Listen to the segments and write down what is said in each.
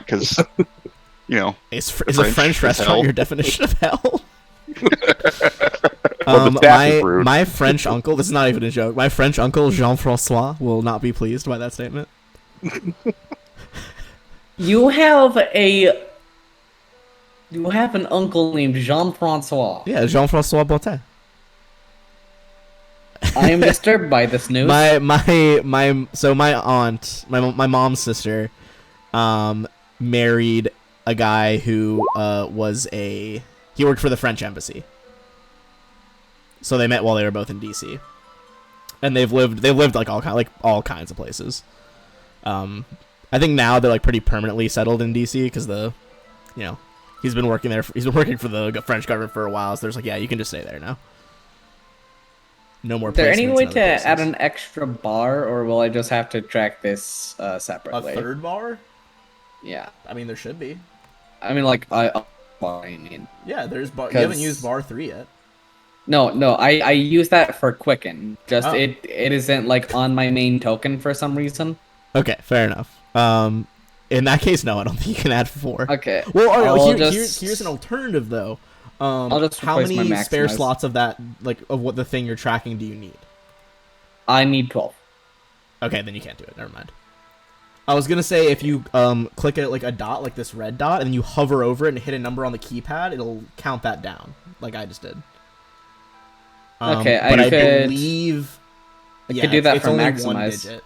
because Is a French restaurant your definition of hell? Well, the staff is rude. My French uncle, this is not even a joke, my French uncle, Jean-Francois, will not be pleased by that statement. You have an uncle named Jean-Francois. Yeah, Jean-Francois Bottin. I am disturbed by this news. My aunt, my mom's sister, married a guy who he worked for the French embassy. So they met while they were both in DC, and they've lived like all kinds of places. I think now they're like pretty permanently settled in DC because he's been working there. He's been working for the French government for a while. So there's like, yeah, you can just stay there now. No more. Is there any placements way in to other places. add an extra bar, or will I just have to track this separately? A third bar? Yeah. I mean, there should be. I mean, like, I mean. Yeah, there's bar. You haven't used bar 3 yet. No, I use that for Quicken. Just it isn't like on my main token for some reason. Okay, fair enough. In that case, no, I don't think you can add 4. Okay. Well, here's an alternative though. I'll just how replace many my spare Maximize. slots of that, like of what the thing you're tracking, do you need? I need 12. Okay, then you can't do it. Never mind. I was gonna say if you click it like a dot, like this red dot, and then you hover over it and hit a number on the keypad, it'll count that down, like I just did. Okay, but I could believe could do that it's for only Maximize. 1 digit.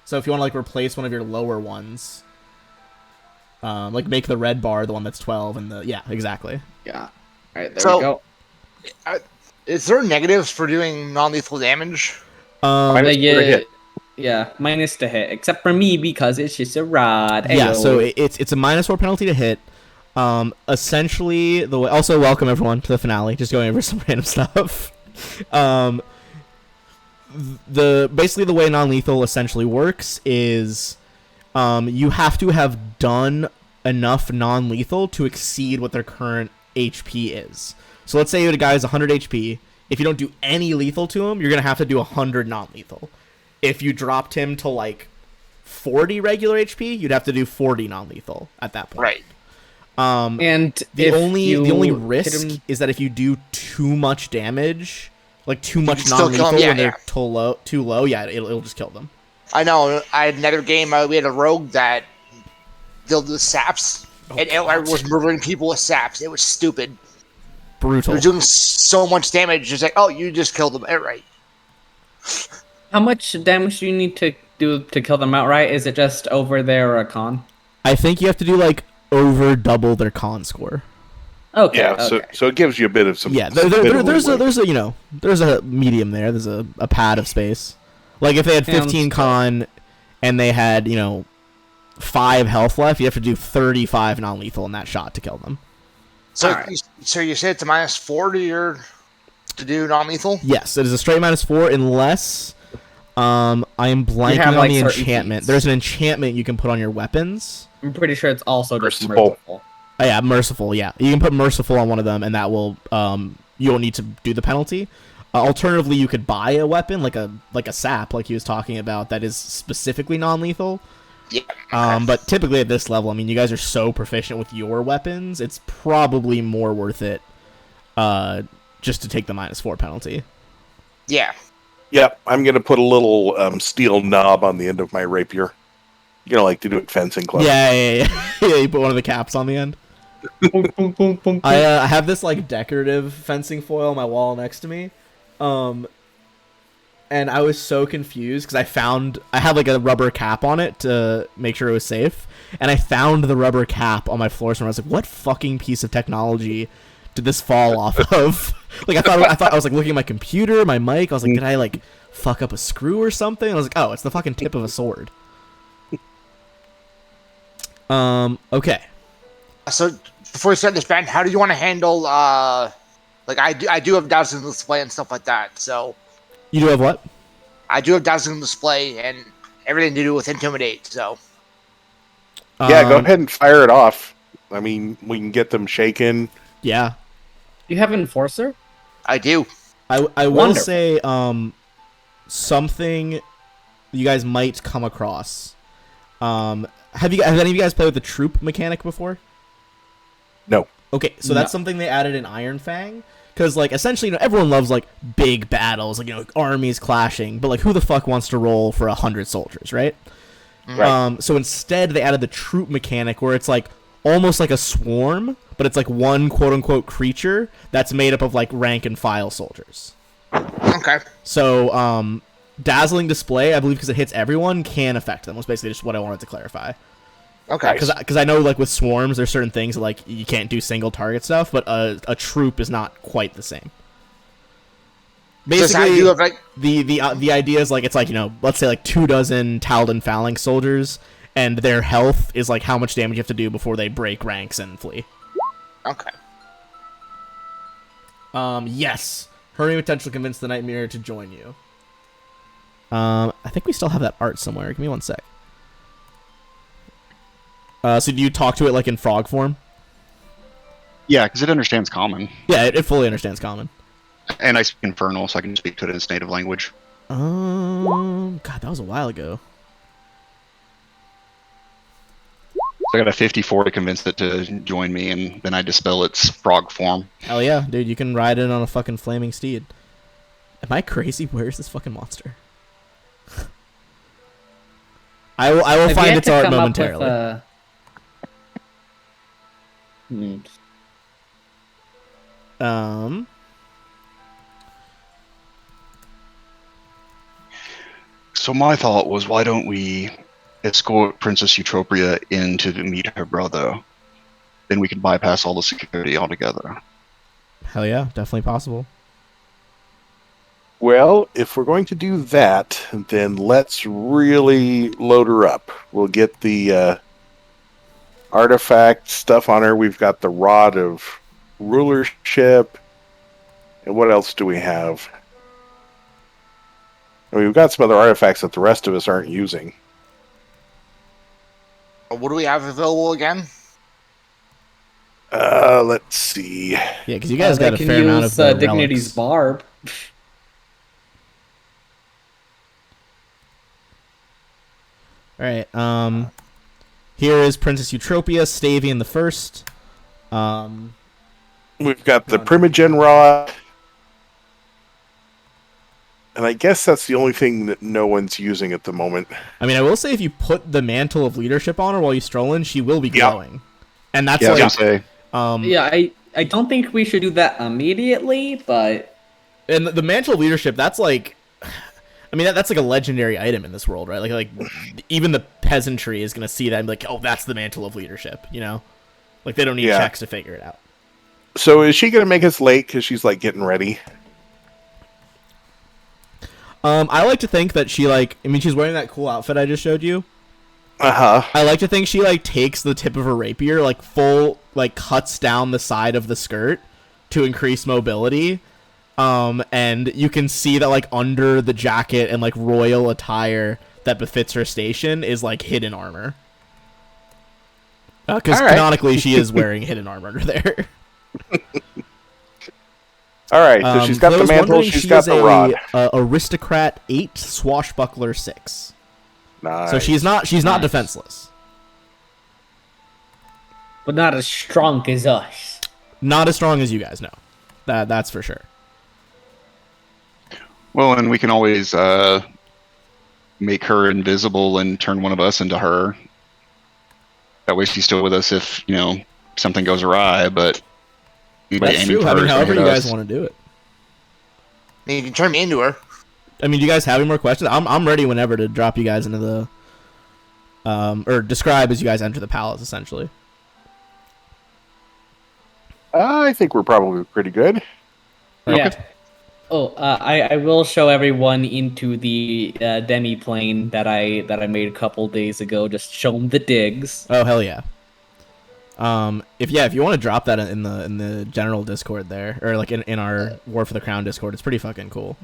So if you want to like replace one of your lower ones, like make the red bar the one that's 12, and exactly. Yeah. All right, there we go. Is there negatives for doing non-lethal damage? Yeah, minus to hit, except for me because it's just a rod. Yeah, Ayo. so it's a -4 penalty to hit. Essentially, also welcome everyone to the finale. Just going over some random stuff. Basically the way non-lethal essentially works is you have to have done enough non-lethal to exceed what their current HP is. So let's say you had a guy who's 100 HP. If you don't do any lethal to him, you're gonna have to do 100 non-lethal. If you dropped him to like 40 regular HP, you'd have to do 40 non-lethal at that point. Right. And The if only you risk hit him- is that if you do too much damage, like too much can still kill non-lethal him, yeah, when they're yeah. too low, yeah, it'll just kill them. I know. I had another game. We had a rogue that dealt with saps, and it was murdering people with saps. It was stupid. Brutal. They were doing so much damage. It's like, oh, you just killed them outright. How much damage do you need to do to kill them outright? Is it just over their con? I think you have to do like over double their con score. Okay. Yeah, okay. so it gives you a bit of some. Yeah, bit of there's leeway. a medium there. There's a pad of space. Like if they had 15 con and they had 5 health left, you have to do 35 non-lethal in that shot to kill them. So, Alright. so you said it's a -4 to do non-lethal? Yes, it is a straight -4 unless I am blanking have, on like, the certain enchantment. feats. There's an enchantment you can put on your weapons. I'm pretty sure it's also just Merciful. merciful. Oh yeah, merciful. Yeah, you can put merciful on one of them, and that will you won't need to do the penalty. Alternatively, you could buy a weapon like a sap, like he was talking about, that is specifically non-lethal. Yeah. But typically at this level, I mean, you guys are so proficient with your weapons, it's probably more worth it just to take the -4 penalty. Yeah. Yep, I'm gonna put a little steel knob on the end of my rapier. Like to do at fencing club. Yeah. Yeah, you put one of the caps on the end. I have this like decorative fencing foil on my wall next to me, and I was so confused because I had like a rubber cap on it to make sure it was safe, and I found the rubber cap on my floor somewhere. I was like, "What fucking piece of technology did this fall off of?" Like I thought I was like looking at my computer, my mic. I was like, "Did I like fuck up a screw or something?" I was like, "Oh, it's the fucking tip of a sword." Okay. So before we start this, Ben, how do you want to handle like I do have dazzling display and stuff like that. So You do have what? I do have dazzling display and everything to do with intimidate. So Yeah, go ahead and fire it off. I mean, we can get them shaken. Yeah. You have Enforcer? I do. I will Wonderful. say something you guys might come across. have any of you guys played with the troop mechanic before? No. Okay, so that's something they added in Iron Fang. Because, like, essentially, everyone loves, like, big battles, like, armies clashing. But, like, who the fuck wants to roll for 100 soldiers, right? Right. So instead, they added the troop mechanic where it's, like, almost like a swarm, but it's, like, one quote-unquote creature that's made up of, like, rank and file soldiers. Okay. So, Dazzling Display, I believe because it hits everyone, can affect them, was basically just what I wanted to clarify. Okay. Because I know, like, with swarms, there's certain things that, like, you can't do single target stuff, but a troop is not quite the same. Basically, you have, like, the idea is, like, it's like, let's say, like, 24 Taldan Phalanx soldiers, and their health is, like, how much damage you have to do before they break ranks and flee. Okay. Yes. Hurry potentially convince the Nightmare to join you. I think we still have that art somewhere. Give me one sec. So do you talk to it like in frog form? Yeah, because it understands common. Yeah, it fully understands common. And I speak Infernal, so I can speak to it in its native language. God, that was a while ago. So I got a 54 to convince it to join me, and then I dispel its frog form. Hell yeah, dude, you can ride it on a fucking flaming steed. Am I crazy? Where's this fucking monster? I will I've find yet its to art come up momentarily. with, So my thought was, why don't we escort Princess Eutropia in to meet her brother? Then we can bypass all the security altogether. Hell yeah, definitely possible. Well, if we're going to do that, then let's really load her up. We'll get the artifact stuff on her. We've got the Rod of Rulership. And what else do we have? I mean, we've got some other artifacts that the rest of us aren't using. What do we have available again? Let's see. Yeah, because you guys they got a can fair amount of use the Dignity's relics. Barb. Alright, here is Princess Eutropia, Stavian the First. We've got the Primogen Rod. And I guess that's the only thing that no one's using at the moment. I mean, I will say if you put the Mantle of Leadership on her while you stroll in, she will be Yeah. glowing. And that's Yeah, I was like, gonna say, Yeah, I don't think we should do that immediately, but and the Mantle of Leadership, that's like, I mean, that's like a legendary item in this world, right? Like even the peasantry is gonna see that and be like, oh, that's the Mantle of Leadership, Like they don't need Yeah. checks to figure it out. So is she going to make us late because she's like getting ready? I like to think that she she's wearing that cool outfit I just showed you. Uh-huh. I like to think she takes the tip of her rapier, cuts down the side of the skirt to increase mobility. And you can see that under the jacket and royal attire that befits her station is hidden armor. Because All right. canonically she is wearing hidden armor under there. All right, so she's got I the was mantle, wondering, she's she got is the rod. Aristocrat 8, Swashbuckler 6. Nice. So she's not Nice. defenseless. but not as strong as us. Not as strong as you guys know. That's for sure. well, and we can always make her invisible and turn one of us into her. That way she's still with us if, something goes awry, but anybody That's aiming true. for I her mean, is gonna however hit you guys us. want to do it. I mean, you can turn me into her. I mean, do you guys have any more questions? I'm ready whenever to drop you guys into the or describe as you guys enter the palace, essentially. I think we're probably pretty good. Yeah. Oh, I will show everyone into the demi plane that I made a couple days ago. Just show them the digs. Oh hell yeah. If you want to drop that in the general Discord there, or in our War for the Crown Discord, it's pretty fucking cool.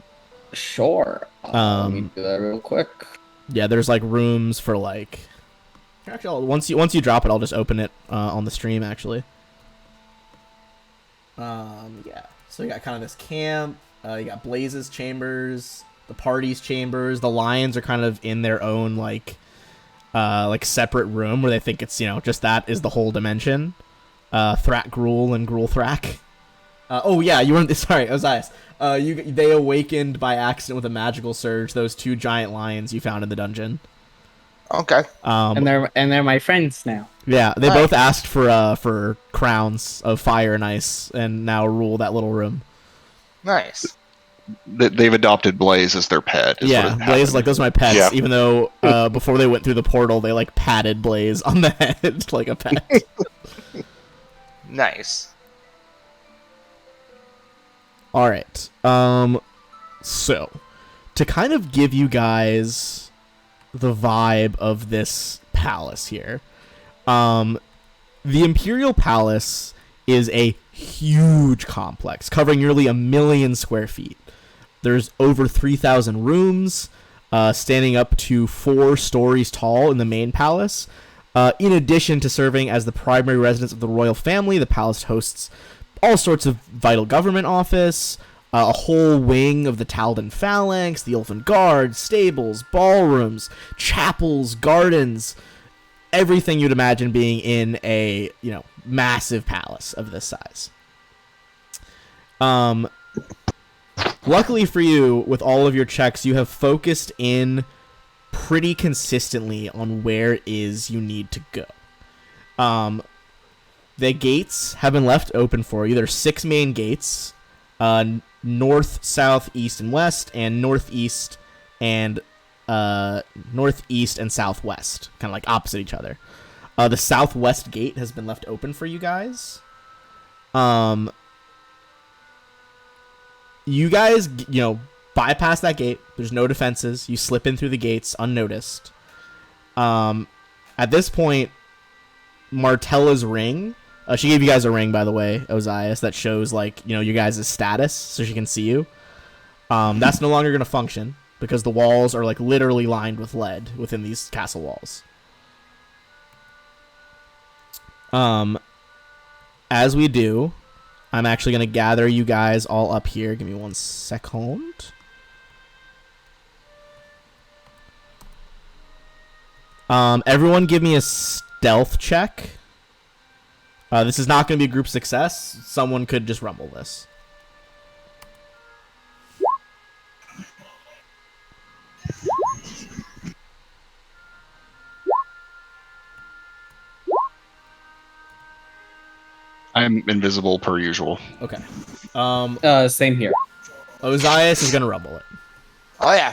Sure. Let me do that real quick. Yeah, there's rooms for actually once you drop it, I'll just open it on the stream actually. Yeah. So you got kind of this camp. You got Blaze's chambers, the party's chambers. The lions are kind of in their own like separate room where they think it's just that is the whole dimension. Thrak Gruul and Gruul Thrak. Oh yeah, you weren't. Sorry, Ozias. They awakened by accident with a magical surge those 2 giant lions you found in the dungeon. Okay. And they're my friends now. Yeah, they Nice. both asked for crowns of fire and ice, and now rule that little room. Nice. They've adopted Blaze as their pet. Is Yeah, what Blaze happened. is like, those are my pets. Yeah. Even though before they went through the portal, they like patted Blaze on the head like a pet. Nice. All right. So to kind of give you guys the vibe of this palace here, the Imperial Palace is a huge complex covering nearly 1 million square feet. There's over 3,000 rooms, standing up to 4 stories tall in the main palace. In addition to serving as the primary residence of the royal family, the palace hosts all sorts of vital government office, a whole wing of the Taldan Phalanx, the Elfin Guard, stables, ballrooms, chapels, gardens, everything you'd imagine being in a, massive palace of this size. Luckily for you, with all of your checks, you have focused in pretty consistently on where it is you need to go. The gates have been left open for you. There's 6 main gates, north, south, east, and west, and northeast and southwest, kind of like opposite each other. The southwest gate has been left open for you guys. You guys, bypass that gate. There's no defenses. You slip in through the gates unnoticed. At this point, Martella's ring. She gave you guys a ring, by the way, Ozias, that shows, you guys' status, so she can see you. That's no longer going to function, because the walls are, literally lined with lead within these castle walls. As we do, I'm actually going to gather you guys all up here. Give me 1 second. Everyone give me a stealth check. This is not going to be a group success. Someone could just rumble this. I'm invisible per usual. Okay. Same here. Ozias is going to rumble it. Oh yeah.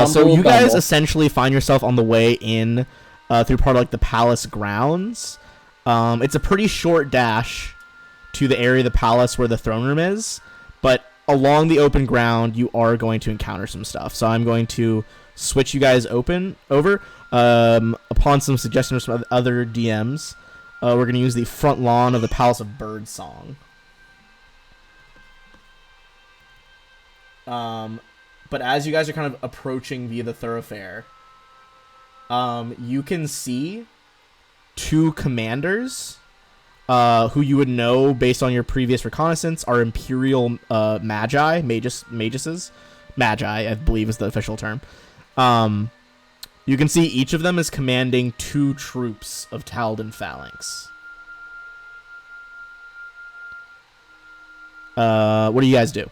So Rumble, you guys bumble. essentially find yourself on the way in through part of the palace grounds. It's a pretty short dash to the area of the palace where the throne room is, but along the open ground you are going to encounter some stuff. So I'm going to switch you guys over. Upon some suggestions from other DMs, we're going to use the front lawn of the Palace of Birdsong. But as you guys are kind of approaching via the thoroughfare, you can see 2 commanders who you would know based on your previous reconnaissance are Imperial maguses. Magi, I believe, is the official term. You can see each of them is commanding 2 troops of Taldan Phalanx. What do you guys do?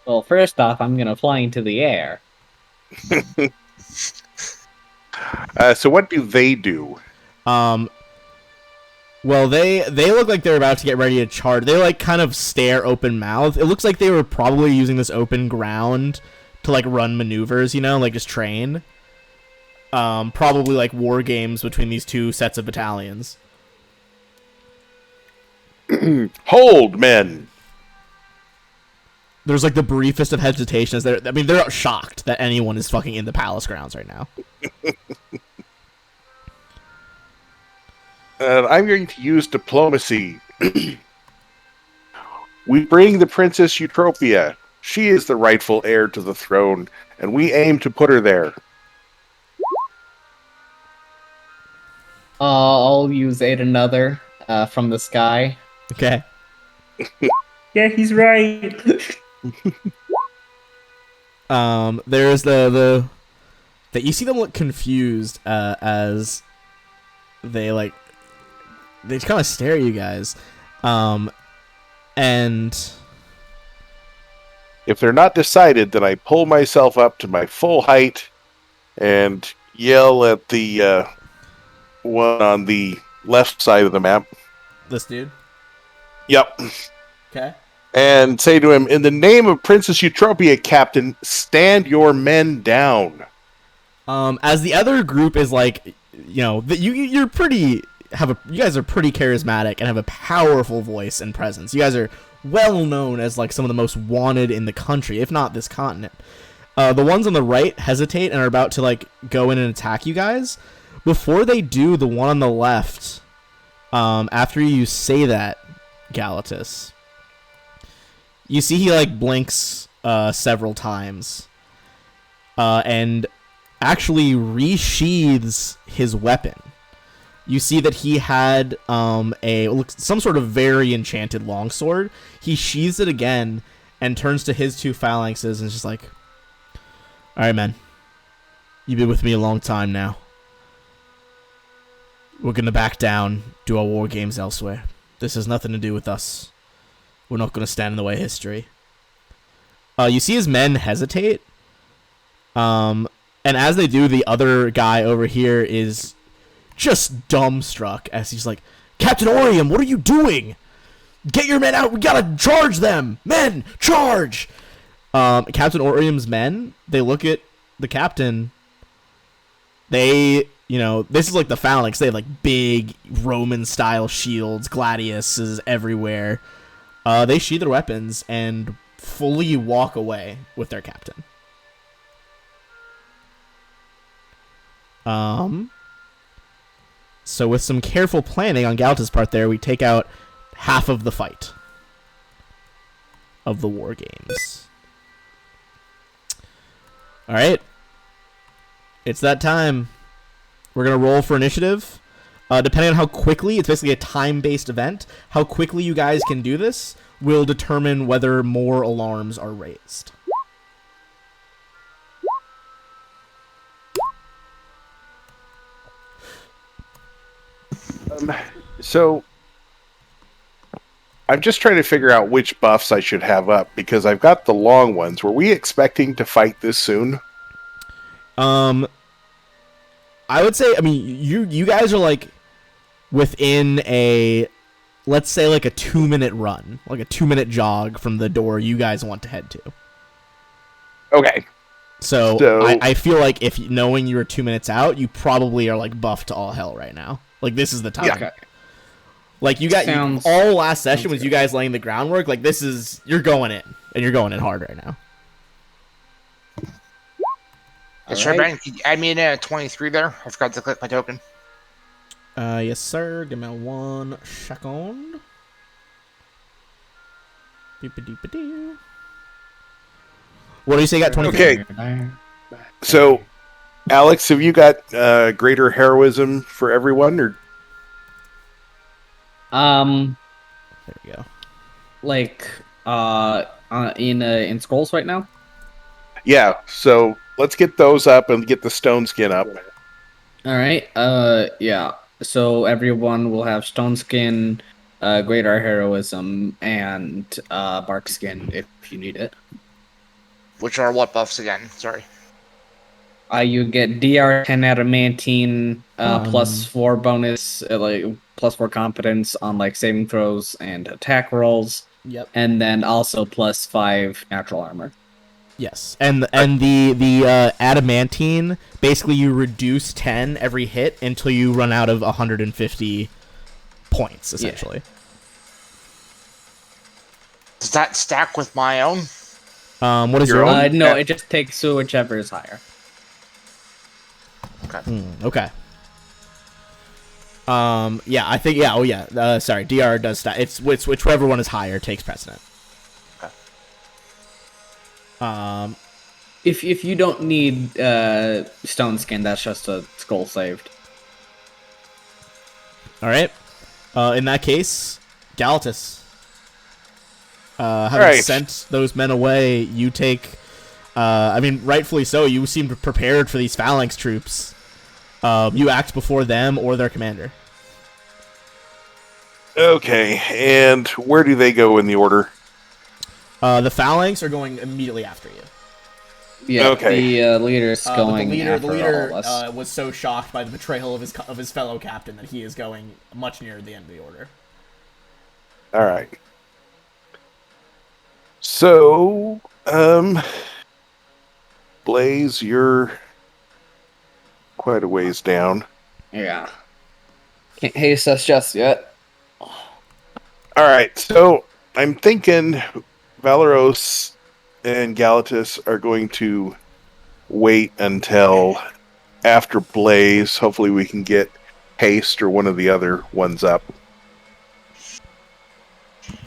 Well, first off, I'm gonna fly into the air. So what do they do? Well, they look like they're about to get ready to charge. They kind of stare open mouthed. It looks like they were probably using this open ground to run maneuvers, just train. Probably war games between these 2 sets of battalions. Hold, men! There's the briefest of hesitations. They're shocked that anyone is fucking in the palace grounds right now. I'm going to use diplomacy. We bring the Princess Eutropia. She is the rightful heir to the throne, and we aim to put her there. I'll use Aid Another from the sky. Okay. Yeah, he's right. There's the that you see them look confused as they kind of stare at you guys, and If they're not decided, then I pull myself up to my full height and yell at the one on the left side of the map. this dude. Yep. Okay. And say to him, in the name of Princess Eutropia, Captain, stand your men down. As the other group is like, you guys are pretty charismatic and have a powerful voice and presence. You guys are well known as like some of the most wanted in the country, if not this continent. The ones on the right hesitate and are about to like go in and attack you guys. Before they do, the one on the left, after you say that, Galatus, you see he like blinks several times, and actually resheathes his weapon. You see that he had some sort of very enchanted longsword. He sheathes it again and turns to his two phalanxes and is just like, "All right, man, you've been with me a long time now. We're gonna back down, do our war games elsewhere. This has nothing to do with us. We're not gonna stand in the way of history." You see his men hesitate. And as they do, the other guy over here is just dumbstruck as he's like, "Captain Orium, what are you doing? Get your men out. We gotta charge them. Men, charge!" Captain Orium's men, they look at the captain. They, this is like the phalanx. They have like big Roman-style shields, gladiuses everywhere. They sheathe their weapons and fully walk away with their captain. So with some careful planning on Galta's part there, we take out half of the fight of the war games. Alright. It's that time. We're going to roll for initiative. Depending on how quickly, it's basically a time-based event, how quickly you guys can do this will determine whether more alarms are raised. So I'm just trying to figure out which buffs I should have up because I've got the long ones. Were we expecting to fight this soon? I would say, you guys are like within let's say like a 2-minute run, like a 2-minute jog from the door you guys want to head to. Okay. So I feel like if knowing you were 2 minutes out, you probably are like buffed to all hell right now. Like this is the time. Yeah. Okay. Like you got all last session was good. you guys laying the groundwork. Like this is you're going in and you're going in hard right now. Sure, Brandon, can you add me in at 23 there? I forgot to click my token. Yes, sir. Give me 1 second. Doop-a-doop-a-doo. What do you say? You got 23? Okay. So, Alex, have you got greater heroism for everyone, or There we go. Like in scrolls right now. yeah? So let's get those up and get the stone skin up. All right. Yeah. So everyone will have stone skin, greater heroism, and bark skin if you need it. Which are what buffs again? Sorry. You get DR 10 adamantine, plus 4 bonus, plus 4 competence on like saving throws and attack rolls. Yep. And then also plus 5 natural armor. Yes, and the adamantine, basically you reduce 10 every hit until you run out of 150 points, essentially. Does that stack with my own? What is your own? No, it just takes whichever is higher. Okay. Yeah, I think, yeah, sorry, DR does stack. It's whichever one is higher takes precedent. If you don't need stone skin, that's just a skull saved. All right. In that case, Galatus. Having right. sent those men away, you take I mean, rightfully so. You seemed prepared for these phalanx troops. You act before them or their commander. Okay, and where do they go in the order? The phalanx are going immediately after you. Yeah, Okay. the leader's going the after leader all of us. was so shocked by the betrayal of his fellow captain that he is going much nearer the end of the order. All right. So, Blaze, you're quite a ways down. Yeah. Can't haste us just yet. All right, so I'm thinking Valeros and Galatus are going to wait until after Blaze. Hopefully we can get Haste or one of the other ones up.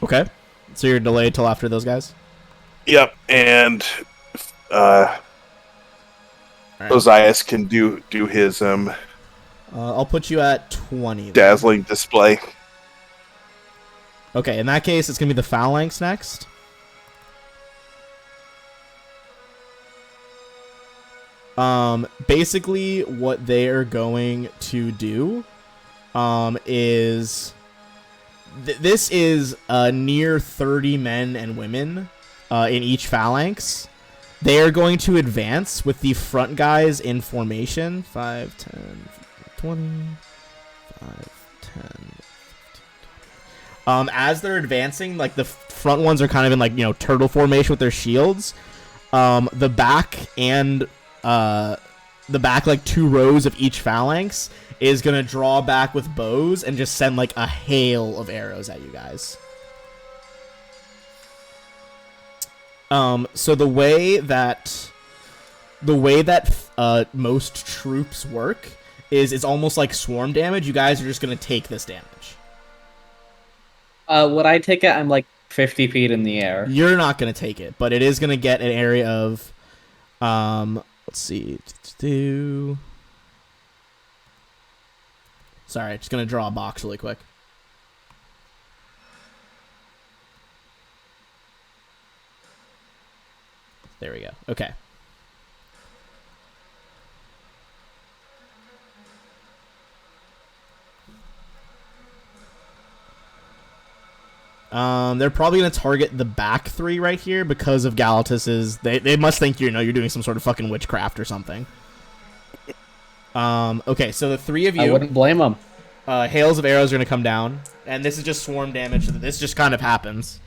Okay. So you're delayed till after those guys? Yep, and Alright. Ozias can do his I'll put you at 20. then. dazzling display. Okay, in that case, it's going to be the phalanx next. Basically, what they are going to do is... this is near 30 men and women in each phalanx. They are going to advance with the front guys in formation. 5, 10, 20, 5, 10... as they're advancing, like, the front ones are kind of in, like, you know, turtle formation with their shields. The back and, like, 2 rows of each phalanx is gonna draw back with bows and just send, like, a hail of arrows at you guys. So the way that most troops work is it's almost like swarm damage. You guys are just gonna take this damage. Would I take it? I'm like 50 feet in the air. You're not gonna take it, but it is gonna get an area of, let's see, sorry, just gonna draw a box really quick. There we go. Okay. They're probably gonna target the back 3 right here because of Galatus's. They must think you're doing some sort of fucking witchcraft or something. Okay, so the 3 of you. I wouldn't blame them. Hails of arrows are gonna come down, and this is just swarm damage. So this just kind of happens.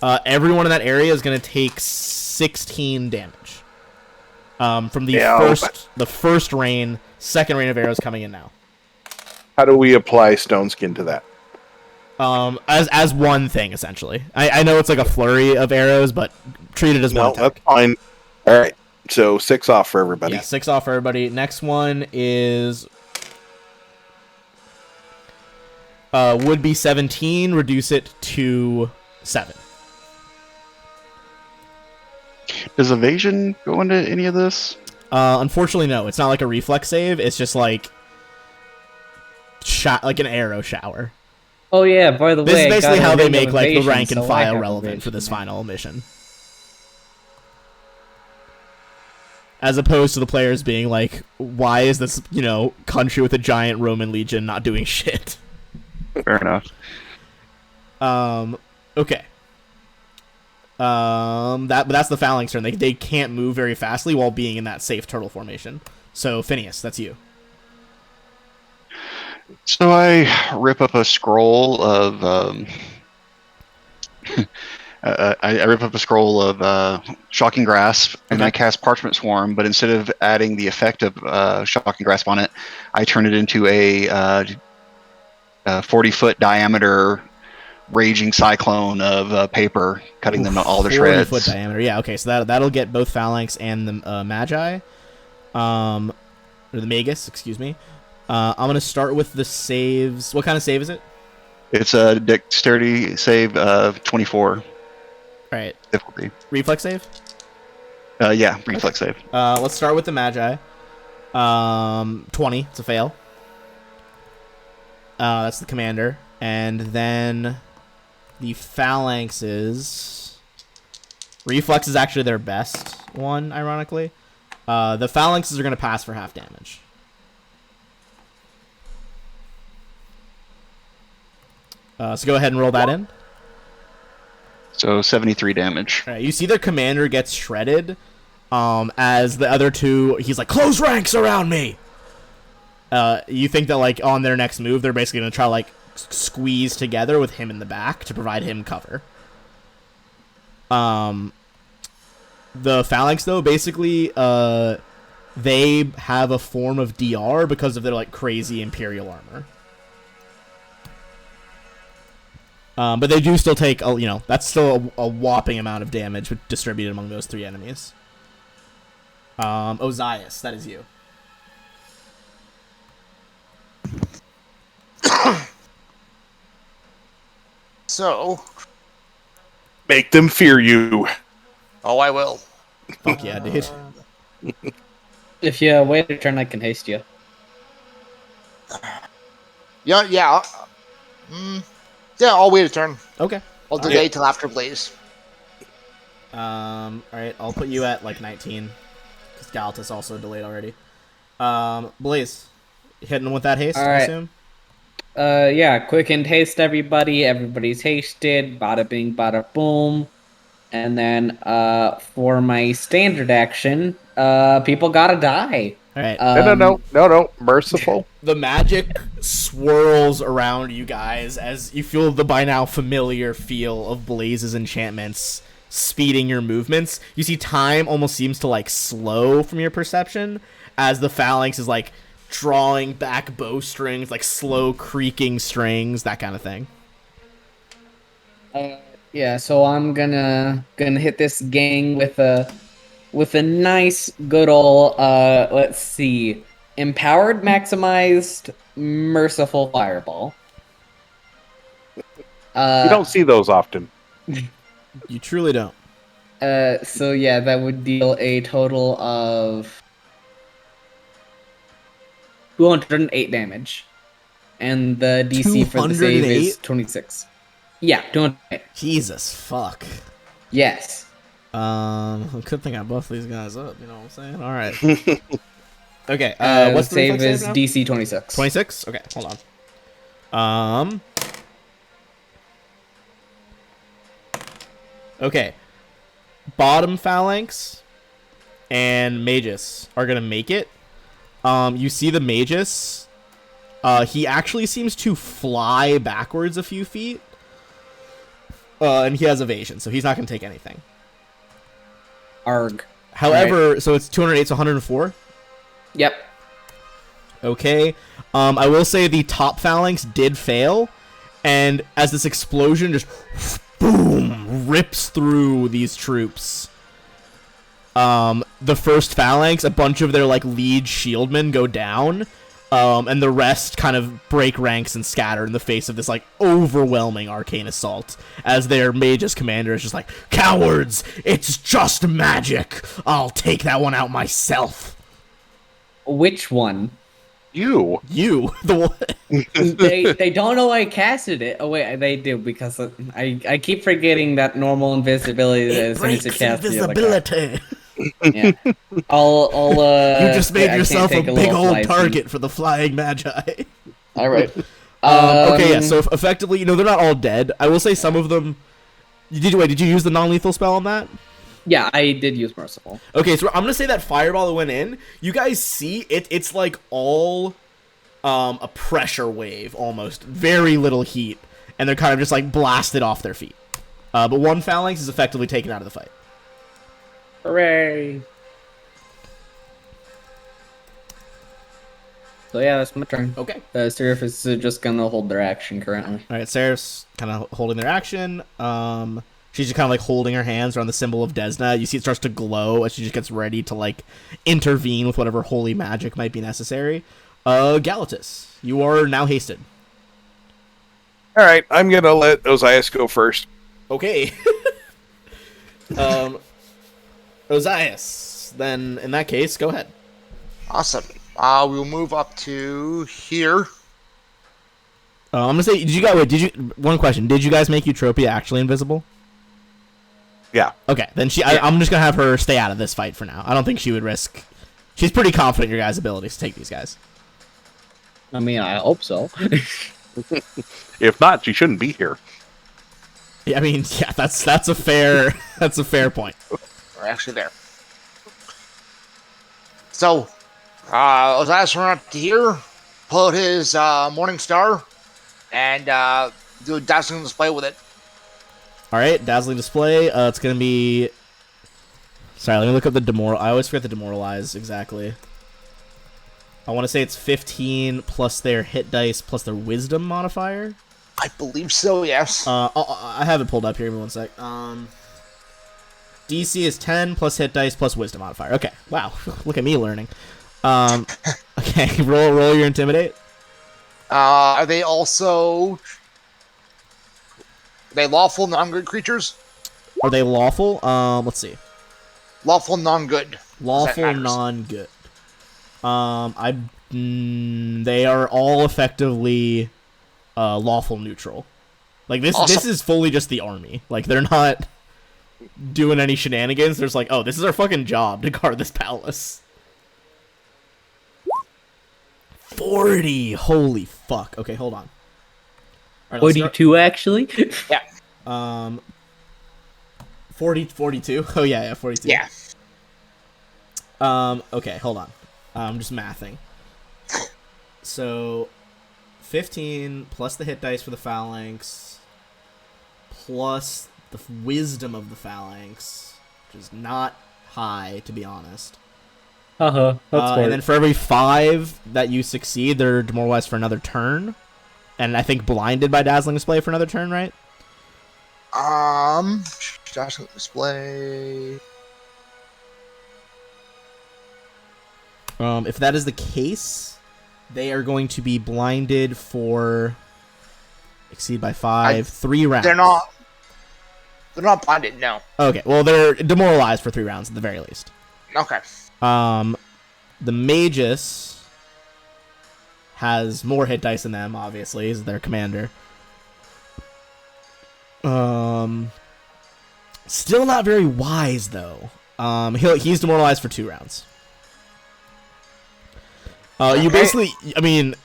Everyone in that area is gonna take 16 damage. From the first rain, second rain of arrows coming in now. How do we apply Stone Skin to that? As one thing essentially. I know it's like a flurry of arrows, but treat it as one attack. That's fine. All right, so 6 off for everybody. Yeah, 6 off for everybody. Next one is would be 17. Reduce it to 7. Does evasion go into any of this? Unfortunately, no. It's not like a reflex save. It's just like like an arrow shower. Oh yeah, by the way, This is basically I got how a they ring make of like the evasion, rank and so I file have relevant evasion for this now. final mission. As opposed to the players being like, why is this, country with a giant Roman legion not doing shit? Fair enough. Okay. That's the phalanx turn. They can't move very fastly while being in that safe turtle formation. So Phineas, that's you. So I rip up a scroll of I rip up a scroll of Shocking Grasp, and Okay. I cast Parchment Swarm, but instead of adding the effect of Shocking Grasp on it, I turn it into a 40-foot diameter raging cyclone of paper, cutting them all to 40-foot shreds. diameter. Yeah, okay, so that'll get both phalanx and the magi. Or the magus, excuse me. I'm going to start with the saves. What kind of save is it? It's a dexterity save of 24 Alright, difficulty. reflex save? Yeah, reflex save. Let's start with the magi. 20, it's a fail. That's the commander. And then The phalanxes. Reflex is actually their best one, ironically. The phalanxes are going to pass for half damage. So go ahead and roll that in. So 73 damage. All right, you see their commander gets shredded as the other two, he's like, close ranks around me! You think that, like, on their next move, they're basically going to try to, like, squeeze together with him in the back to provide him cover. The phalanx, though, basically, they have a form of DR because of their, like, crazy Imperial armor. But they do still take, that's still a whopping amount of damage distributed among those three enemies. Ozias, that is you. So, Make them fear you. oh, I will. Fuck yeah, dude. If you wait a turn, I can haste you. Yeah, yeah. Yeah, I'll wait a turn. Okay. I'll delay till after Blaze. Alright, I'll put you at, like, 19. Because Galatus also delayed already. Blaze, hitting with that haste, I Alright. assume? Yeah, quick and haste everybody. Everybody's hasted. Bada bing, bada boom. And then, for my standard action, people gotta die. Alright. No. Merciful. The magic swirls around you guys as you feel the by now familiar feel of Blaze's enchantments speeding your movements. You see time almost seems to, like, slow from your perception as the phalanx is, like, drawing back bowstrings, like slow creaking strings, that kind of thing. Yeah, so I'm gonna hit this gang with a nice good ol' let's see, empowered, maximized, merciful fireball. You don't see those often. You truly don't. So yeah, that would deal a total of 208 damage, and the DC for the save is 26. Yeah, 208. Jesus fuck. Yes. Good thing I buffed these guys up, you know what I'm saying? Alright. Okay, what's the save reflex is now? DC 26. 26? Okay, hold on. Okay. Bottom phalanx and Magus are gonna make it. You see the Magus. He actually seems to fly backwards a few feet. And he has evasion, so he's not gonna take anything. Arg. However, so it's 208, so 104. Yep. Okay. I will say the top phalanx did fail, and as this explosion just boom rips through these troops, the first phalanx, a bunch of their like lead shieldmen go down, and the rest kind of break ranks and scatter in the face of this like overwhelming arcane assault, as their mage's commander is just like, cowards, it's just magic, I'll take that one out myself. Which one? You, the one. they don't know I casted it. Oh wait, they do, because I keep forgetting that normal invisibility as soon as you cast invisibility. Yeah. I'll You just made yourself a big old target for the flying magi. All right. Okay, yeah. So effectively, they're not all dead. I will say some of them. Did you use the non-lethal spell on that? Yeah, I did use merciful. Okay, so I'm gonna say that fireball that went in. You guys see it? It's like all a pressure wave almost. Very little heat, and they're kind of just like blasted off their feet. But one phalanx is effectively taken out of the fight. Hooray! So yeah, that's my turn. Okay. Seraph is just gonna hold their action currently. All right, Seraph's kind of holding their action. She's just kind of like holding her hands around the symbol of Desna. You see it starts to glow as she just gets ready to like intervene with whatever holy magic might be necessary. Galatus, you are now hasted. all right. I'm gonna let Ozias go first. Okay. Ozias, then in that case, go ahead. Awesome. We'll move up to here. I'm gonna say, one question. Did you guys make Eutropia actually invisible? Yeah. Okay, then I'm just gonna have her stay out of this fight for now. I don't think she would risk. She's pretty confident in your guys' abilities to take these guys. I mean, I hope so. If not, she shouldn't be here. Yeah, I mean, yeah, that's a fair point. We're actually there. So, Osiris run up to here, pull out his Morning Star, and do a dazzling display with it. All right, dazzling display. It's gonna be. Sorry, let me look up the I always forget the demoralize exactly. I want to say it's 15 plus their hit dice plus their wisdom modifier. I believe so. Yes. I have it pulled up here. Give me 1 sec. DC is 10 plus hit dice plus wisdom modifier. Okay. Wow. Look at me learning. Okay. Roll your intimidate. Are they also? Are they lawful non-good creatures? Are they lawful? Let's see. Lawful non-good. Lawful non-good. They are all effectively lawful neutral. Like this Awesome. This is fully just the army. Like they're not doing any shenanigans. There's like, oh, this is our fucking job to guard this palace. 40. Holy fuck. Okay, hold on. All right, let's start- 42, actually. 42. Oh yeah, 42. Yeah. Okay, hold on. I'm just mathing. So 15 plus the hit dice for the phalanx plus the wisdom of the phalanx, which is not high to be honest. That's And then for every 5 that you succeed, they're demoralized for another turn. And I think blinded by dazzling display for another turn, right? Dazzling display. If that is the case, they are going to be blinded for exceed by 5, 3 rounds. They're not blinded. No. Okay, well they're demoralized for 3 rounds at the very least. Okay. The Magus has more hit dice than them, obviously, is their commander. Still not very wise though. He's demoralized for 2 rounds. You basically, I mean,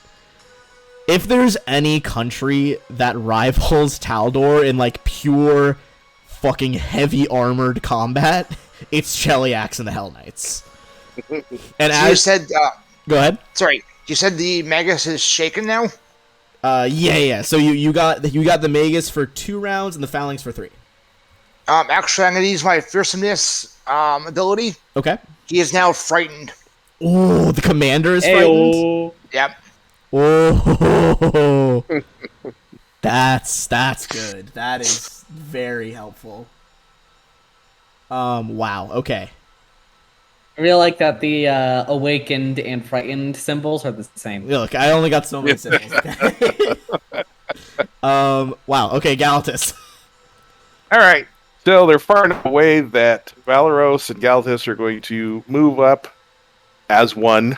if there's any country that rivals Taldor in like pure fucking heavy armored combat, it's Cheliax and the Hell Knights. And So you said. go ahead. Sorry. You said the Magus is shaken now. Yeah. So you got the Magus for 2 rounds and the Phalanx for 3. Actually, I'm gonna use my fearsomeness ability. Okay. He is now frightened. Oh, the commander is frightened. Ayo. Yep. Oh, that's good. That is very helpful. Wow. Okay. I really like that the awakened and frightened symbols are the same. Look, I only got so many symbols. Okay? Wow. Okay, Galatus. All right. So they're far enough away that Valeros and Galatus are going to move up as one.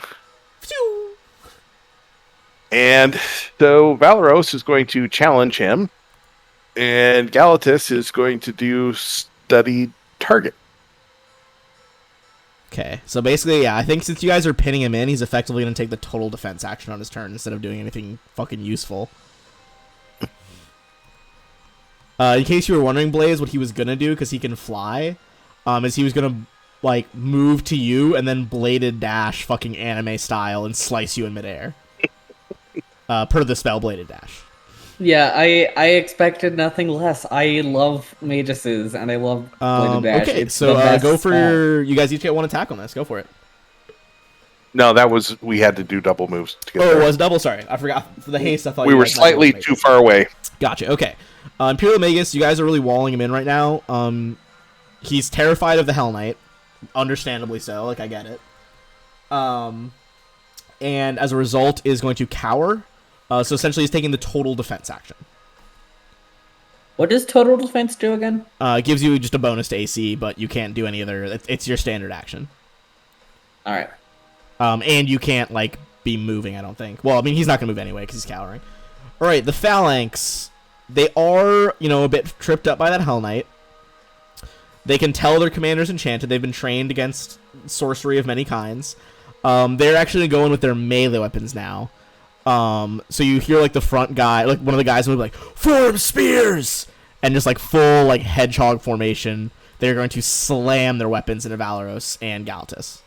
And so Valeros is going to challenge him, and Galatus is going to do study target. Okay, so basically, yeah, I think since you guys are pinning him in, he's effectively going to take the total defense action on his turn instead of doing anything fucking useful. In case you were wondering, Blaze, what he was going to do, because he can fly, is he was going to, like, move to you and then bladed dash fucking anime style and slice you in midair. Per the spell bladed dash. Yeah, I expected nothing less. I love Maguses and I love Bladed Dash. Okay, It's so the best go for spell. you guys each get 1 attack on this. Go for it. No, we had to do double moves to get Oh, there. it was double. Sorry, I forgot. For the haste, I thought We you were guys might slightly make too it. far away. Gotcha. Okay. Imperial Magus, you guys are really walling him in right now. He's terrified of the Hell Knight, understandably so. Like I get it. And as a result, is going to cower. So essentially, he's taking the total defense action. What does total defense do again? It gives you just a bonus to AC, but you can't do any other. It's your standard action. All right. And you can't like be moving. I don't think. Well, I mean, he's not gonna move anyway because he's cowering. All right, the Phalanx. They are, a bit tripped up by that Hell Knight. They can tell their commander's enchanted. They've been trained against sorcery of many kinds. They're actually going with their melee weapons now. So you hear like the front guy, like one of the guys will be like, "Form spears!" And just like full like hedgehog formation. They're going to slam their weapons into Valeros and Galatus.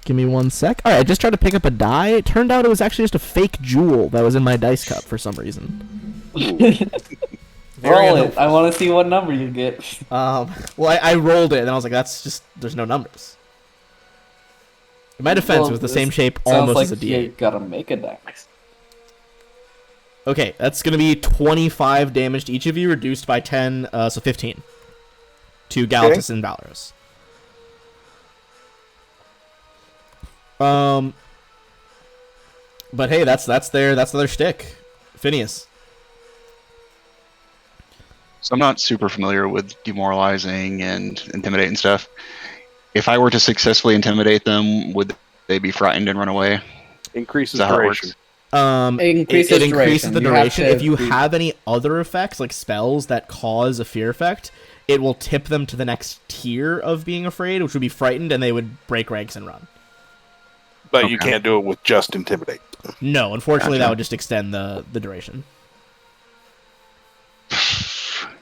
Give me 1 sec. Alright, I just tried to pick up a die. It turned out it was actually just a fake jewel that was in my dice cup for some reason. Roll it. I want to see what number you get. Well, I rolled it, and I was like, that's just, there's no numbers. In my defense, it was the same shape almost like as a you D8. gotta make a dice. Okay, that's going to be 25 damage to each of you, reduced by 10, so 15. To Galatus and Valeros. But hey, that's their shtick. Phineas. So I'm not super familiar with demoralizing and intimidating stuff. If I were to successfully intimidate them, would they be frightened and run away? Increases Is that how it duration. works? It increases it increases the duration. You have If you to- have any other effects, like spells that cause a fear effect, it will tip them to the next tier of being afraid, which would be frightened, and they would break ranks and run. But you Okay. can't do it with just intimidate. No, unfortunately, Gotcha. that would just extend the duration.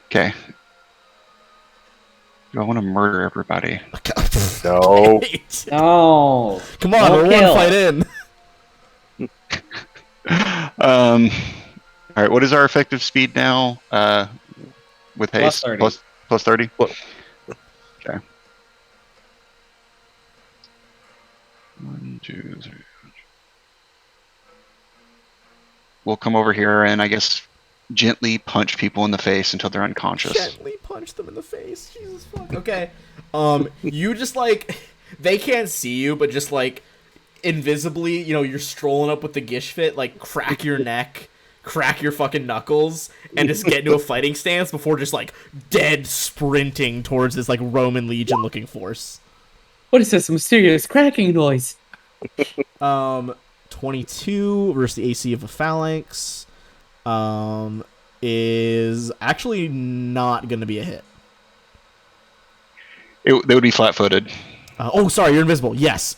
Okay. Do I want to murder everybody? No. No. Come on, No we're kill. one fight in. All right. What is our effective speed now? With Plus haste, 30. plus 30. Plus- Okay. 1, 2, 3. We'll come over here and I guess gently punch people in the face until they're unconscious. Gently punch them in the face. Jesus fuck. Okay. You just like they can't see you, but just like invisibly, you're strolling up with the gish fit, like crack your neck, crack your fucking knuckles, and just get into a fighting stance before just like dead sprinting towards this like Roman legion looking force. What is this mysterious cracking noise? 22 versus the AC of a phalanx. Is actually not going to be a hit. They would be flat-footed. Sorry, you're invisible. Yes.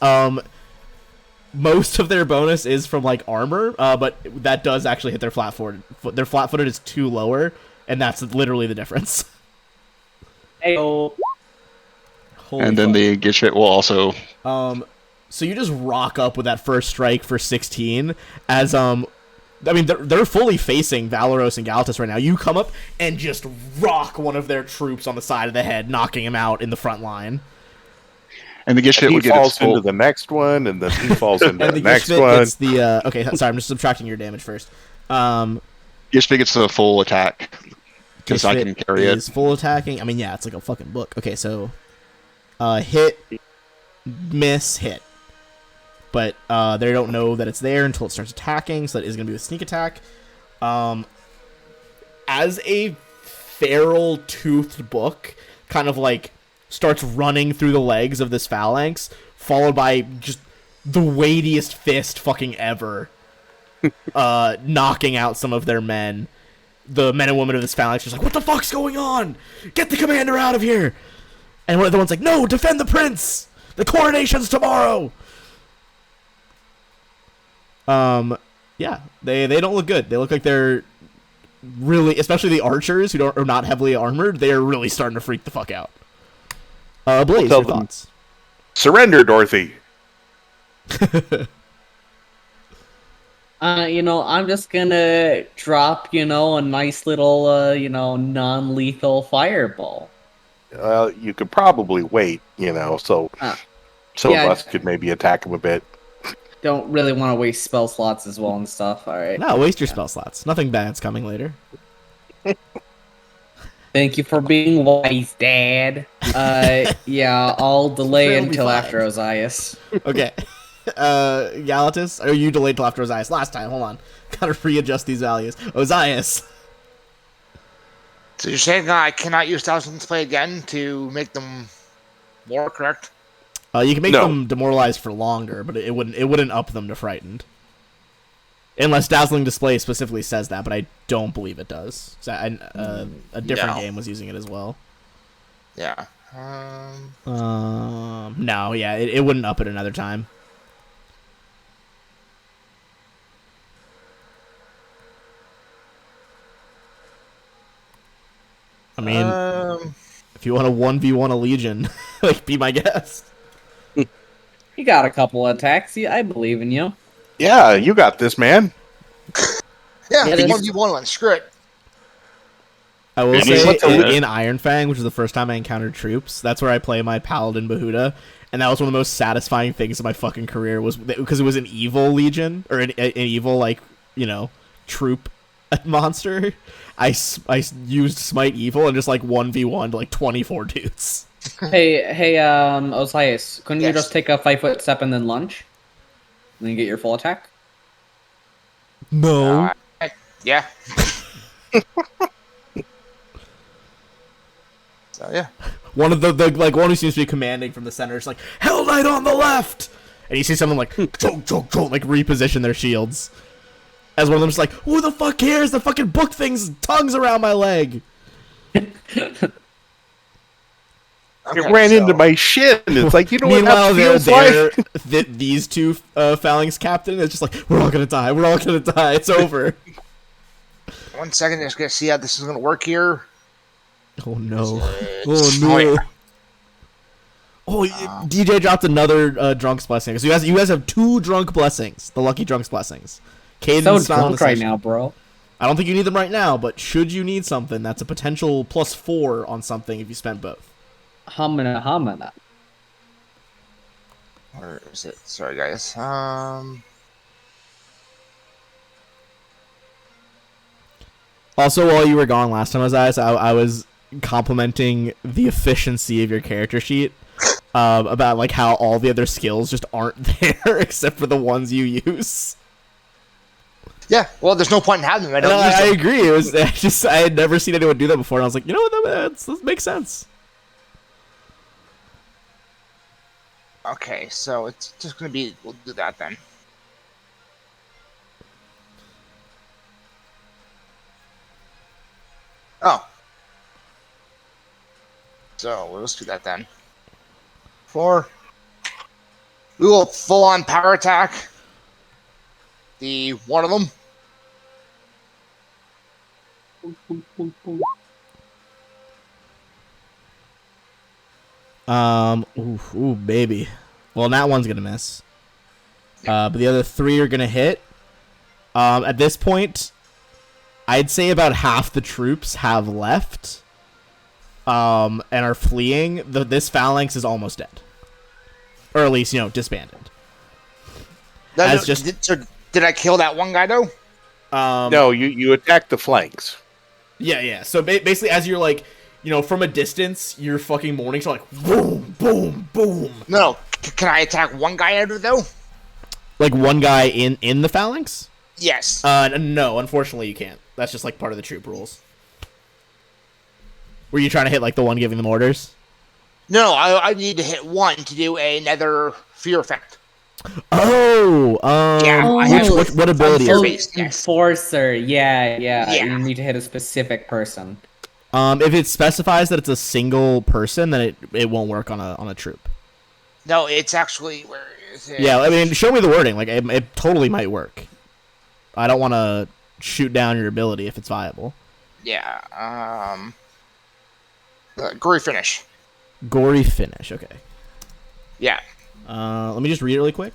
Most of their bonus is from like armor, but that does actually hit their flat-footed. Their flat-footed is 2 lower, and that's literally the difference. Ayo. Holy And then fuck. the Gishit will also. So you just rock up with that first strike for 16 as they're fully facing Valeros and Galatus right now. You come up and just rock one of their troops on the side of the head, knocking him out in the front line. And the Gishit He would get falls its full. into the next one, and then he falls into And the the next Gishvit one. gets the okay, sorry, I'm just subtracting your damage first. Gishit gets the full attack because I can carry it. is full attacking. I mean, yeah, it's like a fucking book. Okay, so hit, miss, hit. But they don't know that it's there until it starts attacking, so that is going to be a sneak attack. As a feral toothed book kind of like starts running through the legs of this phalanx, followed by just the weightiest fist fucking ever, knocking out some of their men. The men and women of this phalanx are just like, what the fuck's going on? Get the commander out of here! And one of the one's like, no, defend the prince! The coronation's tomorrow! Yeah, they don't look good. They look like they're really, especially the archers who are not heavily armored, they're really starting to freak the fuck out. Blaze, Tell your them. thoughts? Surrender, Dorothy. I'm just gonna drop, a nice little, non-lethal fireball. You could probably wait, so some Yeah. of us could maybe attack him a bit. Don't really want to waste spell slots as well and stuff. All right. No, waste your spell slots. Nothing bad's coming later. Thank you for being wise, Dad. Yeah, I'll delay It'll be until fine. after Ozias. Okay. Galatus? Or you delayed till after Ozias last time. Hold on. Gotta readjust these values. Ozias. So you're saying I cannot use Thousand Display again to make them more correct? You can make No. them demoralized for longer, but it wouldn't up them to frightened. Unless Dazzling Display specifically says that, but I don't believe it does. So a different No. game was using it as well. Yeah. No, yeah, it wouldn't up it another time. I mean, if you want to 1v1 a Legion, like, be my guest. You got a couple attacks. Yeah, I believe in you. Yeah, you got this, man. Yeah, Yeah, that's- 1v1 one. Screw it. I will I mean, say, what's a- in Iron Fang, which is the first time I encountered troops, that's where I play my Paladin Bahuda, and that was one of the most satisfying things of my fucking career, was because it was an evil Legion, or an evil, like, you know, troop monster. I used Smite Evil and just, like, 1v1 to, like, 24 dudes. Hey, Osias, couldn't you Yes. just take a 5-foot step and then lunge? And then get your full attack? No. Yeah. So yeah. One of the like one who seems to be commanding from the center is like, Hell Knight on the left, and you see someone like choke, like reposition their shields. As one of them's like, who the fuck cares? The fucking book thing's tongues around my leg. It Okay, ran so- into my shin. It's like, you know what Meanwhile, that feels like? these two phalanx captain is just like, we're all gonna die. We're all gonna die. It's over. 1 second, just gonna see how this is gonna work here. Oh no. Oh, Oh no. yeah. Oh, DJ dropped another Drunk's blessing. So you guys have 2 drunk blessings, the lucky Drunk's blessings. Caden's So not on the drunk right session. now, bro. I don't think you need them right now, but should you need something, that's a potential +4 on something if you spent both. Hamana. Where is it? Sorry, guys. Also, while you were gone last time, I was complimenting the efficiency of your character sheet. About like how all the other skills just aren't there except for the ones you use. Yeah. Well, there's no point in having them. I No, don't use I them. agree. It was I had never seen anyone do that before, and I was like, you know what, that makes sense. Okay, so it's just gonna be. We'll do that then. Oh. So let's do that then. 4. We will full on power attack. The one of them. Ooh, baby. Well, that one's gonna miss. But the other 3 are gonna hit. At this point, I'd say about half the troops have left. And are fleeing. This phalanx is almost dead, or at least disbanded. As just- Did I kill that one guy though? No, you attack the flanks. Yeah. So basically, as you're like, from a distance, your fucking mornings are like boom, boom, boom. No. Can I attack one guy out of it though? Like one guy in the phalanx. Yes. No, unfortunately you can't. That's just like part of the troop rules. Were you trying to hit like the one giving them orders? No, I need to hit one to do another fear effect. Oh, Yeah, I have what ability is Oh, it? yes. Enforcer. Yeah. Yeah. You need to hit a specific person. If it specifies that it's a single person, then it won't work on a troop. No, it's actually where is it? Yeah, I mean, show me the wording. Like, it totally might work. I don't want to shoot down your ability if it's viable. Yeah. Gory finish. Gory finish. Okay. Yeah. Let me just read it really quick.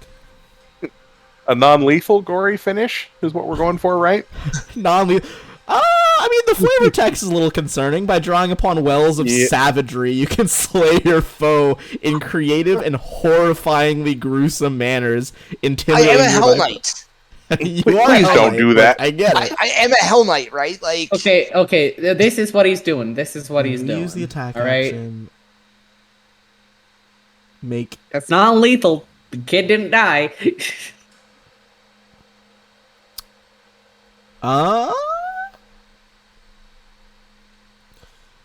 A non-lethal gory finish is what we're going for, right? Non-lethal. I mean, the flavor text is a little concerning. By drawing upon wells of Yeah. savagery, you can slay your foe in creative and horrifyingly gruesome manners, I intimidating am a your Hell life- Knight. You Please are a Hell don't Knight, do but that. I get it. I am a Hell Knight, right? Like. Okay. This is what he's doing. This is what he's doing. Use the attack All right. action. Make That's not lethal. The kid didn't die.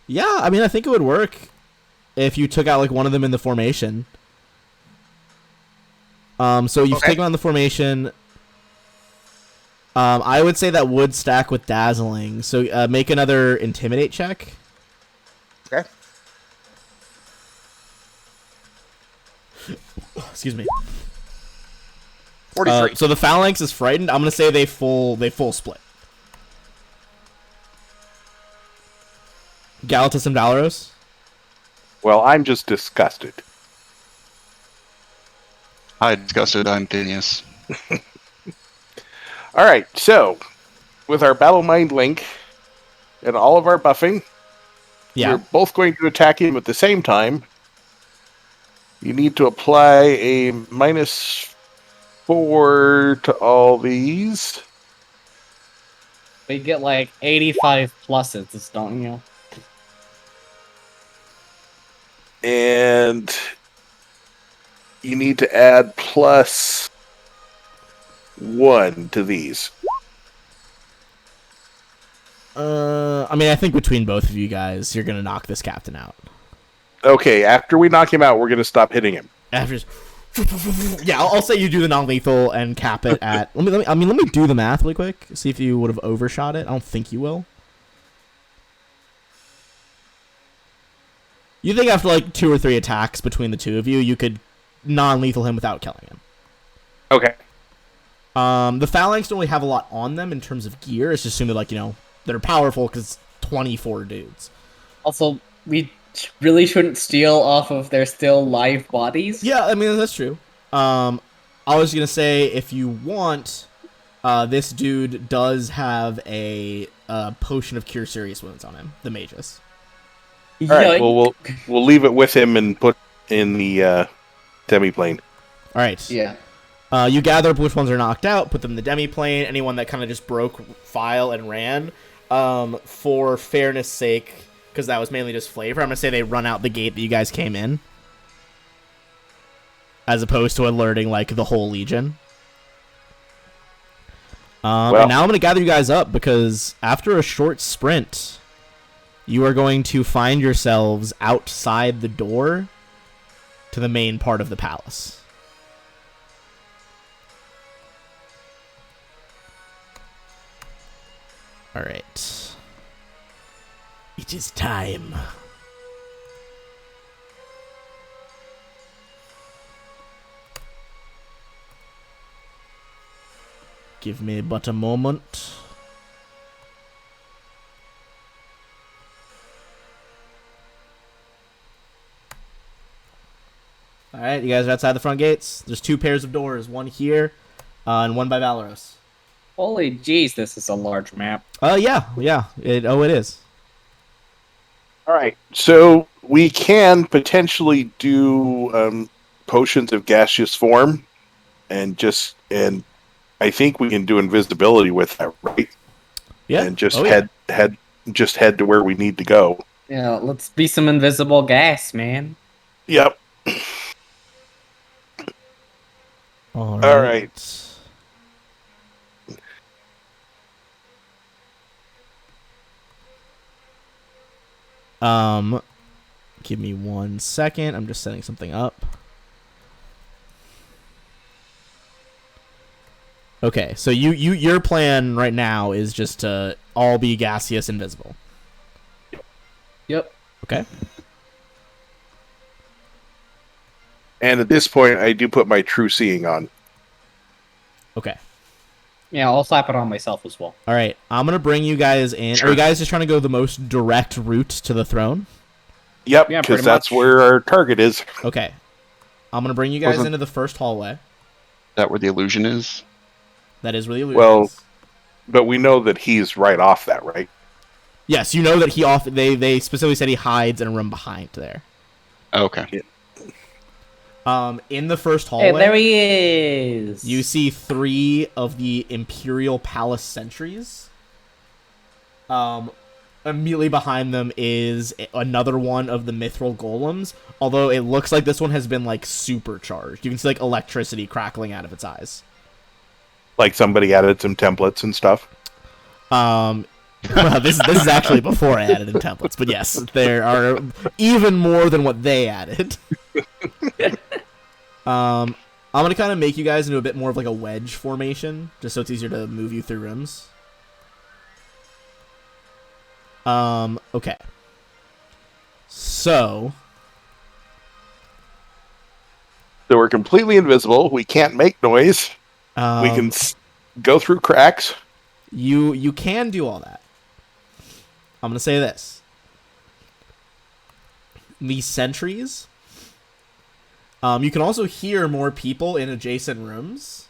Yeah, I mean, I think it would work if you took out like one of them in the formation. So you've Okay. taken on the formation. I would say that would stack with dazzling. So make another intimidate check. Okay. Excuse me. 43. So the phalanx is frightened. I'm gonna say they full split. Galatus and Valeros. Well, I'm just disgusted. I disgusted. I'm Phineas. All right, so with our battle mind link and all of our buffing, Yeah. we're both going to attack him at the same time. You need to apply a -4 to all these. They get like 85 pluses, don't you? And you need to add +1 to these. I mean, I think between both of you guys, you're gonna knock this captain out. Okay, after we knock him out, we're going to stop hitting him. After, yeah, I'll say you do the non-lethal and cap it at. Let me do the math really quick. See if you would have overshot it. I don't think you will. You think after like 2 or 3 attacks between the two of you, you could non-lethal him without killing him. Okay. The phalanx don't really have a lot on them in terms of gear. It's just assumed that, like, they're powerful because 24 dudes. Also, we really shouldn't steal off of their still live bodies. Yeah, I mean, that's true. I was going to say, if you want, this dude does have a potion of cure serious wounds on him, the Magus. All right. Well, we'll leave it with him and put in the demiplane. All right. Yeah. You gather up which ones are knocked out, put them in the demiplane. Anyone that kind of just broke file and ran, for fairness' sake, because that was mainly just flavor, I'm going to say they run out the gate that you guys came in, as opposed to alerting, like, the whole Legion. And now I'm going to gather you guys up, because after a short sprint, you are going to find yourselves outside the door to the main part of the palace. Alright. It is time. Give me but a moment. Alright, you guys are outside the front gates. There's 2 pairs of doors, one here, and one by Valeros. Holy jeez, this is a large map. Yeah. It is. All right. So we can potentially do potions of gaseous form, and I think we can do invisibility with that, right? Yeah. And just Oh, head to where we need to go. Yeah, let's be some invisible gas, man. Yep. All right. Give me 1 second. I'm just setting something up. Okay, so your plan right now is just to all be gaseous invisible. Yep. Okay. And at this point, I do put my true seeing on. Okay. Yeah, I'll slap it on myself as well. All right. I'm gonna bring you guys in. Sure. Are you guys just trying to go the most direct route to the throne? Yep, Yeah, because pretty that's much. where our target is. Okay. I'm gonna bring you guys Wasn't- into the first hallway. That where the illusion is? That is really Well- But we know that he's right off that, right? yes, you know that they specifically said he hides in a room behind there. Okay. In the first hallway, Hey, there he is. you see 3 of the Imperial Palace sentries. Immediately behind them is another one of the Mithril Golems, although it looks like this one has been, like, supercharged. You can see, like, electricity crackling out of its eyes. Like somebody added some templates and stuff. Well, this is actually before I added in templates, but yes, there are even more than what they added. I'm gonna kind of make you guys into a bit more of like a wedge formation, just so it's easier to move you through rooms. Okay. So we're completely invisible. We can't make noise. We can go through cracks. You can do all that. I'm gonna say this: these sentries. You can also hear more people in adjacent rooms.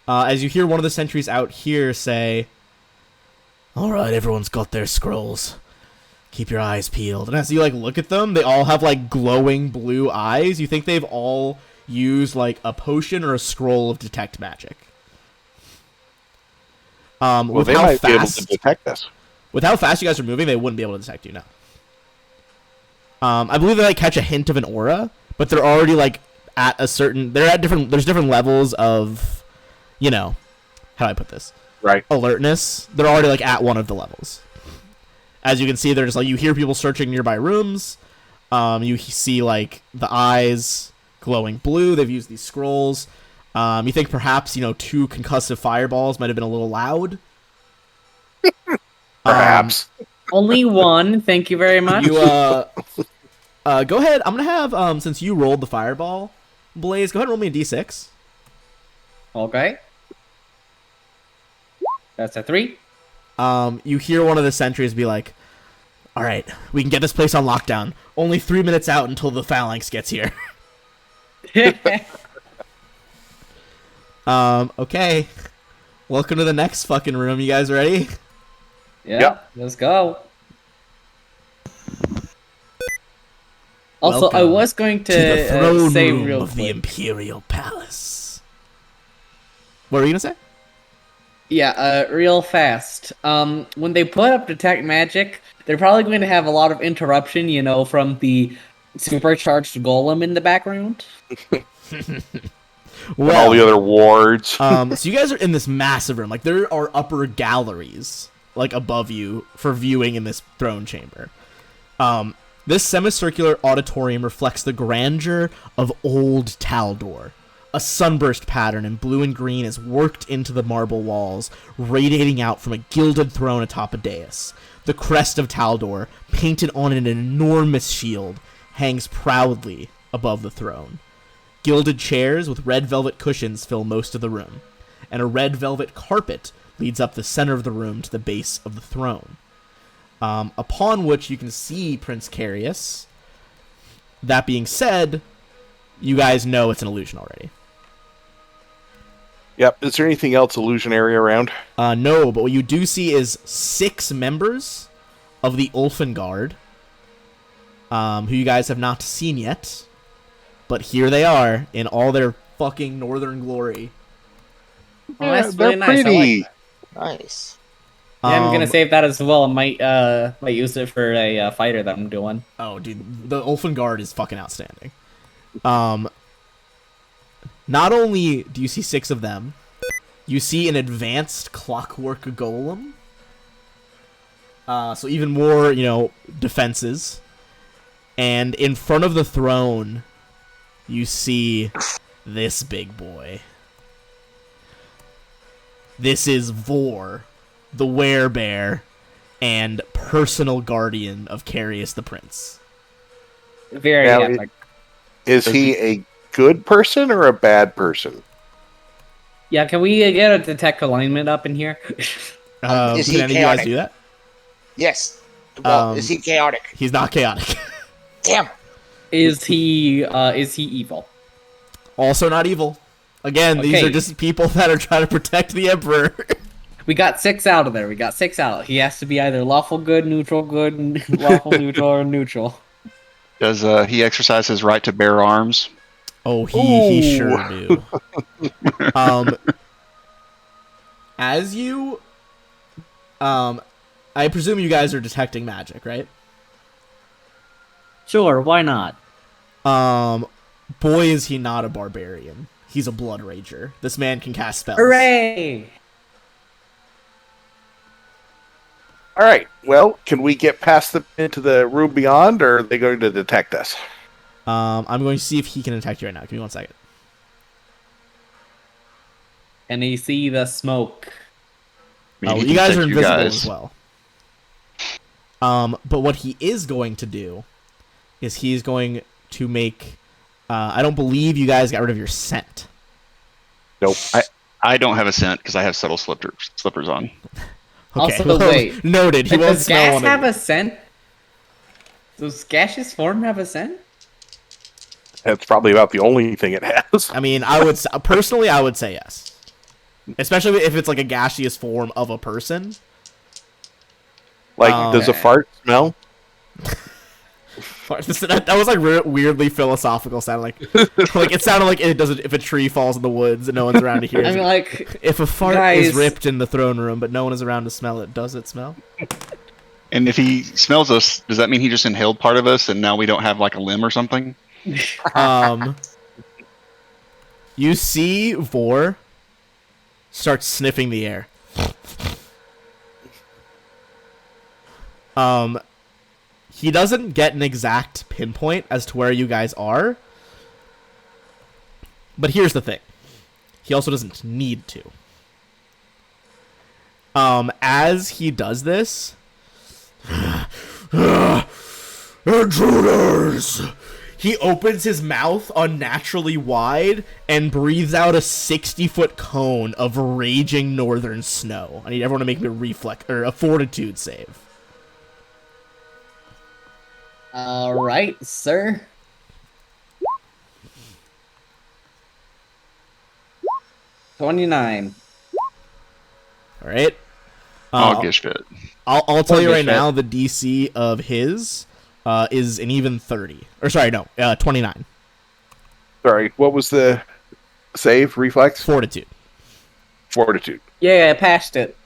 As you hear one of the sentries out here say, "All right, everyone's got their scrolls. Keep your eyes peeled." And as you like look at them, they all have like glowing blue eyes. You think they've all used like a potion or a scroll of detect magic. Well, with they how might be able fast, to detect us. with how fast you guys are moving, they wouldn't be able to detect you now. I believe they like catch a hint of an aura, but they're already like at a certain. They're at different. There's different levels of, you know, how do I put this? Right. Alertness. They're already like at one of the levels. As you can see, they're just like you hear people searching nearby rooms. You see like the eyes glowing blue. They've used these scrolls. You think perhaps 2 concussive fireballs might have been a little loud. Perhaps. Only one. Thank you very much. You go ahead. I'm gonna have since you rolled the fireball, Blaze. Go ahead and roll me a d6. Okay. That's a 3. You hear one of the sentries be like, "All right, we can get this place on lockdown. Only 3 minutes out until the phalanx gets here." Okay. Welcome to the next fucking room. You guys ready? Yep. Let's go. Also, I Welcome was going To the throne say room real of the quick. Imperial Palace. What were you gonna say? Yeah, real fast. When they put up detect magic, they're probably going to have a lot of interruption, from the supercharged golem in the background. And all the other wards. So you guys are in this massive room. Like there are upper galleries like above you for viewing in this throne chamber. This semicircular auditorium reflects the grandeur of old Taldor. A sunburst pattern in blue and green is worked into the marble walls, radiating out from a gilded throne atop a dais. The crest of Taldor, painted on an enormous shield, hangs proudly above the throne. Gilded chairs with red velvet cushions fill most of the room, and a red velvet carpet leads up the center of the room to the base of the throne, upon which you can see Prince Carius. That being said, you guys know it's an illusion already. Yep. Is there anything else illusionary around? No, but what you do see is 6 members of the Ulfengard, who you guys have not seen yet, but here they are in all their fucking northern glory. Oh, that's they're really nice. I like pretty. that. Nice. Yeah, I'm gonna Um, save that as well. I might use it for a fighter that I'm doing. Oh, dude, the Ulfengard is fucking outstanding. Not only do you see 6 of them, you see an advanced clockwork golem. So even more, defenses. And in front of the throne, you see this big boy. This is Vor, the werebear, and personal guardian of Carius the Prince. Very Now, epic. Is he a good person or a bad person? Yeah, can we get a detect alignment up in here? Is he Can any of you guys chaotic? do that? Yes. Well, is he chaotic? He's not chaotic. Damn. Is he evil? Also not evil. Again, these Okay. are just people that are trying to protect the Emperor. We got 6 out of there. We got 6 out. He has to be either lawful good, lawful neutral, or neutral. Does he exercise his right to bear arms? Oh, he Ooh. sure do. As you, I presume you guys are detecting magic, right? Sure, why not? Boy, is he not a barbarian. He's a blood rager. This man can cast spells. Hooray! All right. Well, can we get past them into the room beyond, or are they going to detect us? I'm going to see if he can detect you right now. Give me 1 second. Can he see the smoke? I mean, Oh, he you can guys check are you invisible guys. as well. But what he is going to do is he's going to make. I don't believe you guys got rid of your scent. Nope. I don't have a scent because I have subtle slippers on. Okay, Also, well, wait. noted. He won't Does smell gas one have of a scent? Does gaseous form have a scent? That's probably about the only thing it has. I mean, I would personally, I would say yes, especially if it's like a gaseous form of a person. Like, does a Okay. fart smell? That was like weirdly philosophical sounding. Like it sounded like it doesn't. If a tree falls in the woods and no one's around to hear I it. mean, like, If a fart guys- is ripped in the throne room, but no one is around to smell it, does it smell? And if he smells us, does that mean he just inhaled part of us and now we don't have like a limb or something? You see Vor start sniffing the air. He doesn't get an exact pinpoint as to where you guys are. But here's the thing. He also doesn't need to. As he does this, intruders! He opens his mouth unnaturally wide and breathes out a 60-foot cone of raging northern snow. I need everyone to make me a fortitude save. all right, sir. $29. All right. Oh, Gishbit. I'll tell Poor you right Bishop. now, the DC of his is an even 30. Or sorry, no, 29. Sorry, what was the save? Reflex? Fortitude. Fortitude. Yeah, I passed it.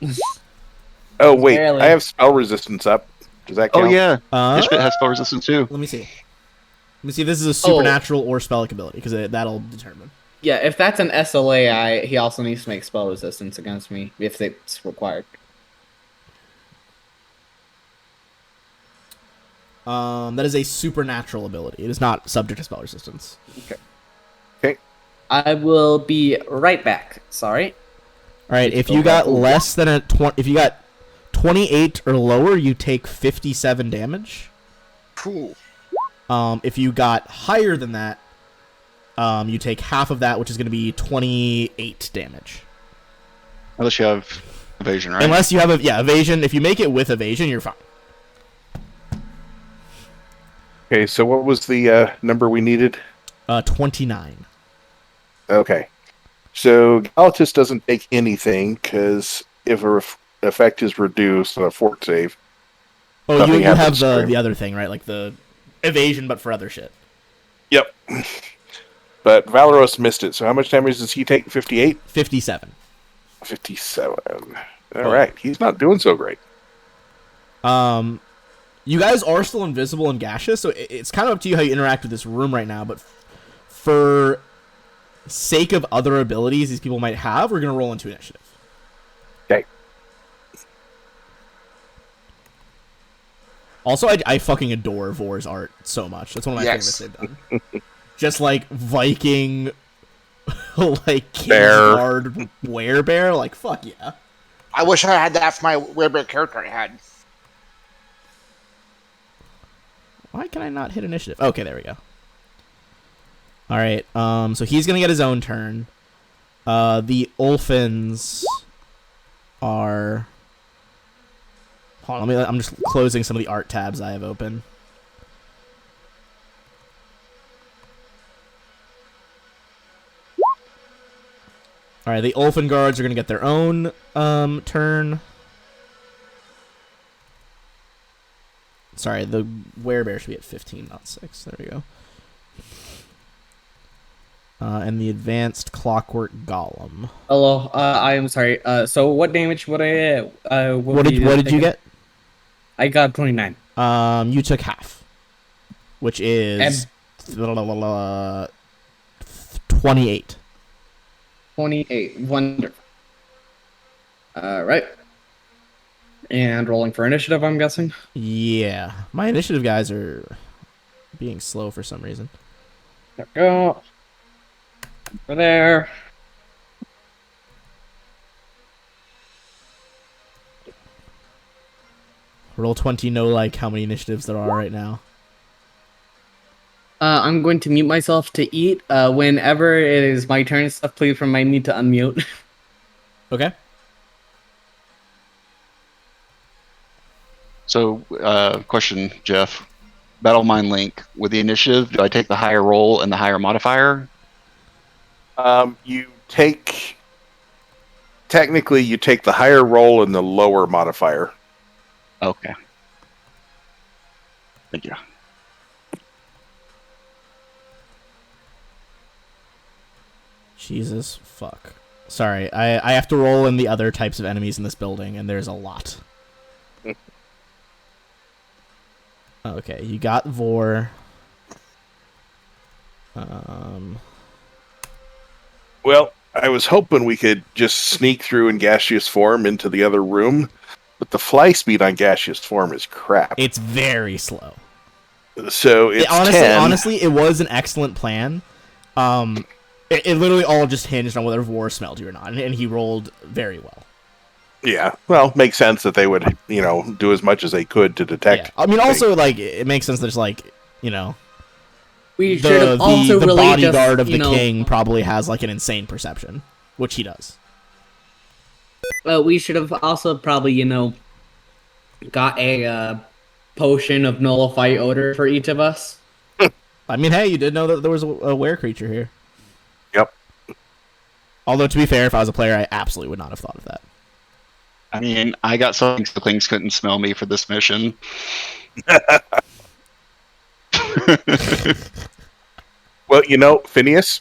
Oh, wait. Barely. I have spell resistance up. Does that Oh count? yeah, Uh, Gishbit has spell resistance too. Let me see. Let me see if this is a supernatural or spellic ability, because that'll determine. Yeah, if that's an SLA, he also needs to make spell resistance against me if it's required. That is a supernatural ability. It is not subject to spell resistance. I will be right back. Sorry. All right, if you got less than if you got 28 or lower, you take 57 damage. Cool. If you got higher than that, you take half of that, which is going to be 28 damage. Unless you have evasion, right? Unless you have evasion. If you make it with evasion, you're fine. Okay, so what was the number we needed? 29. Okay. So Galatus doesn't take anything, because if a effect is reduced on a fort save, Oh, Nothing you have happens to him. the other thing, right? Like the evasion, but for other shit. Yep. But Valeros missed it, so how much damage does he take? 58? 57. 57. All right, he's not doing so great. You guys are still invisible and gaseous, so it's kind of up to you how you interact with this room right now, but for sake of other abilities these people might have, we're going to roll into initiative. Okay. Also, I fucking adore Vor's art so much. That's one of my Yes. favorites they've done. Just like Viking, like Bear. Kingsguard werebear, like fuck yeah. I wish I had that for my weird character I had. Why can I not hit initiative? Okay, there we go. All right. So he's gonna get his own turn. The Ulfins are. Hold on, I'm just closing some of the art tabs I have open. All right, the Ulfin guards are gonna get their own turn. Sorry, the werebear should be at 15, not 6. There we go. And the advanced clockwork golem. Hello. I am sorry. So what damage would I? What did you get? I got 29. You took half, which is 28. 28. Wonderful. Right. And rolling for initiative, I'm guessing. Yeah, my initiative guys are being slow for some reason. There we go. Over there. Roll 20, know like how many initiatives there are right now. I'm going to mute myself to eat. Whenever it is my turn, stuff, please remind me to unmute. Okay. So, question, Jeff. Battle Mind Link, with the initiative, do I take the higher roll and the higher modifier? You take... Technically, you take the higher roll and the lower modifier. Okay. Thank you. Jesus fuck. Sorry, I have to roll in the other types of enemies in this building, and there's a lot. Okay, you got Vor. Well, I was hoping we could just sneak through in gaseous form into the other room, but the fly speed on gaseous form is crap. It's very slow. So it's honestly, 10. honestly, it was an excellent plan. It literally all just hinged on whether Vor smelled you or not, and he rolled very well. Yeah, well, makes sense that they would, do as much as they could to detect. Yeah. I mean, also, like, it makes sense that it's like, We should have also the really bodyguard just, of the king probably has like an insane perception, which he does. We should have also probably, got a potion of nullify odor for each of us. I mean, hey, you did know that there was a were creature here. Yep. Although, to be fair, if I was a player, I absolutely would not have thought of that. I mean, I got something so things couldn't smell me for this mission. Well, Phineas,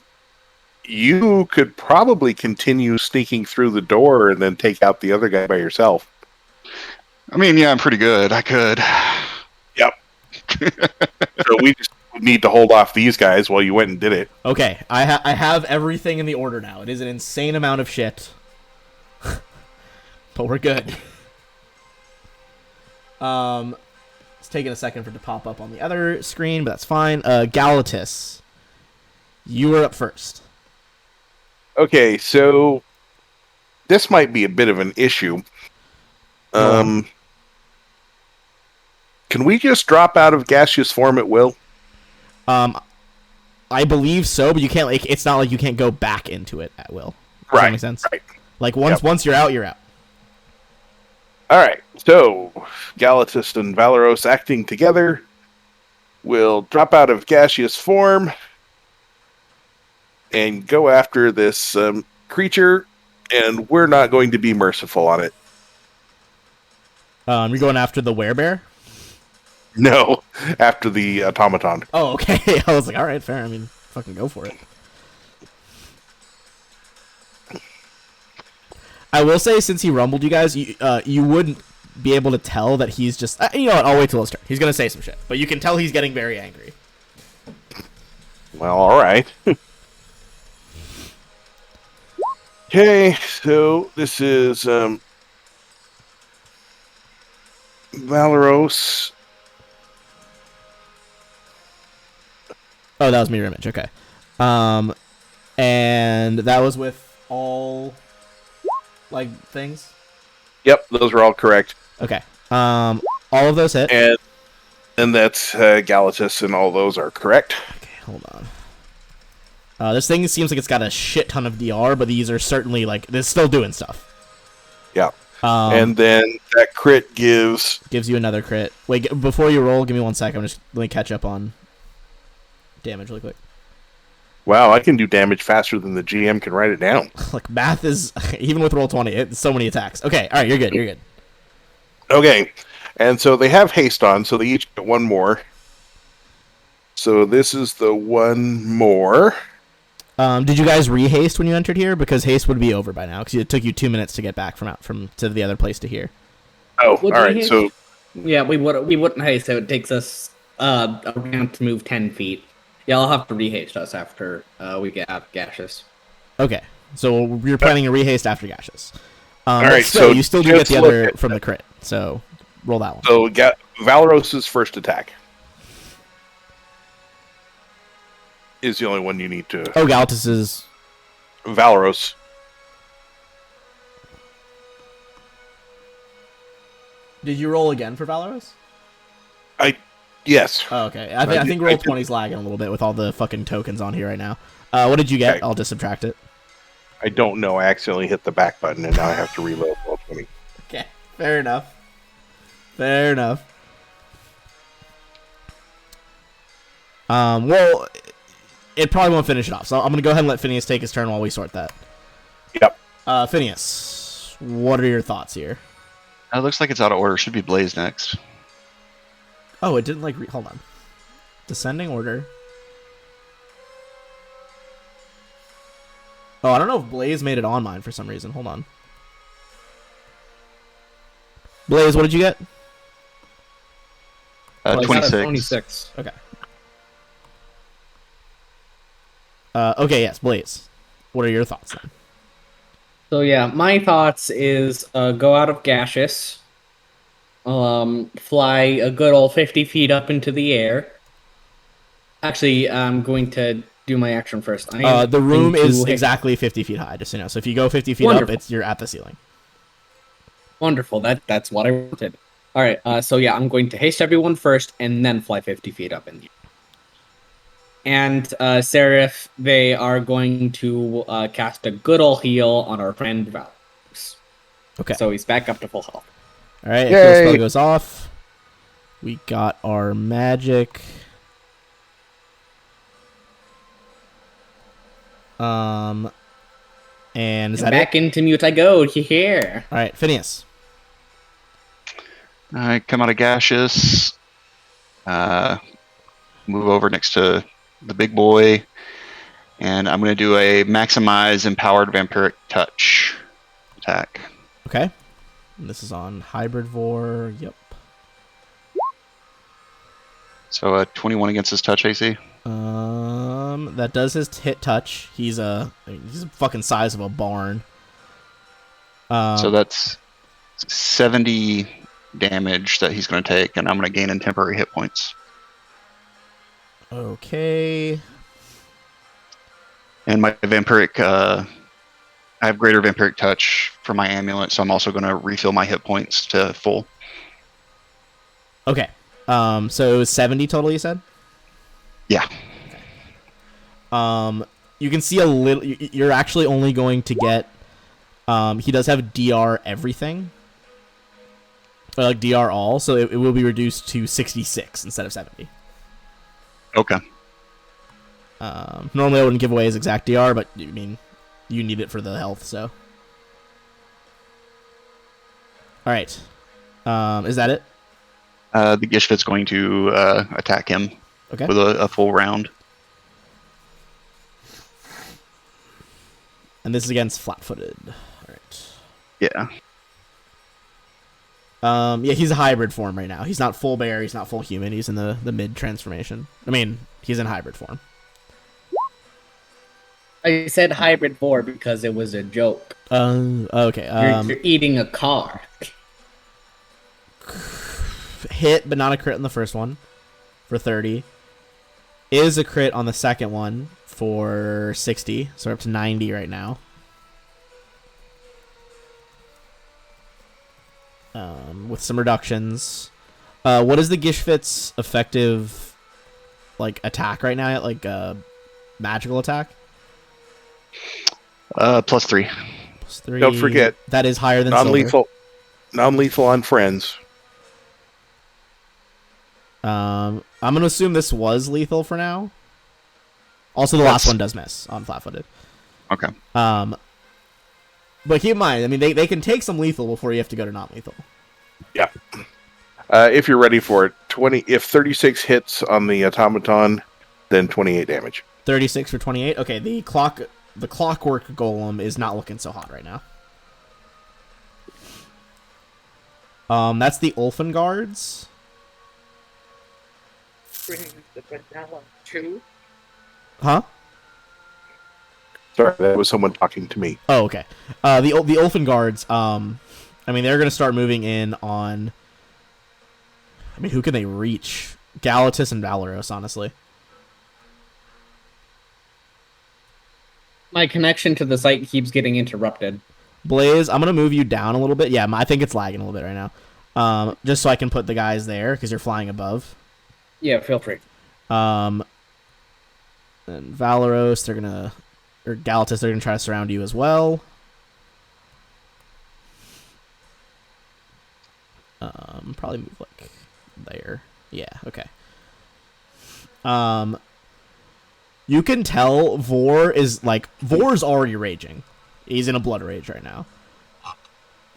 you could probably continue sneaking through the door and then take out the other guy by yourself. I mean, yeah, I'm pretty good. I could. Yep. So we just need to hold off these guys while you went and did it. Okay, I have everything in the order now. It is an insane amount of shit. But we're good. It's taking a second for it to pop up on the other screen, but that's fine. Galatus, you were up first. Okay, so this might be a bit of an issue. Can we just drop out of gaseous form at will? I believe so, but you can't. Like, it's not like you can't go back into it at will. Does that make sense? Right. Like once you're out, you're out. All right, so Galatus and Valeros acting together will drop out of gaseous form and go after this creature, and we're not going to be merciful on it. You're going after the werebear? No, after the automaton. Oh, okay. I was like, all right, fair. I mean, fucking go for it. I will say, since he rumbled you guys, you wouldn't be able to tell that he's just... you know what? I'll wait till his turn. He's going to say some shit. But you can tell he's getting very angry. Well, all right. Okay, so this is Valeros. Oh, that was mirror image. Okay. And that was with all... like, things? Yep, those are all correct. Okay. All of those hit. And that's Galatus, and all those are correct. Okay, hold on. This thing seems like it's got a shit ton of DR, but these are certainly, like, they're still doing stuff. Yeah. And then that crit gives you another crit. Wait, before you roll, give me 1 second. Let me catch up on damage really quick. Wow, I can do damage faster than the GM can write it down. Like, math is, even with roll 20, it's so many attacks. Okay, alright, you're good. Okay, and so they have haste on, so they each get one more. So this is the one more. Did you guys re-haste when you entered here? Because haste would be over by now, because it took you 2 minutes to get back from to the other place to here. Oh, Would all we right, haste? so... Yeah, we wouldn't haste, so it takes us a round to move 10 feet. Yeah, I'll have to rehaste us after we get out of gaseous. Okay, so you're planning a rehaste after gaseous. Alright, so you still do get just the look other at from the crit, so roll that one. So Valeros' first attack is the only one you need to... Oh, Galatus is... Valeros. Did you roll again for Valoros? Yes. Oh, okay. I think roll 20's lagging a little bit with all the fucking tokens on here right now. What did you get? Okay. I'll just subtract it. I don't know. I accidentally hit the back button, and now I have to reload roll 20. Okay. Fair enough. Fair enough. Well, it probably won't finish it off, so I'm gonna go ahead and let Phineas take his turn while we sort that. Yep. Phineas, what are your thoughts here? It looks like it's out of order. Should be Blaze next. Oh, it didn't like. Hold on. Descending order. Oh, I don't know if Blaze made it on mine for some reason. Hold on. Blaze, what did you get? Well, I got a 26. 26. Okay. Okay, yes, Blaze. What are your thoughts then? So yeah, my thoughts is go out of gaseous, fly a good old 50 feet up into the air. Actually, I'm going to do my action first. I am The room going to is hit- exactly 50 feet high, just so you know. So if you go 50 feet Wonderful. up, you're at the ceiling. Wonderful. That's what I wanted. All right. So yeah, I'm going to haste everyone first, and then fly 50 feet up in the air. And Seraph, they are going to cast a good ol' heal on our friend Valorous. Okay. So he's back up to full health. All right, if Yay. your spell goes off, we got our magic. And is that back it? into mute I go. Here. All right, Phineas. I come out of gaseous. Move over next to the big boy, and I'm going to do a maximize empowered vampiric touch attack. Okay. And this is on hybrid vor. Yep. So 21 against his touch AC. That does his hit touch. He's a fucking size of a barn. So that's 70 damage that he's going to take, and I'm going to gain in temporary hit points. Okay. And my vampiric, I have greater vampiric touch for my amulet, so I'm also going to refill my hit points to full. Okay. So it was 70 total, you said? Yeah. You can see a little. You're actually only going to get. He does have DR everything. Or like DR all, so it will be reduced to 66 instead of 70. Okay. Normally I wouldn't give away his exact DR, but I mean, you need it for the health, so. All right. Is that it? The Gishvit's going to attack him Okay. with a full round. And this is against flat-footed. All right. Yeah. Yeah, he's a hybrid form right now. He's not full bear. He's not full human. He's in the mid transformation. I mean, he's in hybrid form. I said hybrid 4 because it was a joke. Okay. You're eating a car. Hit, but not a crit on the first one for 30. Is a crit on the second one for 60. So we're up to 90 right now. With some reductions. What is the Gishvit's effective attack right now? Magical attack? +3. +3. Don't forget, that is higher than silver. Non-lethal on friends. I'm gonna assume this was lethal for now. Also, the last one does miss on flat-footed. Okay. But keep in mind, I mean, they can take some lethal before you have to go to non-lethal. Yeah. If you're ready for it, 20. If 36 hits on the automaton, then 28 damage. 36 for 28. Okay, the clockwork golem is not looking so hot right now. That's the Ulfen guards. Huh? Sorry, that was someone talking to me. Oh, okay. The Ulfen guards. I mean, they're gonna start moving in on. I mean, who can they reach? Galatis and Valoros, honestly. My connection to the site keeps getting interrupted. Blaze, I'm gonna move you down a little bit. Yeah, I think it's lagging a little bit right now. Just so I can put the guys there because you're flying above. Yeah, feel free. And Valeros, or Galatus, they're gonna try to surround you as well. Probably move like there. Yeah, okay. You can tell Vor's already raging. He's in a blood rage right now.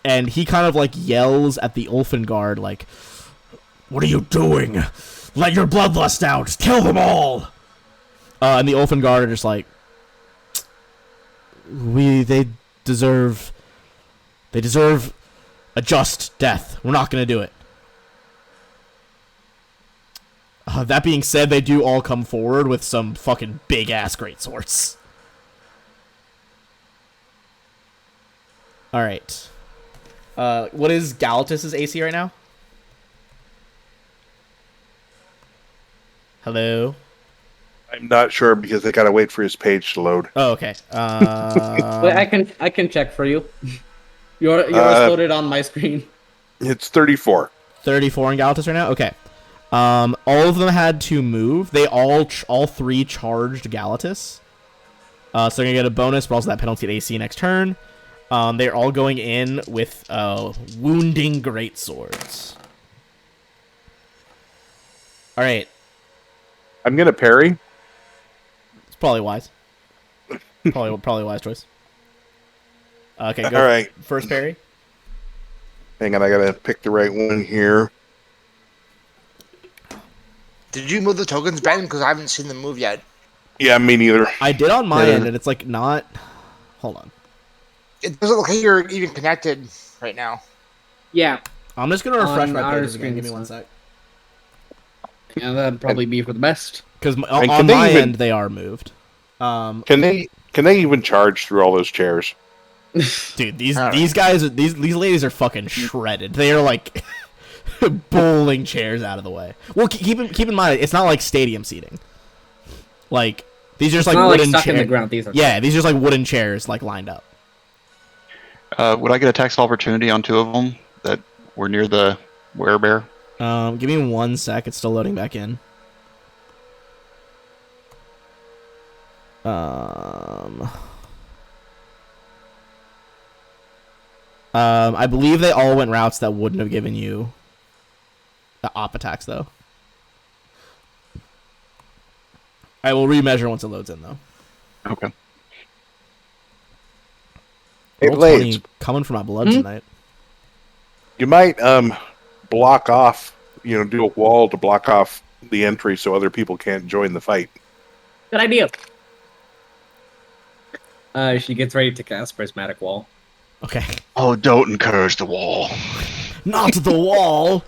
And he kind of like yells at the Ulfengard like, "What are you doing? Let your bloodlust out! Kill them all!" And the Ulfengard are just like, they deserve a just death. We're not gonna do it. That being said, they do all come forward with some fucking big ass greatswords. All right. What is Galatus's AC right now? Hello. I'm not sure because I gotta wait for his page to load. Oh, okay. Wait, I can check for you. Yours loaded on my screen. It's 34. 34 in Galatus right now. Okay. All of them had to move. They all three charged Galatus. So they're gonna get a bonus, but also that penalty at AC next turn. They're all going in with wounding greatswords. All right. I'm gonna parry. It's probably wise. Probably wise choice. Okay, go. All right. First parry. Hang on, I gotta pick the right one here. Did you move the tokens, Ben? Because I haven't seen them move yet. Yeah, me neither. I did on my Yeah. end, and it's like not. Hold on. It doesn't look like you're even connected right now. Yeah, I'm just gonna refresh On my our pages again. Give me screens. 1 sec. yeah, that'd probably be for the best. Because And on can they my even- end they are moved. Can they even charge through all those chairs? Dude, these All right. these guys, these ladies are fucking shredded. They are like bowling chairs out of the way. Well, keep in mind, it's not like stadium seating. Like these are just It's like not like wooden stuck in the chairs. ground. These are Yeah, these are just like wooden chairs like lined up. Would I get a tax of opportunity on 2 of them that were near the werebear? Give me 1 sec. It's still loading back in. I believe they all went routes that wouldn't have given you the op attacks, though. I will remeasure once it loads in, though. Okay. Hey, Roll Blades, 20 coming for my blood tonight. you might block off, do a wall to block off the entry so other people can't join the fight. good idea. She gets ready to cast Prismatic Wall. Okay. Oh, don't encourage the wall. Not the wall!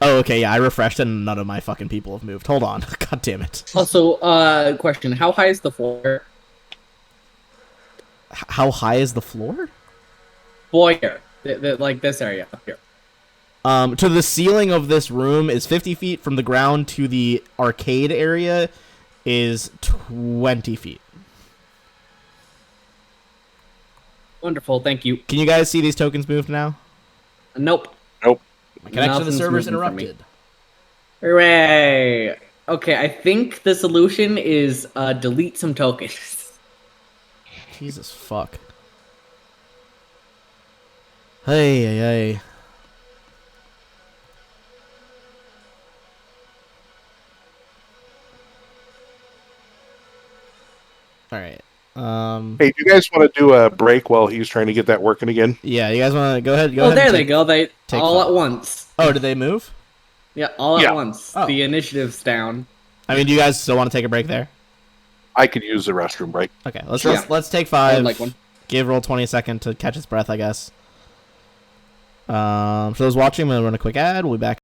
Oh, okay, yeah, I refreshed and none of my fucking people have moved. Hold on. God damn it. Also, question: how high is the floor? How high is the floor? Foyer, like this area up here. To the ceiling of this room is 50 feet. From the ground to the arcade area is 20 feet. Wonderful, thank you. Can you guys see these tokens moved now? Nope. My connection to the Nothing's server's moving for me. interrupted. Hooray! Okay, I think the solution is delete some tokens. Jesus fuck. Hey, hey, hey. Alright. Hey, do you guys want to do a break while he's trying to get that working again? Yeah, you guys want to go ahead? Go Oh, ahead. there and they take- go. They take all five. at once. Oh, did they move? Yeah, all Yeah. at once. Oh. The initiative's down. I mean, do you guys still want to take a break there? I could use the restroom break. Okay, let's Sure. let's take I 5. would like one. Give roll 20 a second to catch its breath, I guess. For those watching, I'm gonna run a quick ad. We'll be back.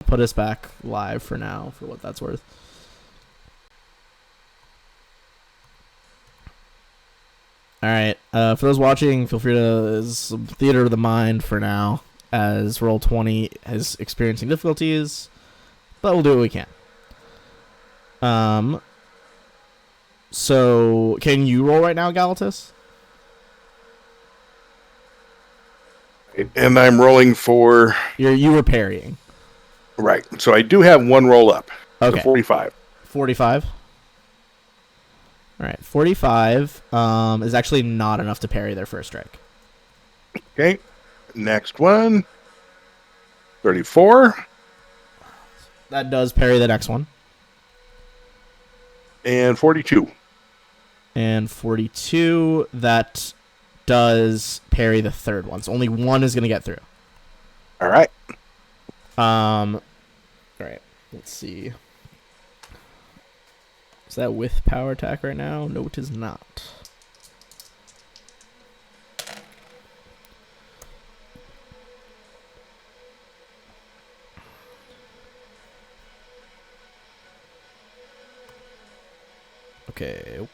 put us back live for now, for what that's worth. All right. For those watching, feel free to some theater of the mind for now, as Roll20 is experiencing difficulties, but we'll do what we can. So can you roll right now, Galatus? And I'm rolling for You were parrying. right. So I do have one roll up. Okay. So 45. 45. All right, 45 is actually not enough to parry their first strike. Okay. Next one. 34 That does parry the next one. and 42. And 42, that does parry the third one. So only one is going to get through. All right. All right, let's see. Is that with power attack right now? No, it is not. Okay.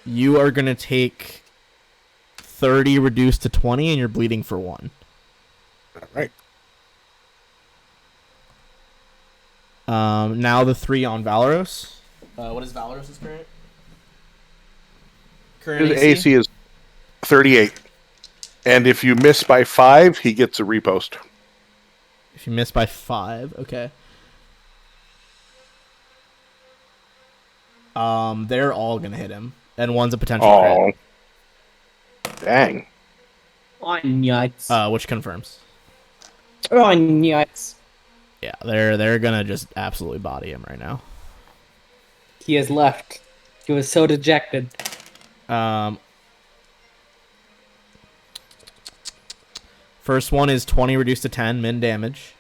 You are gonna take 30 reduced to 20, and you're bleeding for 1. All right. Now the 3 on Valoros. What is Valoros's current? His AC is 38. And if you miss by 5, he gets a repost. If you miss by 5, okay. They're all gonna hit him, and one's a potential Oh. Dang. Oh, nuts. crit. Which confirms. Oh, nuts. Yeah, they're gonna just absolutely body him right now. He has left. He was so dejected. First one is 20 reduced to 10 min damage.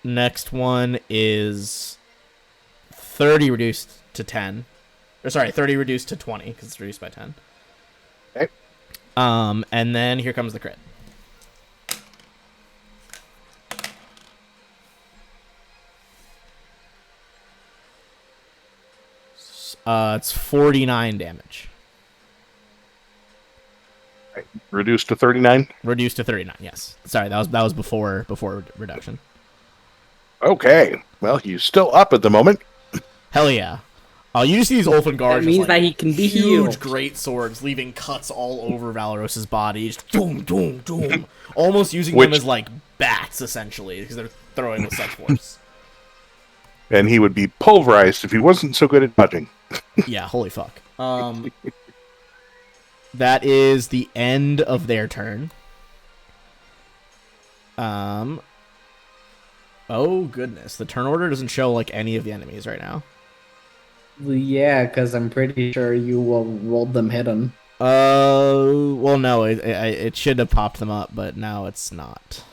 Next one is 30 reduced to 10. Or sorry, 30 reduced to 20 because it's reduced by 10. Okay. And then here comes the crit. It's 49 damage. Reduced to 39. Reduced to 39. Yes. Sorry, that was before reduction. Okay. Well, he's still up at the moment. Hell yeah. You just see these Ulfen guards. That means just, that he can be huge, healed. great swords, leaving cuts all over Valoros's body. Just doom, doom, doom. Almost using Which- them as like bats, essentially, because they're throwing with such force. And he would be pulverized if he wasn't so good at dodging. Yeah, holy fuck. That is the end of their turn. Oh goodness, the turn order doesn't show like any of the enemies right now. Yeah, because I'm pretty sure you will roll them hidden. Well, no, it should have popped them up, but now it's not.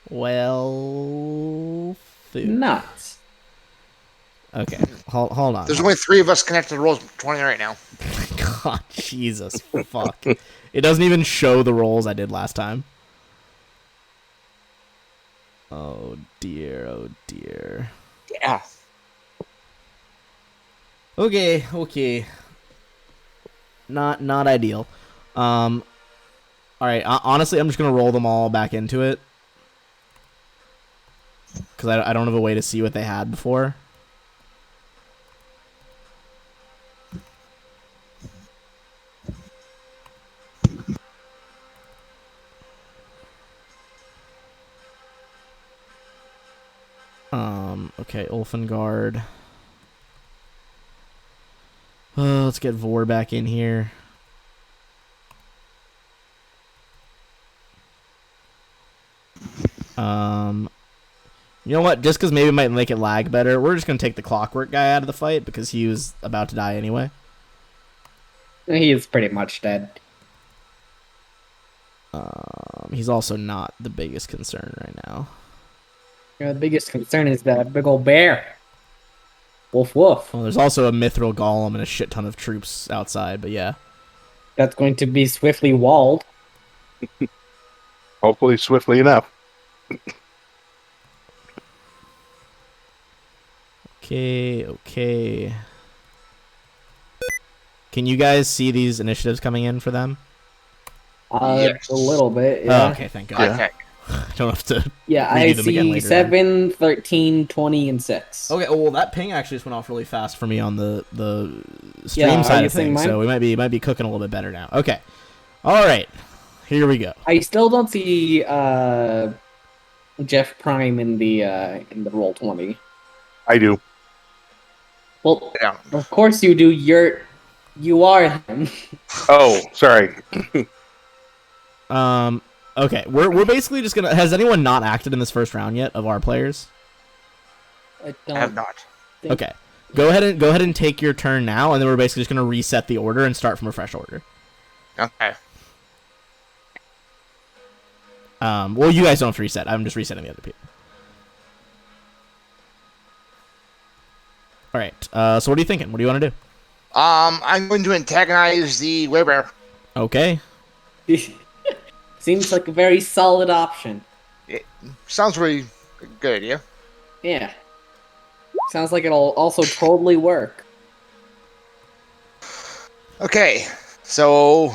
Well, food. Nuts. Okay, hold on. There's only 3 of us connected to Roll20 right now. God, Jesus, fuck. It doesn't even show the rolls I did last time. Oh dear, oh dear. Yeah. Okay. Not ideal. All right. Honestly, I'm just gonna roll them all back into it because I don't have a way to see what they had before. Okay, Ulfengard. Let's get Vor back in here. You know what? Just because maybe it might make it lag better, we're just gonna take the Clockwork guy out of the fight because he was about to die anyway. He is pretty much dead. He's also not the biggest concern right now. The biggest concern is that big old bear. Woof woof. Well, there's also a mithril golem and a shit ton of troops outside, but yeah. That's going to be swiftly walled. Hopefully, swiftly enough. Okay. Can you guys see these initiatives coming in for them? Yes. A little bit, yeah. Oh, okay, thank God. Okay. I don't have to. Yeah, Redo I them again see later 7, 13, 20, and 6. Okay, well that ping actually just went off really fast for me on the stream Yeah, are side you of seeing things, mine? so we might be cooking a little bit better now. Okay, all right, here we go. I still don't see Jeff Prime in the roll 20. I do. Well, Yeah. of course you do. You are him. Oh, sorry. Okay, we're basically just gonna. Has anyone not acted in this first round yet of our players? I I have not. Okay, go ahead and take your turn now, and then we're basically just gonna reset the order and start from a fresh order. Okay. Well, you guys don't have to reset. I'm just resetting the other people. All right. So what are you thinking? What do you want to do? I'm going to antagonize the Weber. Okay. Seems like a very solid option. Sounds really good idea. Yeah. Sounds like it'll also totally work. Okay. So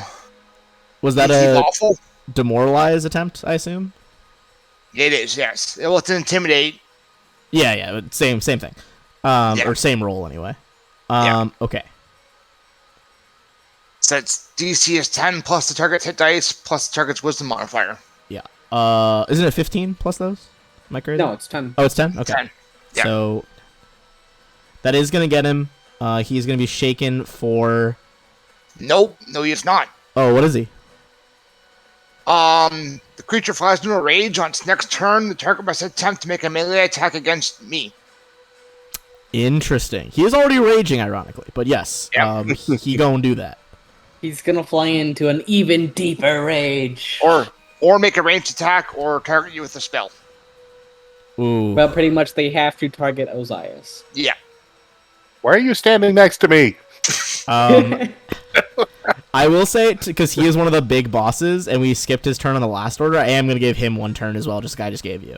Was that is he a lawful? demoralize attempt? I assume. It is. Yes. Well, it's intimidate. Yeah. But same thing. Yeah. Or same roll anyway. Yeah. Okay. So it's DC is 10 plus the target's hit dice plus the target's wisdom modifier. Yeah. Isn't it 15 plus those? Am I crazy? No, it's 10. Oh, it's 10. Okay. 10. Yeah. So that is gonna get him. He's gonna be shaken for. Nope. No, he's not. Oh, what is he? The creature flies into a rage. On its next turn, the target must attempt to make a melee attack against me. Interesting. He is already raging, ironically, but yes, Yeah. he gonna do that. He's gonna fly into an even deeper rage. Or make a ranged attack or target you with a spell. Ooh. Well, pretty much they have to target Ozias. Yeah. Why are you standing next to me? I will say, because he is one of the big bosses, and we skipped his turn on the last order, I am gonna give him one turn as well, just the guy I just gave you.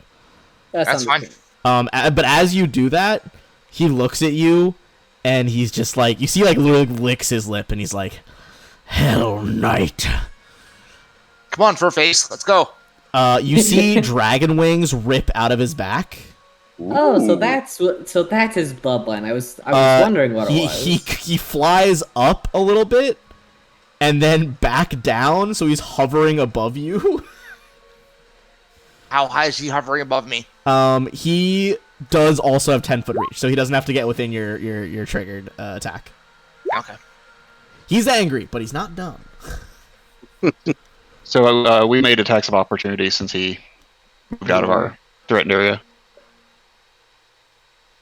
That's fine. But as you do that, he looks at you, and he's just like, you see, like, literally licks his lip, and he's like, Hell Knight. Come on, Furface. Let's go. You see dragon wings rip out of his back. Oh, so that's his bloodline. I was wondering what it was. He flies up a little bit, and then back down, so he's hovering above you. How high is he hovering above me? He does also have 10-foot reach, so he doesn't have to get within your triggered attack. Okay. He's angry, but he's not dumb. So we made attacks of opportunity since he moved out of our threatened area.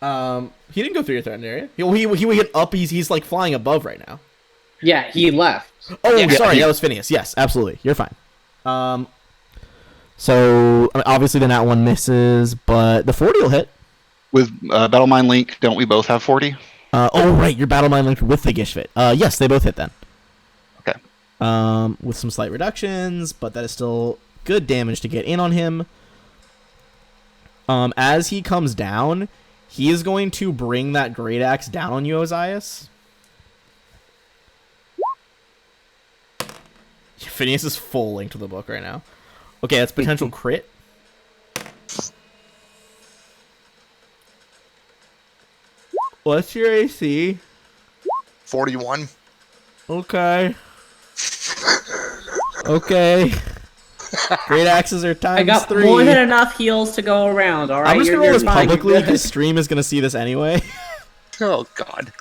He didn't go through your threatened area. He went up. He's like flying above right now. Yeah, he left. Oh, Yeah. sorry, that was Phineas. Yes, absolutely. You're fine. So I mean, obviously the nat one misses, but the 40 will hit. With Battle Mind Link, don't we both have 40? Oh right, your battle mind linked with the Gishvit. Yes, they both hit then. Okay. With some slight reductions, but that is still good damage to get in on him. As he comes down, he is going to bring that great axe down on you, Ozias. Phineas is full link to the book right now. Okay, that's potential crit. What's your AC? 41. Okay. Okay. Great axes are times I got 3. more than enough heals to go around. All right, I'm just gonna you're roll this fine, you're publicly good. because stream is gonna see this anyway. Oh, God.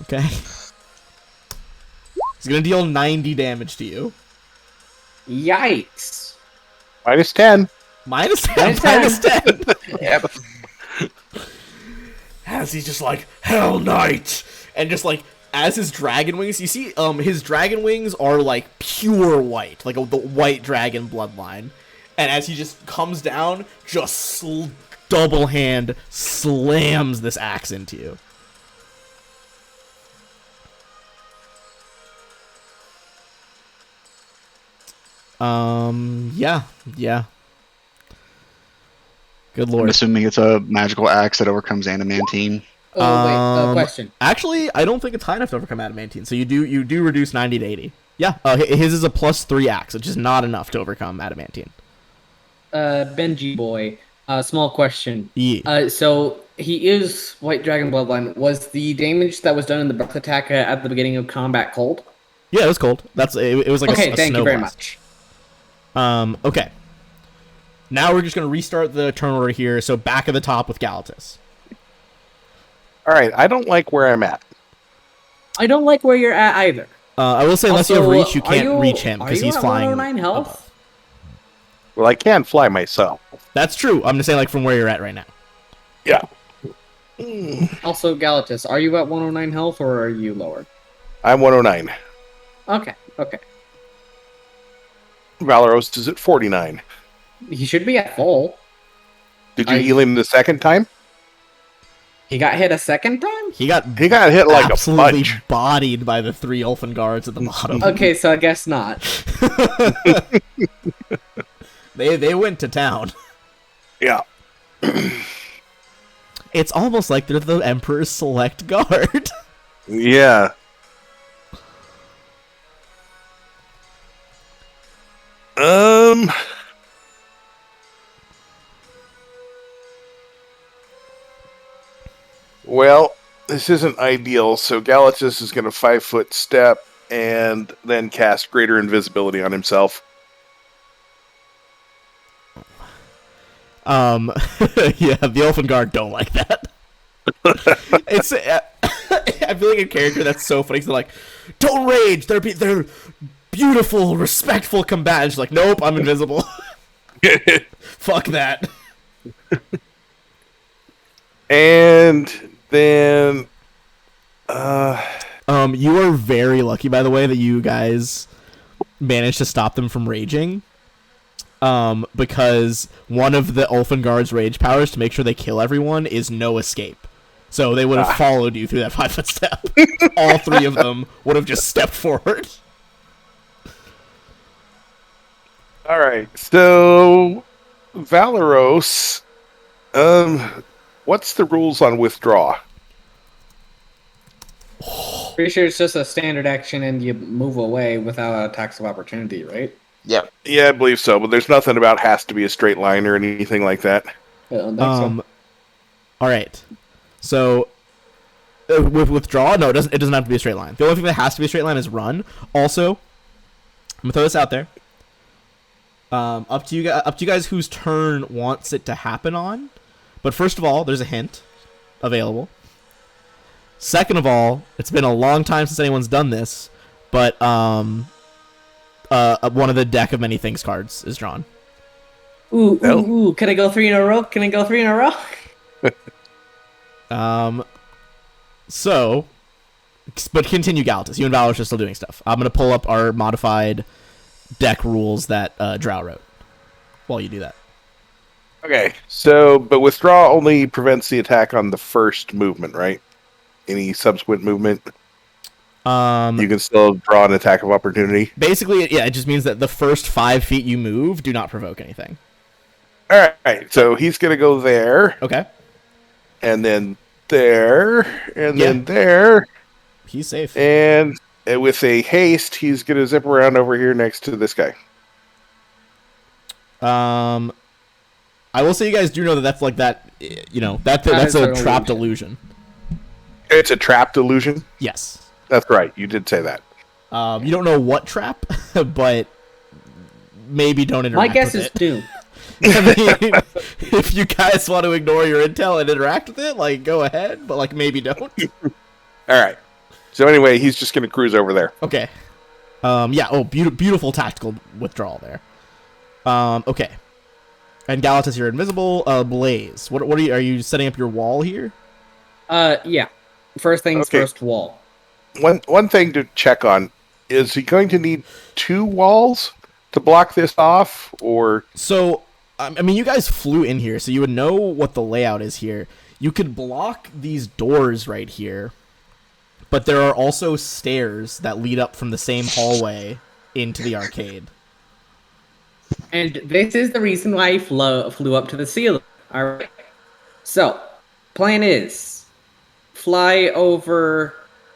Okay. He's gonna deal 90 damage to you. Yikes! Minus 10. Minus 10. Minus 10. Minus 10. Yep. As he's just like, Hell Knight! And just like as his dragon wings, you see, his dragon wings are like pure white, like the white dragon bloodline. And as he just comes down, just double hand slams this axe into you. Yeah. Good I'm lord. assuming it's a magical axe that overcomes adamantine. Oh, wait, question. Actually, I don't think it's high enough to overcome adamantine. So you do reduce 90 to 80. Yeah, his is a +3 axe, which is not enough to overcome adamantine. Benji boy, small question. Yeah. So he is White Dragon Bloodline. Was the damage that was done in the breath attack at the beginning of combat cold? Yeah, it was cold. It was like Okay, a thank snow you very blast. much. Okay. Now we're just gonna restart the turn order here. So back at the top with Galatus. All right, I don't like where I'm at. I don't like where you're at either. I will say, unless you have Also, reach, you can't reach him because he's flying. Are you at 109 health? above. Well, I can fly myself. That's true. I'm just saying, like, from where you're at right now. Yeah. Also, Galatus, are you at 109 health or are you lower? I'm 109. Okay. Valeros is at 49. He should be at full. Did you heal him the second time? He got hit a second time? He got hit like a absolutely punch. bodied by the 3 Ulfen guards at the bottom. Okay, so I guess not. They went to town. Yeah. It's almost like they're the Emperor's select guard. Yeah. Well, this isn't ideal, so Galatus is going to 5-foot step and then cast greater invisibility on himself. Yeah, the Elfin Guard don't like that. It's I feel like a character that's so funny. They're like, "Don't rage. They're beautiful, respectful combatants." Like, nope, I'm invisible. Fuck that. And then, you are very lucky, by the way, that you guys managed to stop them from raging. Because one of the Ulfen Guard's rage powers to make sure they kill everyone is no escape. So they would have followed you through that 5-foot step. All 3 of them would have just stepped forward. all right. So, Valeros, what's the rules on withdraw? Pretty sure it's just a standard action and you move away without attacks of opportunity, right? Yeah. Yeah, I believe so, but there's nothing about has to be a straight line or anything like that. I don't think so. All right. So with withdraw, no, it doesn't have to be a straight line. The only thing that has to be a straight line is run. Also, I'm gonna throw this out there. Up to you guys whose turn wants it to happen on. But first of all, there's a hint available. Second of all, it's been a long time since anyone's done this, but one of the deck of many things cards is drawn. Ooh, can I go 3 in a row? So, but continue, Galatus. You and Valorous are still doing stuff. I'm gonna pull up our modified deck rules that Drow wrote while you do that. Okay, so, but withdraw only prevents the attack on the first movement, right? Any subsequent movement, you can still draw an attack of opportunity. Basically, yeah, it just means that the first 5 feet you move do not provoke anything. All right, so he's going to go there, Okay, and then there, and Yeah. then there, he's safe. and with a haste, he's going to zip around over here next to this guy. I will say you guys do know that that's like that. You know that's is a an trapped illusion. It's a trapped illusion. Yes. That's right, you did say that. You don't know what trap, but maybe don't interact. My guess with is it. Doom. I mean, if you guys want to ignore your intel and interact with it, like, go ahead, but, like, maybe don't. All right. So anyway, he's just going to cruise over there. Okay. Yeah, beautiful tactical withdrawal there. Okay. And Galatus, you're invisible. Blaze, what are you setting up your wall here? Yeah. First things Okay. first, wall. one thing to check on: is he going to need 2 walls to block this off, or So, I mean, you guys flew in here, so you would know what the layout is here. You could block these doors right here, but there are also stairs that lead up from the same hallway into the arcade. And this is the reason why I flew up to the ceiling. Alright. So, plan is fly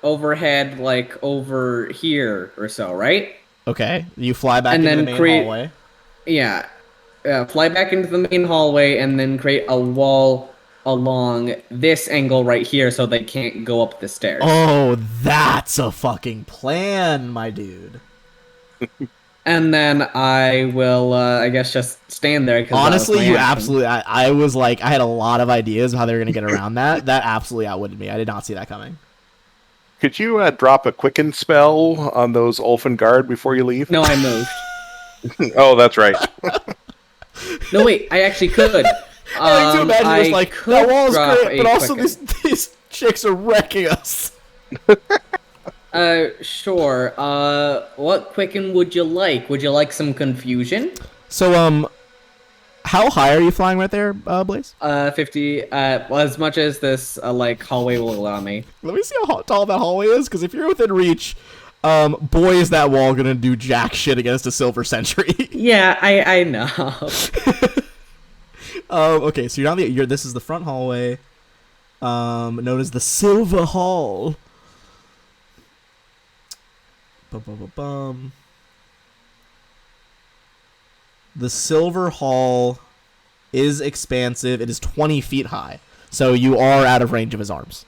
overhead, like over here or so, right? Okay, you fly back And into the then main create- hallway. Yeah. Fly back into the main hallway and then create a wall along this angle right here so they can't go up the stairs. Oh, that's a fucking plan, my dude. And then I will, I guess, just stand there. 'cause that was Honestly, my you action. absolutely. I was like, I had a lot of ideas of how they were gonna get around that. That absolutely outwitted me. I did not see that coming. could you drop a quicken spell on those Ulfen Guard before you leave? No, I moved. Oh, that's right. No, wait, I actually could. I like to imagine I just like could that wall is drop great, but a also quicken. these chicks are wrecking us. Sure. What quicken would you like? Would you like some confusion? So how high are you flying right there, Blaze? 50, well, as much as this, like, hallway will allow me. Let me see how tall that hallway is, because if you're within reach, boy, is that wall gonna do jack shit against a Silver Sentry. Yeah, I know. Okay, so this is the front hallway, known as the Silver Hall. Bum. The Silver Hall is expansive. It is 20 feet high, so you are out of range of his arms.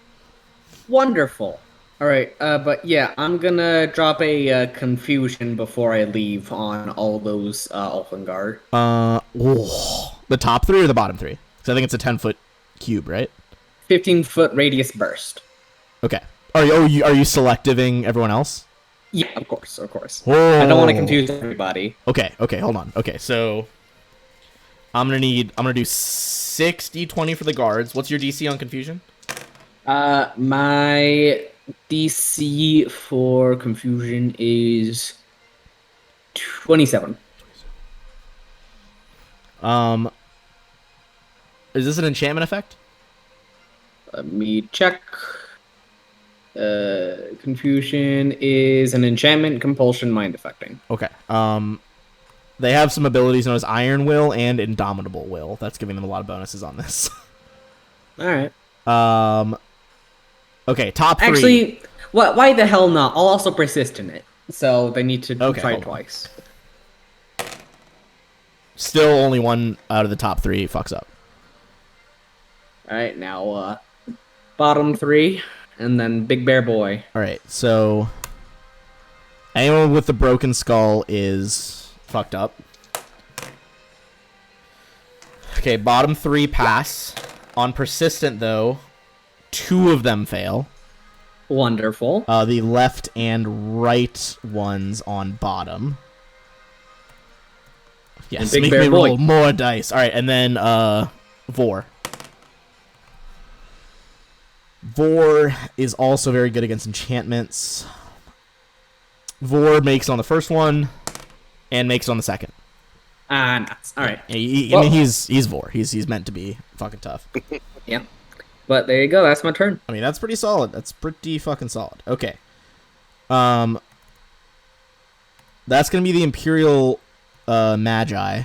Wonderful. Alright, but yeah, I'm gonna drop a confusion before I leave on all those Ulfengard. The top 3 or the bottom 3? So I think it's a 10-foot cube, right? 15-foot radius burst. Okay. Are you selectiving everyone else? Yeah, of course, of course. Whoa. I don't want to confuse everybody. Okay, hold on. Okay, so I'm gonna do 60-20 for the guards. What's your DC on confusion? My DC for confusion is 27. Is this an enchantment effect? Let me check. Confusion is an enchantment, compulsion, mind affecting. Okay. They have some abilities known as Iron Will and Indomitable Will. That's giving them a lot of bonuses on this. Alright. Okay, top 3. Actually, why the hell not? I'll also persist in it. So they need to Okay, try hold on. twice. Still only one out of the top 3 fucks up. Alright, now, bottom 3, and then Big Bear Boy. Alright, so anyone with the broken skull is fucked up. Okay, bottom 3 pass. On persistent, though, 2 of them fail. Wonderful. The left and right ones on bottom. Yes, And Big make Bear me roll Boy. more dice. Alright, and then Vor. Vor is also very good against enchantments. Vor makes on the first one, and makes on the second. Nuts. Alright. I mean, he's Vor. He's meant to be fucking tough. Yeah. But there you go, that's my turn. I mean, that's pretty solid. That's pretty fucking solid. Okay. That's gonna be the Imperial Magi.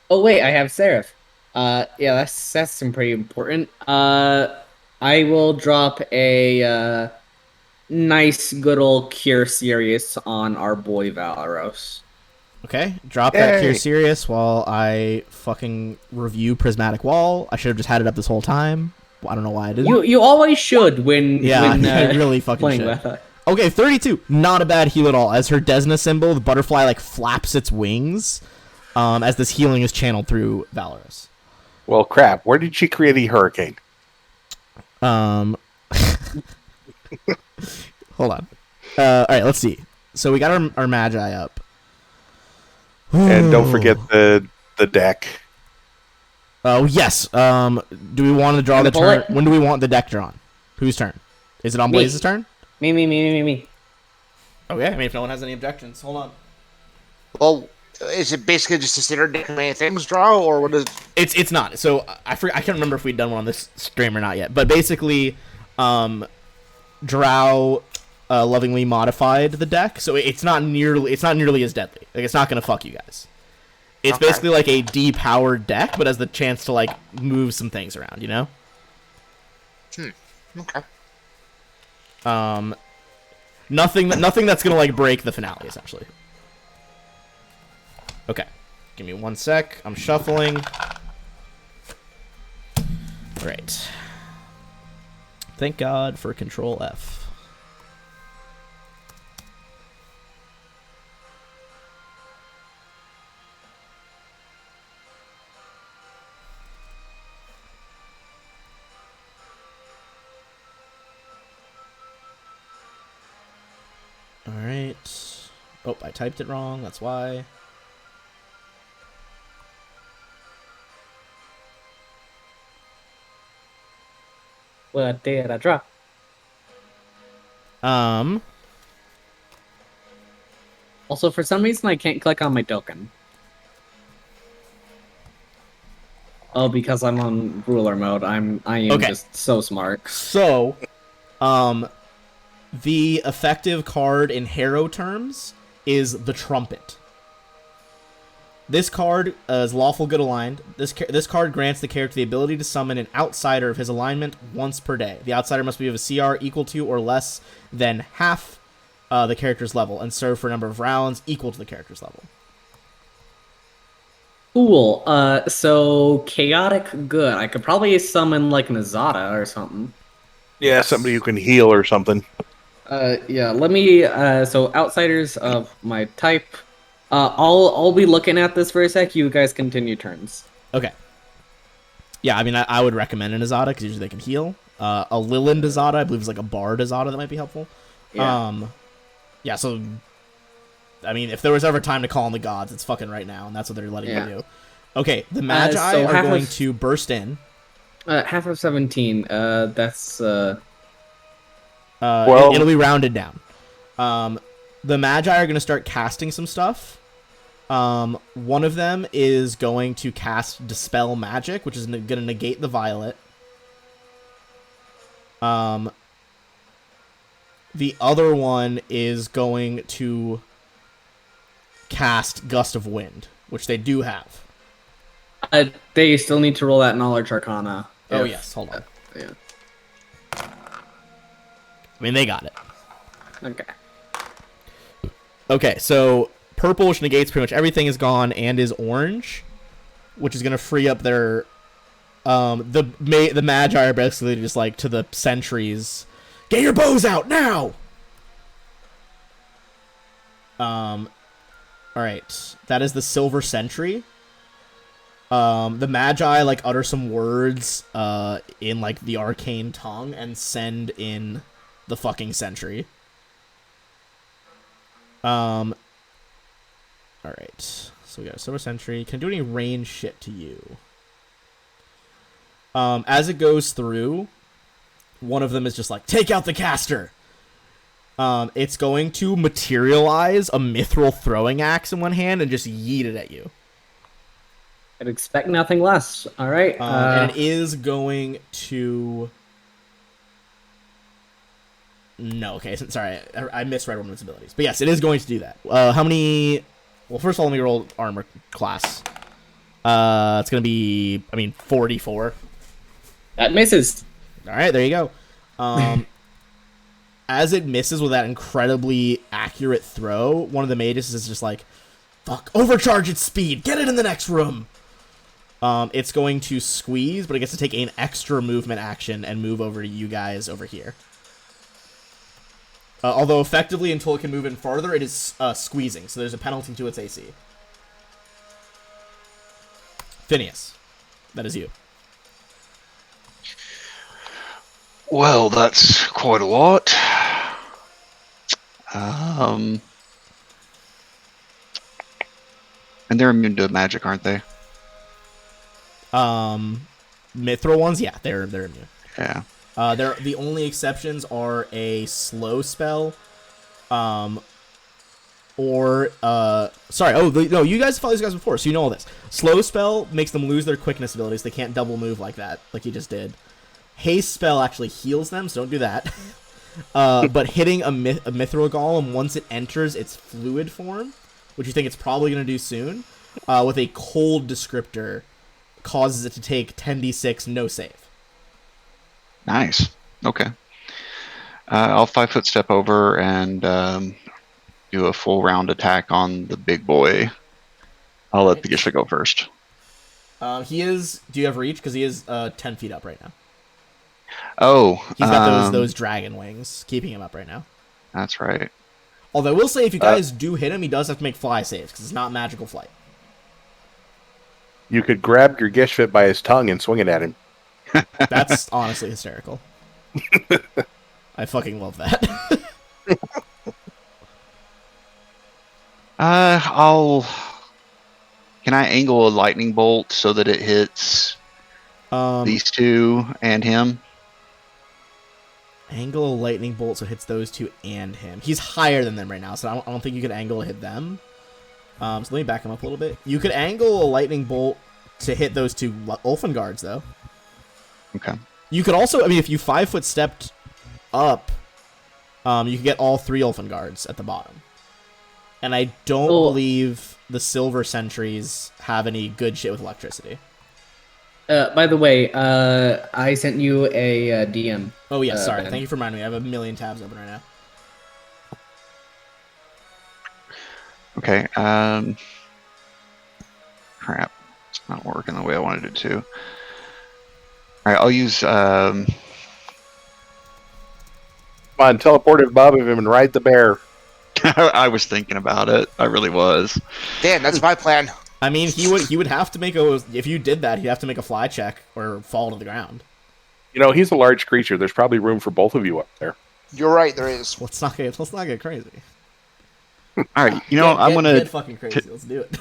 Oh wait, I have Seraph. Yeah, that's some pretty important. I will drop a nice good old Cure Serious on our boy Valeros. Okay, drop that Yay. Cure Serious while I fucking review Prismatic Wall. I should have just had it up this whole time. I don't know why I didn't. You always should when Yeah, when, I really fucking playing should. with it. Okay, 32. Not a bad heal at all. As her Desna symbol, the butterfly like flaps its wings as this healing is channeled through Valeros. Well, crap. Where did she create a hurricane? Hold on. All right, let's see. So we got our Magi up. And don't forget the deck. Oh yes. Do we want to draw And the the turn? bullet? When do we want the deck drawn? Whose turn? Is it on Me. Blaze's turn? Me. Okay, I mean, if no one has any objections, hold on. Well, is it basically just a standard deck of many things draw, or what is? It's not. So I can't remember if we'd done one on this stream or not yet. But basically, Drow lovingly modified the deck, so it's not nearly as deadly. Like, it's not gonna fuck you guys. It's Okay. basically like a depowered deck, but has the chance to like move some things around. You know. Okay. Nothing that's gonna like break the finale, essentially. Okay, give me 1 sec. I'm shuffling. All right. Thank God for Control F. All right. Oh, I typed it wrong. That's why. What did I draw? Also, for some reason, I can't click on my token. Oh, because I'm on ruler mode. I am Okay. just so smart. So, the effective card in Harrow terms is the Trumpet. This card is lawful good aligned. This card grants the character the ability to summon an outsider of his alignment once per day. The outsider must be of a CR equal to or less than half the character's level and serve for a number of rounds equal to the character's level. Cool. So chaotic good. I could probably summon like an Azada or something. Yeah, somebody who can heal or something. Yeah. Let me. So outsiders of my type. I'll be looking at this for a sec. You guys continue turns. Okay. Yeah, I mean, I would recommend an Azada because usually they can heal. A Lilland Azada, I believe, is like a Bard Azada that might be helpful. Yeah. Yeah, so, I mean, if there was ever time to call on the gods, it's fucking right now, and that's what they're letting you do. Okay, the Magi so are half going of- to burst in. Half of 17. That's Well- It'll be rounded down. The Magi are going to start casting some stuff. One of them is going to cast Dispel Magic, which is going to negate the Violet. The other one is going to cast Gust of Wind, which they do have. they still need to roll that Knowledge Arcana. Oh, if- yes, hold on. Yeah. I mean, they got it. Okay. Okay, so purple, which negates pretty much everything, is gone and is orange, which is going to free up their... the Magi are basically just like to the sentries, get your bows out now! Alright, that is the Silver Sentry. The Magi like utter some words in like the arcane tongue and send in the fucking sentry. Alright. So we got a Silver Sentry. Can do any range shit to you. As it goes through, one of them is just like, take out the caster! It's going to materialize a mithril throwing axe in one hand and just yeet it at you. I'd expect nothing less. All right. And it is going to... No, okay, sorry, I misread one of its abilities. But yes, it is going to do that. How many... Well, first of all, let me roll armor class. It's going to be, 44. That misses. Alright, there you go. As it misses with that incredibly accurate throw, one of the mages is just like, fuck, overcharge its speed, get it in the next room! It's going to squeeze, but it gets to take an extra movement action and move over to you guys over here. Although effectively, until it can move in farther, it is squeezing, so there's a penalty to its AC. Phineas, that is you. Well, that's quite a lot. And they're immune to magic, aren't they? Mithril ones, yeah, they're immune. Yeah. The only exceptions are a slow spell, or sorry. Oh, no, you guys fought these guys before, so you know all this. Slow spell makes them lose their quickness abilities. They can't double move like that, like you just did. Haste spell actually heals them, so don't do that. But hitting a mithril golem once it enters its fluid form, which you think it's probably going to do soon, with a cold descriptor, causes it to take 10d6 no save. Nice. Okay. I'll 5-foot step over and do a full round attack on the big boy. I'll let the Gishka go first. He is. Do you have reach? Because he is 10 feet up right now. Oh, He's got those dragon wings keeping him up right now. That's right. Although I will say, if you guys do hit him, he does have to make fly saves because it's not magical flight. You could grab your Gishfit by his tongue and swing it at him. That's honestly hysterical. I fucking love that. Can I angle a lightning bolt so that it hits these two and him? Angle a lightning bolt so it hits those two and him. He's higher than them right now, so I don't think you could angle to hit them. So let me back him up a little bit. You could angle a lightning bolt to hit those two Ulfenguards, though. Okay. You could also, I mean, if you 5-foot stepped up, you could get all 3 Ulfenguards at the bottom. And I don't believe the Silver Sentries have any good shit with electricity. By the way, I sent you a DM. Oh, yeah, sorry. Ben. Thank you for reminding me. I have a million tabs open right now. Okay. Crap. It's not working the way I wanted it to. Alright, I'll use Come on, teleport above him and ride the bear. I was thinking about it. I really was. Dan, that's my plan. I mean, he would have to make a, if you did that, he'd have to make a fly check or fall to the ground. You know, he's a large creature. There's probably room for both of you up there. You're right, there is. Let's not get crazy. Alright, you know, I'm gonna get fucking crazy. Let's do it.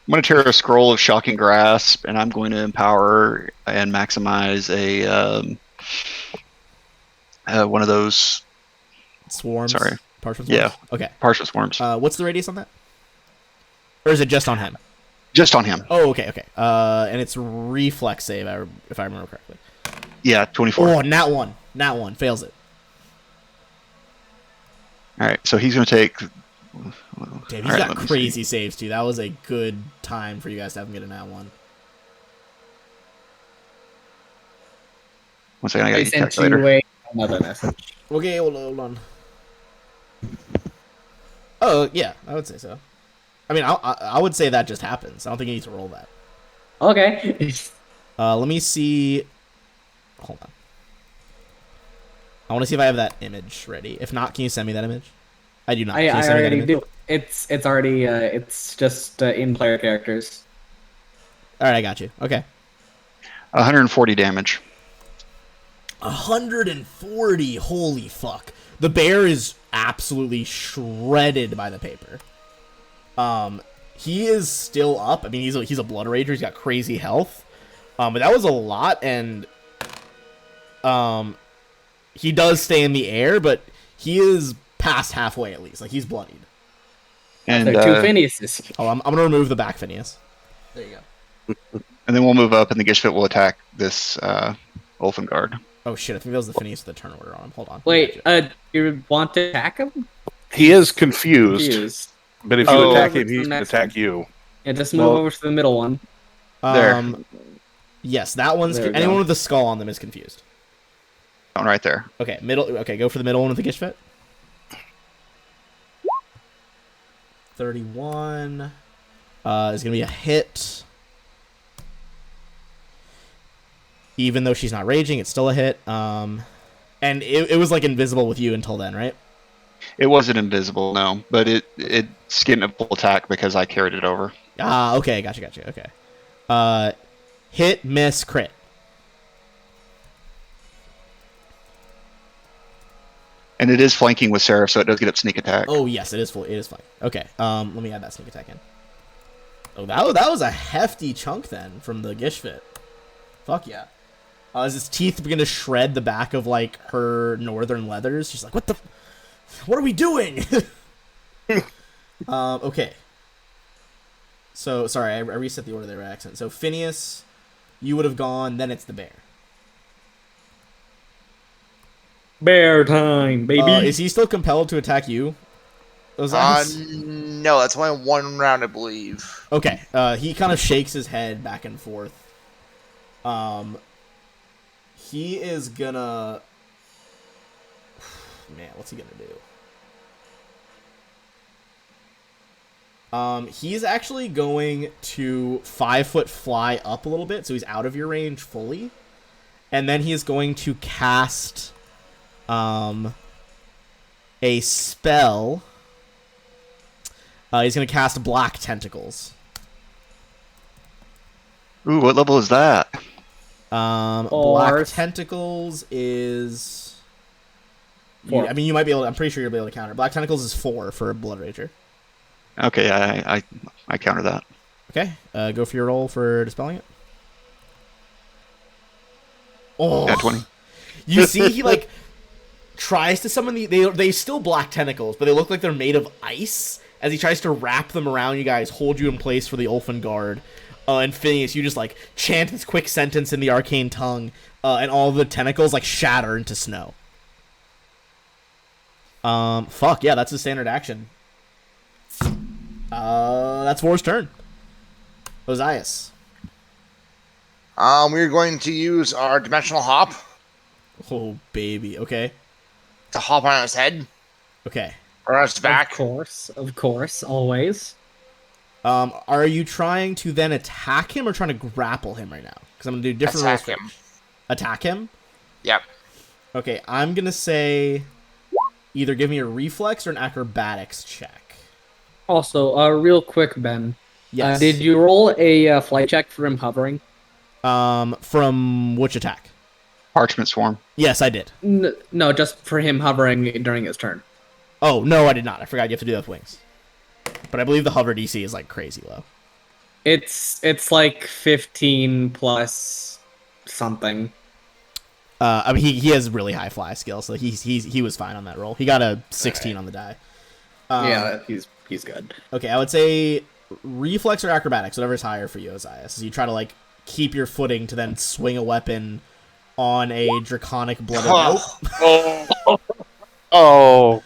I'm going to tear a scroll of Shocking Grasp, and I'm going to empower and maximize a one of those Swarms. Sorry. Partial swarms? Yeah. Okay. partial swarms. What's the radius on that? Or is it just on him? Just on him. Oh, okay. And it's reflex save, if I remember correctly. Yeah, 24. Oh, nat one. Fails it. Alright, so he's going to take... Damn, he's got crazy saves, too. That was a good time for you guys to have him get a nat one. One second, I I got to sent calculator. you another message. Okay, hold on. Oh, yeah, I would say so. I mean, I would say that just happens. I don't think you need to roll that. Okay. Let me see. Hold on. I want to see if I have that image ready. If not, can you send me that image? I do not. Can you I send me that already image? do. It's already it's just in player characters. All right, I got you. Okay. 140 damage. 140. Holy fuck. The bear is absolutely shredded by the paper. He is still up. I mean, he's a blood rager. He's got crazy health. But that was a lot, and he does stay in the air, but he is past halfway at least. Like, he's bloodied. And, There are two Phineases. Oh, I'm gonna remove the back Phineas. There you go. and then we'll move up, and the Gishfit will attack this Ulfengard. Oh shit! I think that was the Phineas with the turn order on him. Hold on. Wait, you want to attack him? He is confused, Confused. but if you Oh. attack him, From he can next attack you. Yeah, just move over to the middle one. There. Yes, that one's. There we Anyone go. with the skull on them is confused. That one right there. Okay, middle. Okay, go for the middle one with the Gishfit. 31 is gonna be a hit. Even though she's not raging, it's still a hit. And it was like invisible with you until then, right? It wasn't invisible, no, but it's getting a full attack because I carried it over. Ah, okay, gotcha. Okay. Hit, miss, crit. And it is flanking with Seraph, so it does get up sneak attack. Oh yes, it is full. It is fine. Okay. Let me add that sneak attack in. Oh, that was a hefty chunk then from the Gishfit. Fuck yeah. As his teeth begin to shred the back of like her northern leathers, she's like, what are we doing? Okay. So sorry, I reset the order there by accident. So Phineas, you would have gone. Then it's the bear. Bear time, baby. Is he still compelled to attack you? Osiris? No, that's only one round, I believe. Okay. He kind of shakes his head back and forth. He is gonna. Man, what's he gonna do? He's actually going to 5-foot fly up a little bit, so he's out of your range fully, and then he is going to cast, a spell. He's going to cast Black Tentacles. Ooh, what level is that? Black Fourth. Tentacles is. Four. I mean, you might be able. I'm pretty sure you'll be able to counter. Black Tentacles is 4 for Blood Rager. Okay, I counter that. Okay, go for your roll for dispelling it. Oh, Yeah, 20. you see, he like tries to summon they still black tentacles, but they look like they're made of ice. As he tries to wrap them around you guys, hold you in place for the Ulfen Guard. And Phineas, you just like chant this quick sentence in the arcane tongue, and all the tentacles like shatter into snow. Fuck yeah, that's a standard action. That's Vor's turn. Ozias. We're going to use our dimensional hop Oh baby, okay, to hop on his head okay. or on his back. Of course, always. Are you trying to then attack him or trying to grapple him right now? Because I'm gonna do different rules. Attack him. Attack him. Yep. Okay, I'm gonna say either give me a reflex or an acrobatics check. Also, real quick, Ben. Yes. Did you roll a flight check for him hovering? From which attack? Parchment Swarm. Yes, I did. No, just for him hovering during his turn. Oh no, I did not. I forgot you have to do that with wings. But I believe the hover DC is like crazy low. It's like 15 plus something. I mean, he has really high fly skill, so he was fine on that roll. He got a 16 on the die. Yeah, he's good. Okay, I would say reflex or acrobatics, whatever is higher for you, Ozias. So you try to like keep your footing to then swing a weapon on a draconic blooded nope. Oh,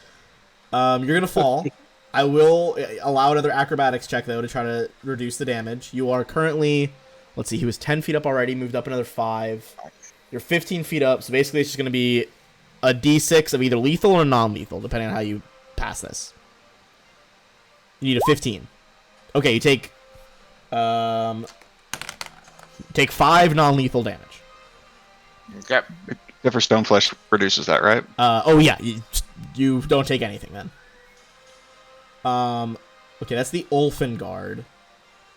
You're gonna fall. I will allow another acrobatics check though to try to reduce the damage. You are currently, let's see, he was 10 feet up already, moved up another 5. You're 15 feet up, so basically it's just gonna be a d6 of either lethal or non-lethal, depending on how you pass this. You need a 15. Okay, you take 5 non-lethal damage. Yep. Except for Stoneflesh reduces that, right? Oh yeah, you don't take anything then. Okay, that's the Ulfen Guard.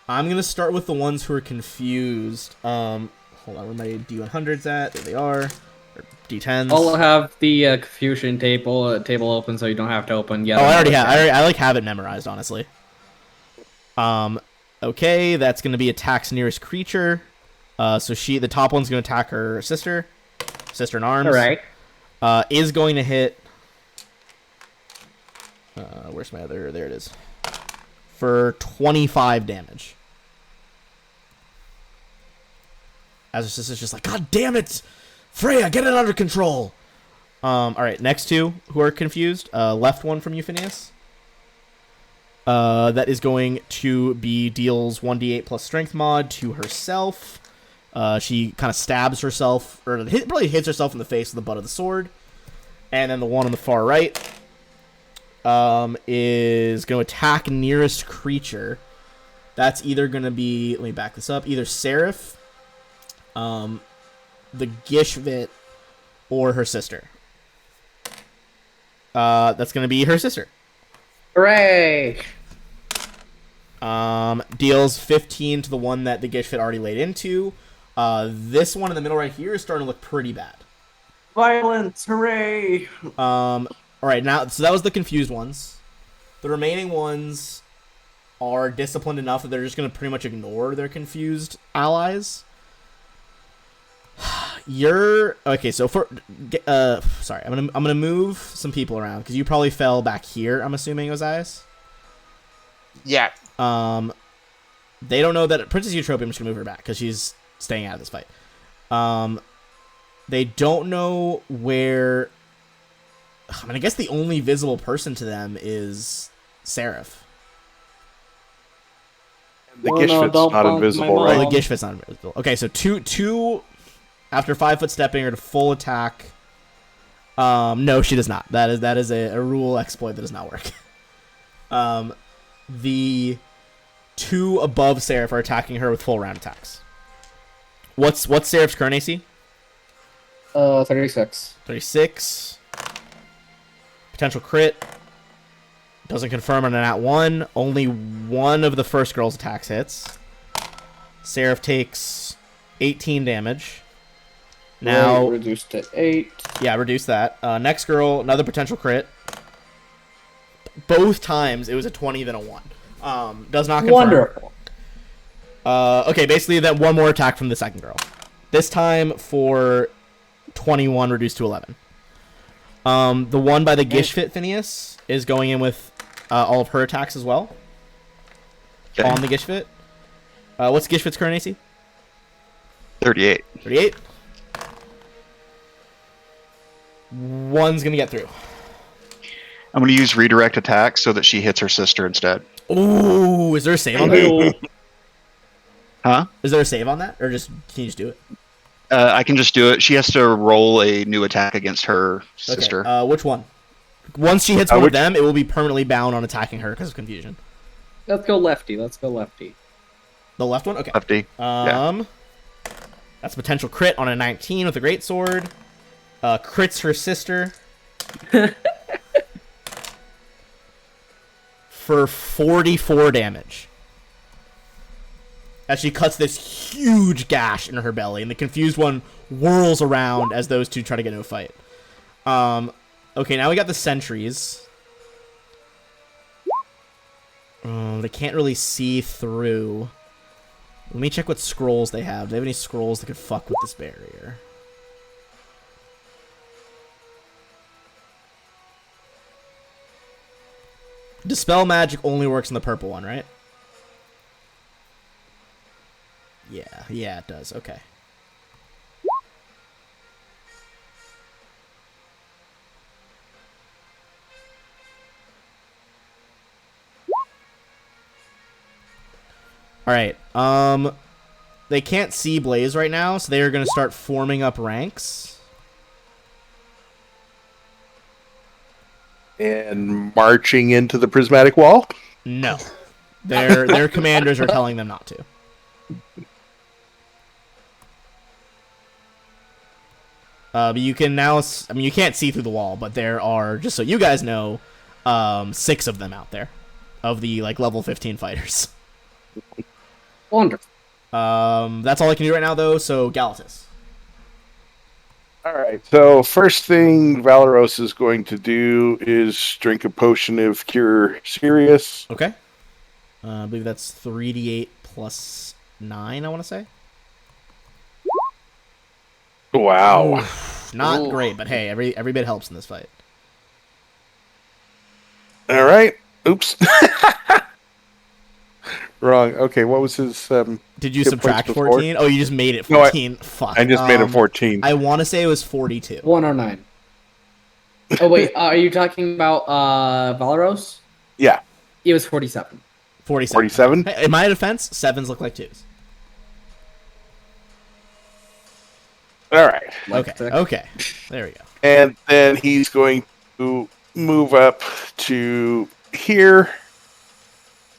I'm gonna start with the ones who are confused. Hold on, where my D100s at? There they are. Or D10s. I'll have the confusion table open so you don't have to open yet. Oh, I already have. I like have it memorized, honestly. Okay, that's gonna be attacks nearest creature. So the top one's gonna attack her sister in arms. All right. Is going to hit. Where's my other? There it is. For 25 damage. As her sister's just like, God damn it, Freya, get it under control. All right, next two who are confused. Left one from you, Phineas. That is going to be deals 1d8 plus strength mod to herself. She kind of stabs herself, or probably hits herself in the face with the butt of the sword. And then the one on the far right is going to attack nearest creature. That's either going to be, let me back this up, either Seraph, the Gishvit, or her sister. That's going to be her sister. Hooray! Deals 15 to the one that the Gishvit already laid into. This one in the middle right here is starting to look pretty bad. Violence! Hooray! Alright, now, so that was the confused ones. The remaining ones are disciplined enough that they're just going to pretty much ignore their confused allies. You're okay. So sorry, I'm gonna move some people around because you probably fell back here. I'm assuming, Ozias. Yeah. They don't know that Princess Eutropia. I'm just gonna move her back because she's staying out of this fight. They don't know where. I mean, I guess the only visible person to them is Seraph. The Oh, no, Gishfit's don't not bump invisible, my Oh, right? the mom. Gishfit's not invisible. Okay, so two after 5 foot stepping or to full attack. No, she does not. That is a rule exploit that does not work. The two above Seraph are attacking her with full round attacks. What's Seraph's current AC? 36. 36. Potential crit. Doesn't confirm on an at 1. Only one of the first girl's attacks hits. Seraph takes 18 damage. Now, Right, reduced to 8. yeah, reduce that. Next girl, another potential crit. Both times it was a 20, then a 1. Does not confirm. Wonderful. Okay, basically then one more attack from the second girl. This time for 21 reduced to 11. The one by the Gishfit Phineas is going in with all of her attacks as well. Okay. On the Gishfit. What's Gishfit's current AC? 38. 38. One's gonna get through. I'm going to use redirect attack so that she hits her sister instead. Ooh, is there a save on that? Huh? Is there a save on that, or just can you just do it? I can just do it. She has to roll a new attack against her sister. Okay. Which one? Once she hits one which- of them, it will be permanently bound on attacking her because of confusion. Let's go lefty. Let's go lefty. The left one? Okay. Lefty. That's a potential crit on a 19 with a great sword. Crits her sister. For 44 damage. As she cuts this huge gash in her belly, and the confused one whirls around as those two try to get into a fight. Okay, now we got the sentries. They can't really see through. Let me check what scrolls they have. Do they have any scrolls that could fuck with this barrier? Dispel magic only works in the purple one, right? Yeah, it does. Okay. All right. They can't see Blaze right now, so they are going to start forming up ranks. And marching into the prismatic wall. No. Their commanders are telling them not to. But you can now, I mean, you can't see through the wall, but there are, just so you guys know, 6 of them out there, of the like level 15 fighters. Wonderful. That's all I can do right now, though. So Galatus. All right. So first thing Valeros is going to do is drink a potion of Cure Serious. Okay. I believe that's 3d8 plus 9. I want to say. Wow. Not Ooh. great, but hey, every bit helps in this fight. All right. Oops. Wrong. Okay. What was his? Did you hit subtract points before? 14? Oh, you just made it No, 14. Fuck. I just made it 14. I want to say it was 42. 109. Oh wait, are you talking about Valeros? Yeah. It was 47. 47. 47. Hey, in my defense, 7s look like 2s. All right. Okay. There we go. And then he's going to move up to here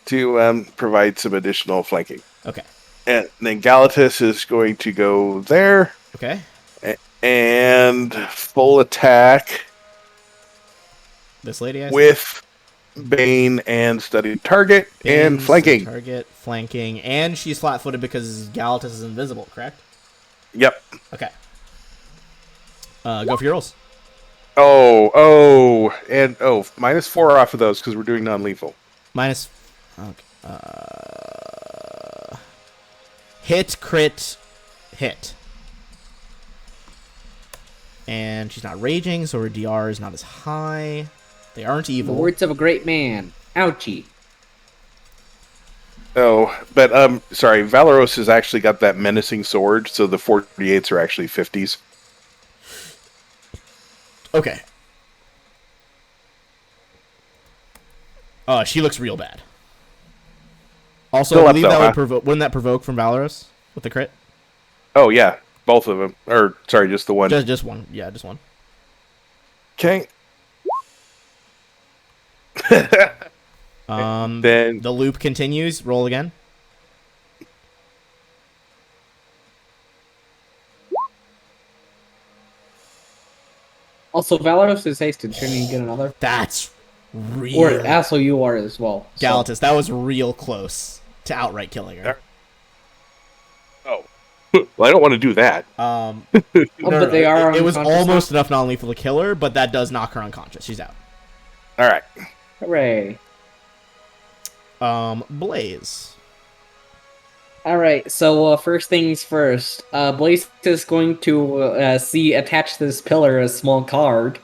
to provide some additional flanking. Okay. And then Galatus is going to go there Okay. and full attack This lady, I see. with Bane and studied target and Bane's flanking. Target, flanking, and she's flat-footed because Galatus is invisible, correct? Yep. Okay. Go for your rolls. And -4 off of those because we're doing non-lethal. Minus. Okay. Hit, crit, hit. And she's not raging, so her DR is not as high. They aren't The evil. words of a great man. Ouchie. Oh, but sorry, Valeros has actually got that menacing sword, so the 48s are actually 50s. Okay. She looks real bad. Also, Still I up believe though, that huh? would provoke. Wouldn't that provoke from Valoros with the crit? Oh yeah, both of them. Or sorry, just the one. Just one. Yeah, just one. Okay. Then The loop continues. Roll again. Also, Valoros is hasted. Shouldn't he get another? That's real. Or also you are as well. so- Galatus, that was real close to outright killing her. oh, well, I don't want to do that. No, but they are It was unconscious almost enough non-lethal to kill her, but that does knock her unconscious. She's out. All right. Hooray. Blaze. Alright, so first things first. Blaze is going to attached to this pillar a small card.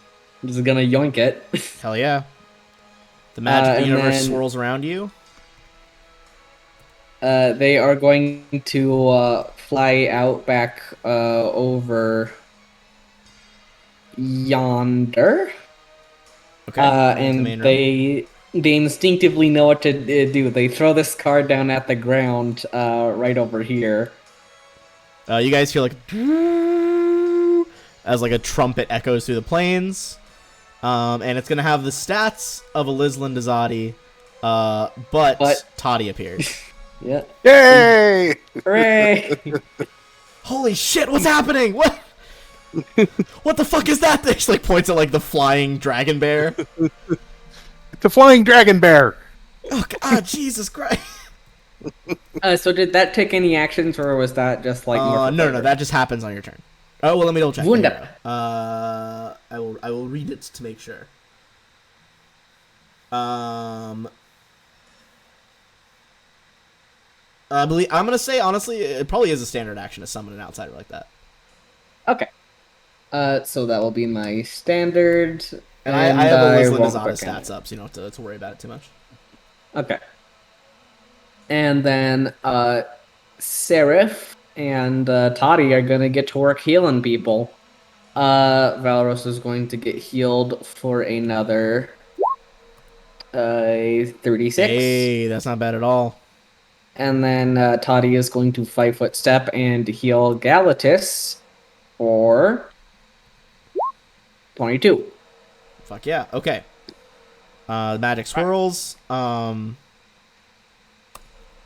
He's gonna yoink it. Hell yeah. The magic of the and universe then- swirls around you. They are going to fly out back over yonder. Okay. into the And main room. they instinctively know what to do. They throw this card down at the ground right over here. You guys hear like as like a trumpet echoes through the plains, and it's gonna have the stats of Elizalin Dazadi, but Toddy appears. Yeah. Yay! Hooray! Holy shit! What's happening? What? What the fuck is that thing? She like points at like the flying dragon bear. The flying dragon bear. Oh god, Jesus Christ! So did that take any actions, or was that just like more for No, flavor? that just happens on your turn. Oh well, let me double check. Wunderbar. I will read it to make sure. I believe I'm gonna say honestly, it probably is a standard action to summon an outsider like that. Okay. So that will be my standard. And I have Elizalin won't Dazada quicken. stats up, so you don't have to worry about it too much. Okay. And then Seraph and Toddy are gonna get to work healing people. Valeros is going to get healed for another 36. Hey, that's not bad at all. And then Toddy is going to 5-foot step and heal Galatis for 22. Fuck yeah. Okay. Magic swirls. That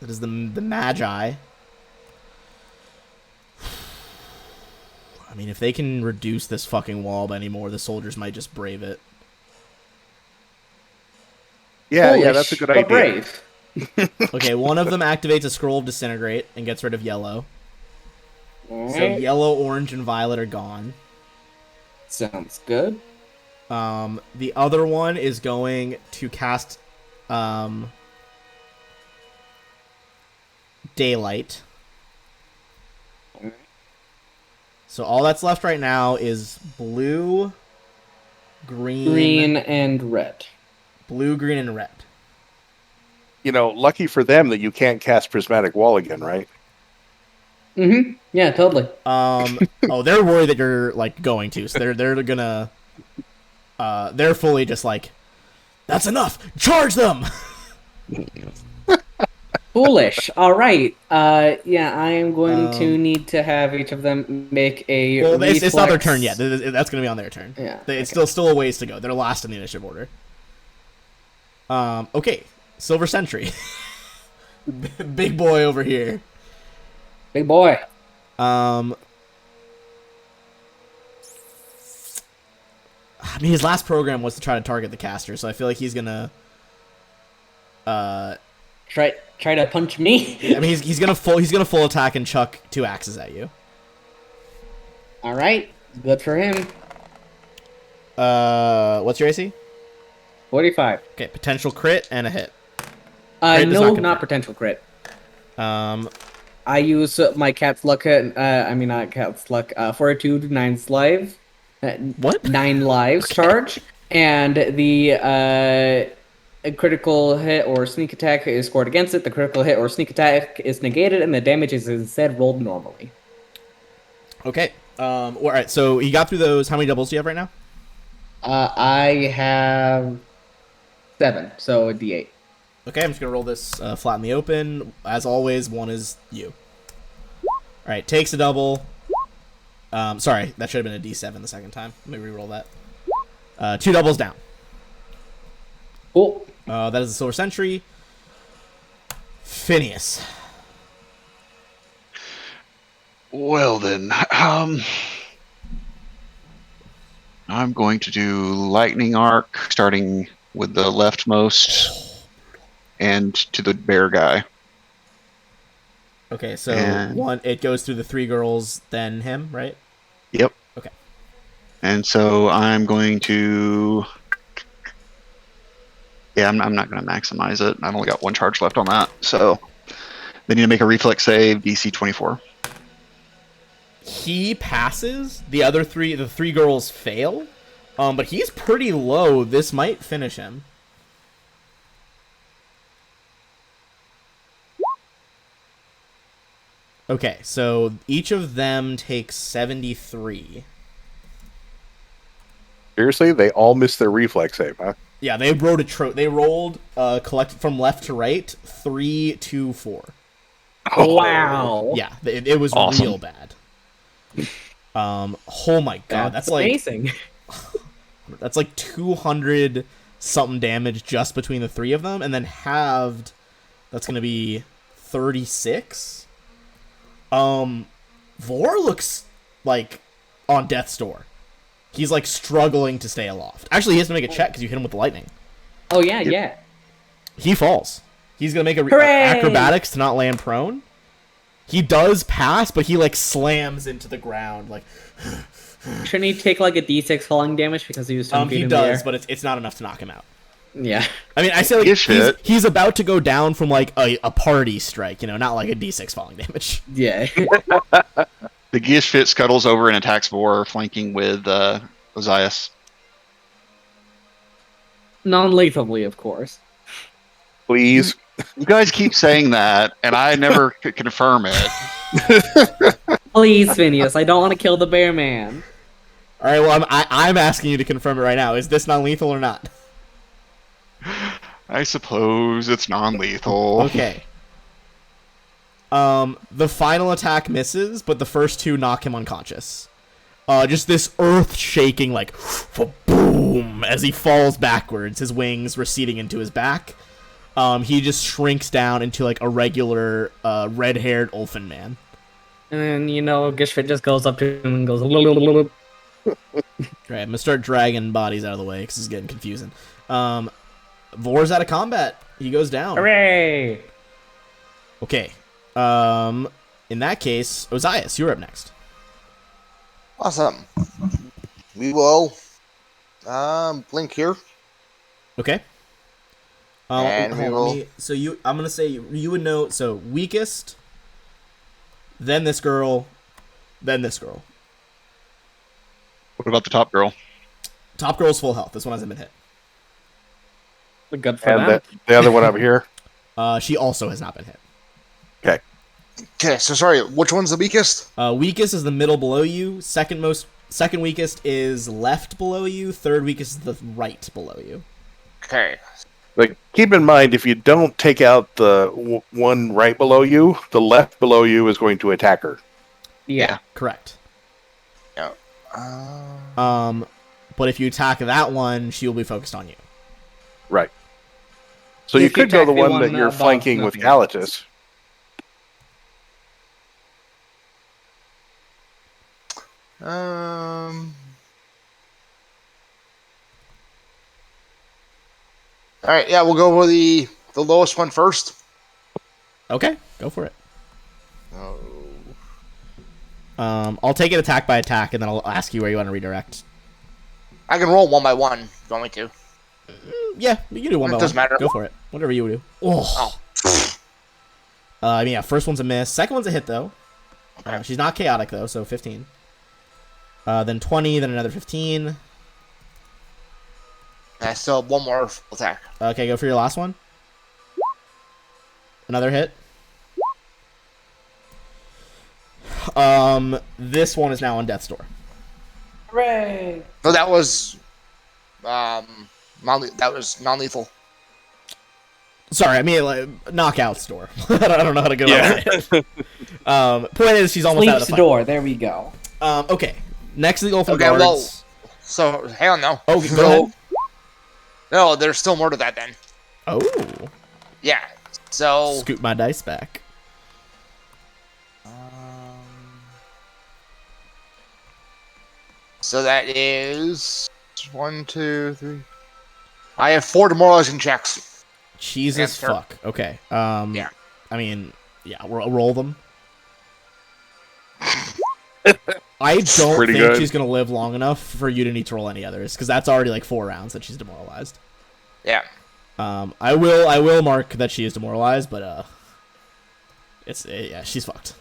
is the Magi. I mean, if they can reduce this fucking wall anymore, the soldiers might just brave it. Yeah, Foolish, that's a good but idea. brave. Okay, one of them activates a scroll of disintegrate and gets rid of yellow. So Alright, yellow, orange, and violet are gone. sounds good. The other one is going to cast daylight. So all that's left right now is blue, Green and red. blue, green, and red. You know, lucky for them that you can't cast prismatic wall again, right? Mm-hmm. Yeah, totally. Oh, they're worried that you're like going to, so they're gonna they're fully just like, that's enough, charge them. Foolish. All right. Yeah, I am going to need to have each of them make a. Well, it's not their reflex- turn yet. That's gonna be on their turn. Yeah, It's okay. still a ways to go. They're last in the initiative order. Okay, Silver Sentry, big boy over here. Big boy. I mean, his last program was to try to target the caster, so I feel like he's gonna. Try to punch me. I mean, he's gonna full attack and chuck 2 axes at you. All right. Good for him. What's your AC? 45. Okay, potential crit and a hit. Crit does No, not not convert. potential crit. Okay, I use my cat's luck. Not cat's luck. Fortitude 9's life. What? 9 lives charge, and the a critical hit or sneak attack is scored against it. The critical hit or sneak attack is negated, and the damage is instead rolled normally. Okay. All right. So you got through those. How many doubles do you have right now? I have 7, so a D8. Okay, I'm just gonna roll this flat in the open. As always, 1 is you. All right, takes a double. Sorry, that should have been a D7 the second time. Let me re-roll that. 2 doubles down. Cool. That is the Silver Sentry. Phineas. Well then, I'm going to do lightning arc, starting with the leftmost, and to the bear guy. Okay, so And- it goes through the 3 girls, then him, right? Yep. Okay. And so I'm going to. Yeah, I'm not going to maximize it. I've only got 1 charge left on that. So they need to make a reflex save, DC 24. He passes. The 3 girls fail. But he's pretty low. This might finish him. Okay, so each of them takes 73. Seriously, they all missed their reflex save, huh? Yeah, they rolled collected from left to right 3, 2, 4. Wow. Yeah, it was Awesome. real bad. Oh my god, that's like amazing. that's like 200 something damage just between the 3 of them, and then halved. That's gonna be 36. Vor looks like on death's door. He's like struggling to stay aloft. Actually, he has to make a check because you hit him with the lightning. Oh yeah, yeah. He falls. He's gonna make a Hooray! acrobatics to not land prone. He does pass, but he like slams into the ground. Like Shouldn't he take like a D6 falling damage because he was 10 feet he in the does, air? but it's not enough to knock him out. Yeah. I mean, I say like Gish hit. he's about to go down from like a party strike, you know, not like a D6 falling damage. Yeah. The Gish Fit scuttles over and attacks Vor, flanking with Ozias. Non-lethally, of course. Please. You guys keep saying that, and I never could confirm it. Please, Phineas, I don't want to kill the bear man. All right, well, I'm asking you to confirm it right now. Is this non-lethal or not? I suppose it's non-lethal. Okay. The final attack misses, but the first 2 knock him unconscious. Just this earth-shaking, like, boom, as he falls backwards, his wings receding into his back. He just shrinks down into, like, a regular, red-haired Ulfin man. And then, Gishfit just goes up to him and goes, "Lulululul." Right, I'm gonna start dragging bodies out of the way, because it's getting confusing. Vor's out of combat. He goes down. Hooray! Okay. In that case, Ozias, you're up next. Awesome. We will blink here. Okay. And we hold on, will- so I'm gonna say you would know. So weakest, then this girl, then this girl. What about the top girl? Top girl's full health. This one hasn't been hit. Good for And them. the other one over here. She also has not been hit. Okay, so sorry, which one's the weakest? Weakest is the middle below you. Second weakest is left below you. Third weakest is the right below you. Okay. Like, keep in mind, if you don't take out the one right below you, the left below you is going to attack her. Yeah. Correct. Yeah. But if you attack that one, she will be focused on you. Right. So If you you could go attack the the one one that you're above, flanking with nothing. Galatus. All right, yeah, we'll go for the lowest one first. Okay, go for it. Oh. I'll take it attack by attack, and then I'll ask you where you want to redirect. I can roll one by one if you want me to. Yeah, you can do one It by doesn't one. matter. Go for it. Whatever you do. Oh. I mean, yeah, first one's a miss. Second one's a hit, though. She's not chaotic, though, so 15. Then 20, then another 15. I still have one more full attack. Okay, go for your last one. Another hit. This one is now on death's door. Hooray! No, that was non-lethal. Sorry, I mean like knockout's door. I don't know how to go about it. Point is, she's almost out of Sleep's the fight. door. There we go. Okay. Next to the Ulfen Okay, guards. well, so hang on now. Oh, go ahead. No, there's still more to that then. Oh, Yeah. So scoop my dice back. so that is 1, 2, 3. I have 4 demoralizing checks. Jesus Yes, sir. fuck. Okay. Yeah. I mean, yeah, roll them. I don't Pretty think good. she's gonna live long enough for you to need to roll any others, because that's already like 4 rounds that she's demoralized. Yeah. I will mark that she is demoralized, but yeah, she's fucked.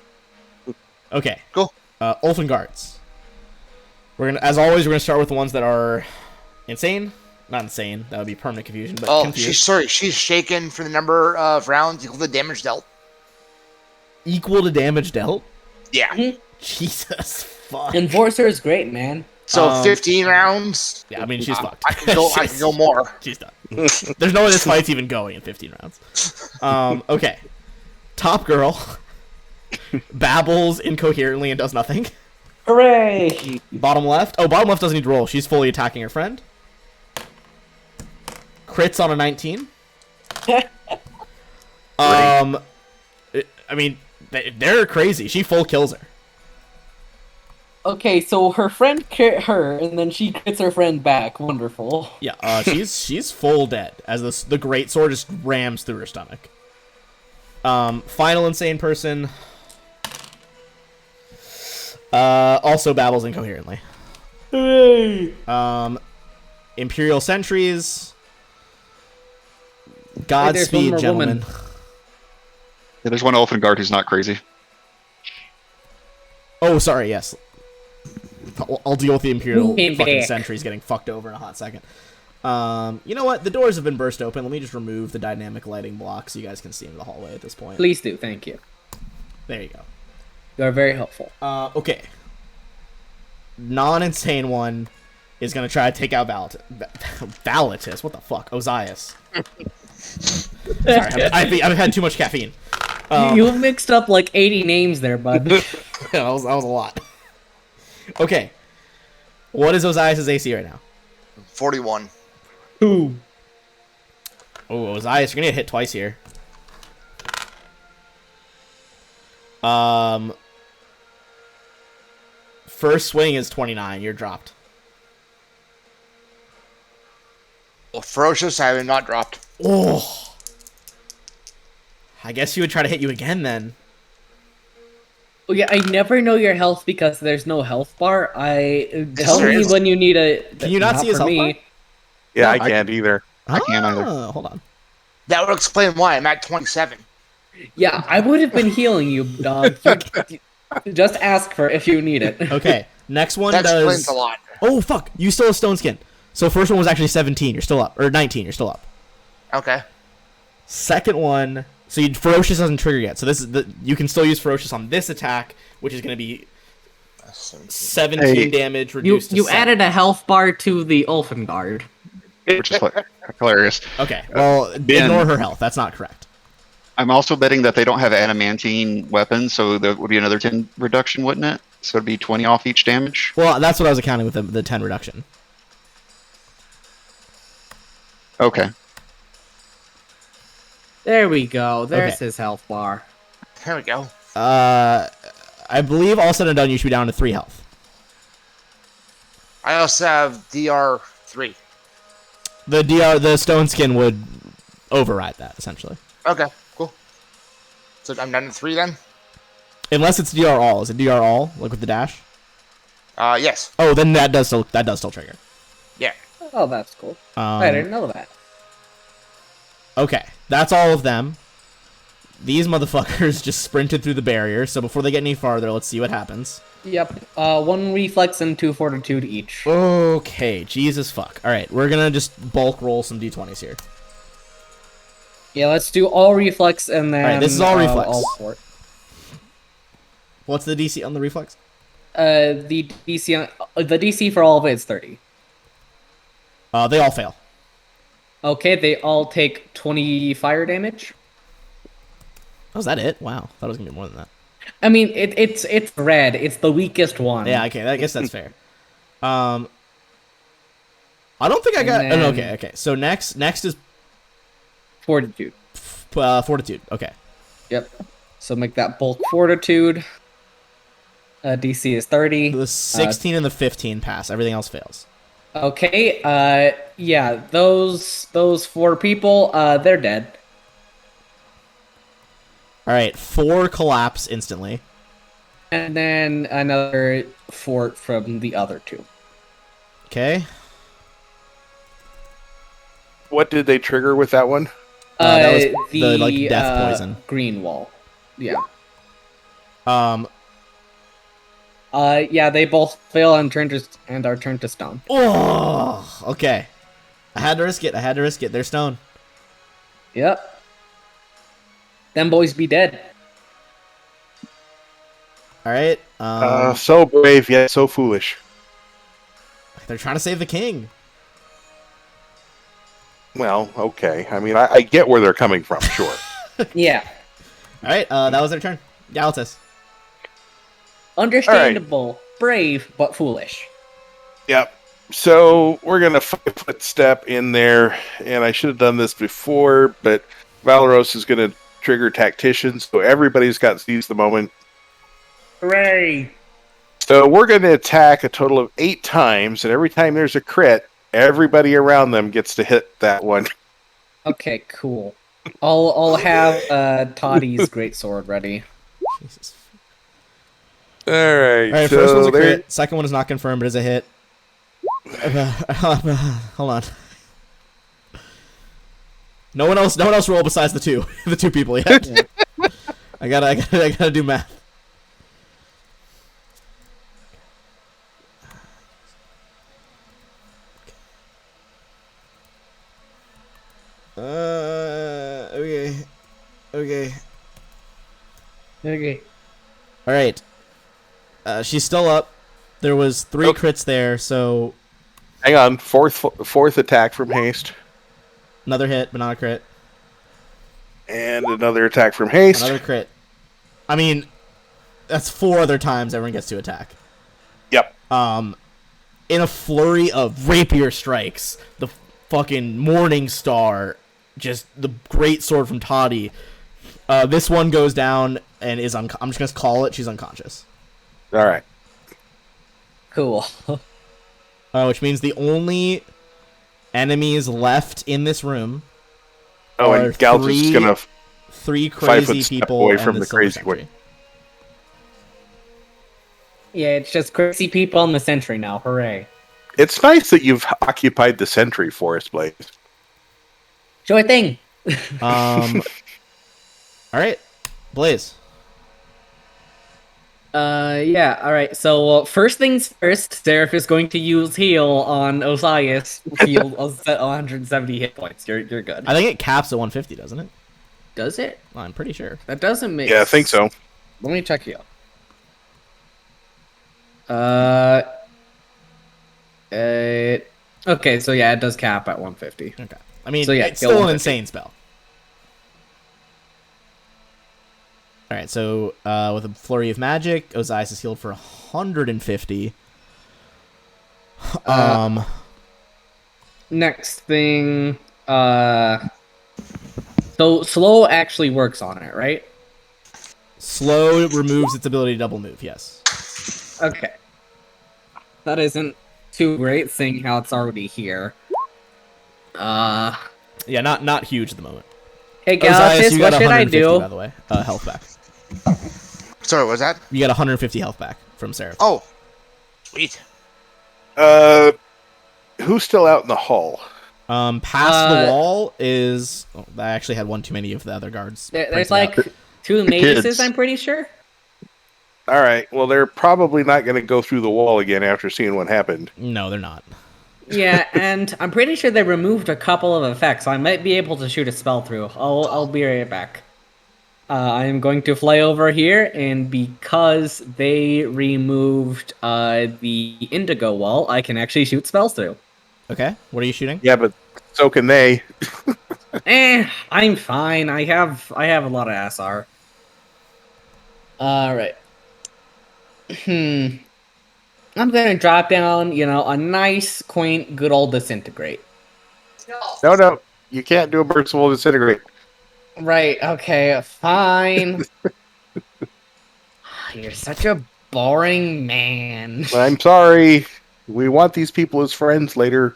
Okay. Cool. Ulfen guards. We're gonna, as always, we're gonna start with the ones that are insane. Not insane. That would be permanent confusion, but Oh, confused. she's shaken for the number of rounds equal to damage dealt. Equal to damage dealt. Yeah. Jesus fuck. Enforcer is great, man. So 15 rounds. Yeah, I mean she's fucked. I can go. I can go more. She's done. There's no way this fight's even going in 15 rounds. Okay. Top girl babbles incoherently and does nothing. Hooray! Bottom left. Oh, bottom left doesn't need to roll. She's fully attacking her friend. Crits on a 19. I mean, they're crazy. She full kills her. Okay, so her friend crit her, and then she crits her friend back. Wonderful. Yeah, she's full dead as the great sword just rams through her stomach. Final insane person. Also babbles incoherently. Hooray! Imperial sentries. there's one Godspeed, more gentlemen. woman. Yeah, there's one Ulfen guard who's not crazy. Oh, sorry. Yes. I'll deal with the Imperial Came fucking back. sentries getting fucked over in a hot second. You know what? The doors have been burst open. Let me just remove the dynamic lighting block so you guys can see into the hallway at this point. Please do, thank you. There you go. You are very helpful. Okay. Non-insane one is gonna try to take out Valatus. What the fuck? Ozias. Sorry, I've had too much caffeine. You mixed up like 80 names there, bud. Yeah, that was a lot. Okay. What is Ozias' AC right now? 41. Who? Oh, Ozias, you're gonna get hit twice here. First swing is 29. You're dropped. Well, ferocious, I have not dropped. Oh. I guess he would try to hit you again then. Oh yeah, I never know your health because there's no health bar. Tell there me is. when you need a. Can you not see his for health me. bar? Yeah, I I- can't either. I can't either. Hold on. That would explain why I'm at 27. Yeah, I would have been healing you, dog. Just ask for if you need it. Okay, next one That explains does. a lot. Oh fuck! You still have stone skin. So first one was actually 17. You're still up, or 19. You're still up. Okay. Second one. So ferocious doesn't trigger yet. So this is you can still use ferocious on this attack, which is going to be 17 Hey. damage You reduced. to 7. added a health bar to the Ulfengard. Which is hilarious. Okay, well ignore her health. That's not correct. I'm also betting that they don't have adamantine weapons, so that would be another 10 reduction, wouldn't it? So it'd be 20 off each damage. Well, that's what I was accounting with the 10 reduction. Okay. There we go. There's Okay. his health bar. There we go. I believe all said and done, you should be down to 3 health. I also have DR3. The stone skin would override that essentially, Okay, cool. So I'm down to 3 then? unless it's DR all. Is it DR all like with the dash? Yes. Oh, then that does still trigger. Yeah. Oh, that's cool. I didn't know that. Okay, that's all of them. these motherfuckers just sprinted through the barrier. So before they get any farther, let's see what happens. Yep. 1 reflex and 2 fortitude each. Okay, Jesus fuck. All right, we're gonna just bulk roll some d20s here. Yeah, let's do all reflex and then. Alright, this is all reflex. All fort. What's the DC on the reflex? The DC for all of it is 30. They all fail. Okay, they all take 20 fire damage. Oh, is that it? Wow, thought it was gonna be more than that. I mean, it's red. It's the weakest one. Yeah, okay, I guess that's fair. I don't think I got. And then- Okay. So next is Fortitude. fortitude. Okay. Yep. So make that bulk fortitude. DC is 30. The 16 and the 15 pass. Everything else fails. Okay. Yeah. Those 4 people. They're dead. All right, 4 collapse instantly. And then another fort from the other 2. Okay. What did they trigger with that one? That was the, like, death poison. Green wall. Yeah. Yeah, they both fail and are turned to stone. Oh, okay. I had to risk it. They're stone. Yep. Them boys be dead. All right. So brave yet so foolish. They're trying to save the king. Well, okay. I mean, I get where they're coming from, sure. Yeah. All right. That was their turn. Galatas. Understandable, brave, but foolish. Yep. So we're going to 5-foot step in there, and I should have done this before, but Valeros is going to trigger Tactician, so everybody's got seize the moment. Hooray! So we're going to attack a total of 8 times, and every time there's a crit, everybody around them gets to hit that one. Okay, cool. I'll have Toddy's greatsword ready. Jesus. All right. All right. So First one's a there- crit. Second one is not confirmed, but is a hit. Hold on. No one else roll besides the 2 people yet. Yeah. I gotta do math. Okay. Okay. All right. She's still up. There was 3 crits there, so Hang on. Fourth attack from haste. another hit, but not a crit. And another attack from haste. Another crit. I mean, that's 4 other times everyone gets to attack. Yep. In a flurry of rapier strikes, the fucking Morning Star, just the great sword from Toddy. This one goes down and is I'm just gonna call it. She's unconscious. All right. Cool. Which means the only enemies left in this room Oh, are and Galtus is going to 3 5-foot crazy step people away and from the the Silver crazy one. Sentry. Yeah, it's just crazy people in the Sentry now. Hooray! It's nice that you've occupied the sentry for us, Blaze. Sure thing. All right, Blaze. Yeah, alright, so first things first, Seraph is going to use heal on Osiris. Heal 170 hit points. You're good. I think it caps at 150, doesn't it? Does it? I'm pretty sure. That doesn't make Yeah, I think so. Let me check heal. Okay, so yeah, it does cap at 150. Okay. I mean, So, yeah, it's kill still an 150. insane spell. All right, so with a flurry of magic, Ozias is healed for 150. Next thing, so slow actually works on it, right? Slow removes its ability to double move. Yes. Okay. That isn't too great, seeing how it's already here. Yeah, not huge at the moment. Hey, Ozias, Galatis, you what got should I 150, do? by the way, health back. Sorry, what was that? You got 150 health back from Sarah. Oh, sweet. Who's still out in the hall? Past the wall is. Oh, I actually had one too many of the other guards. There's printed out. like two the mages, kids. I'm pretty sure. All right. Well, they're probably not going to go through the wall again after seeing what happened. No, they're not. Yeah, and I'm pretty sure they removed a couple of effects, so I might be able to shoot a spell through. I'll be right back. I am going to fly over here, and because they removed the indigo wall, I can actually shoot spells through. Okay, what are you shooting? Yeah, but so can they. I'm fine. I have a lot of SR. All right. I'm gonna drop down, a nice, quaint, good old disintegrate. No. You can't do a burstable disintegrate. Right. Okay. Fine. You're such a boring man. I'm sorry. We want these people as friends later.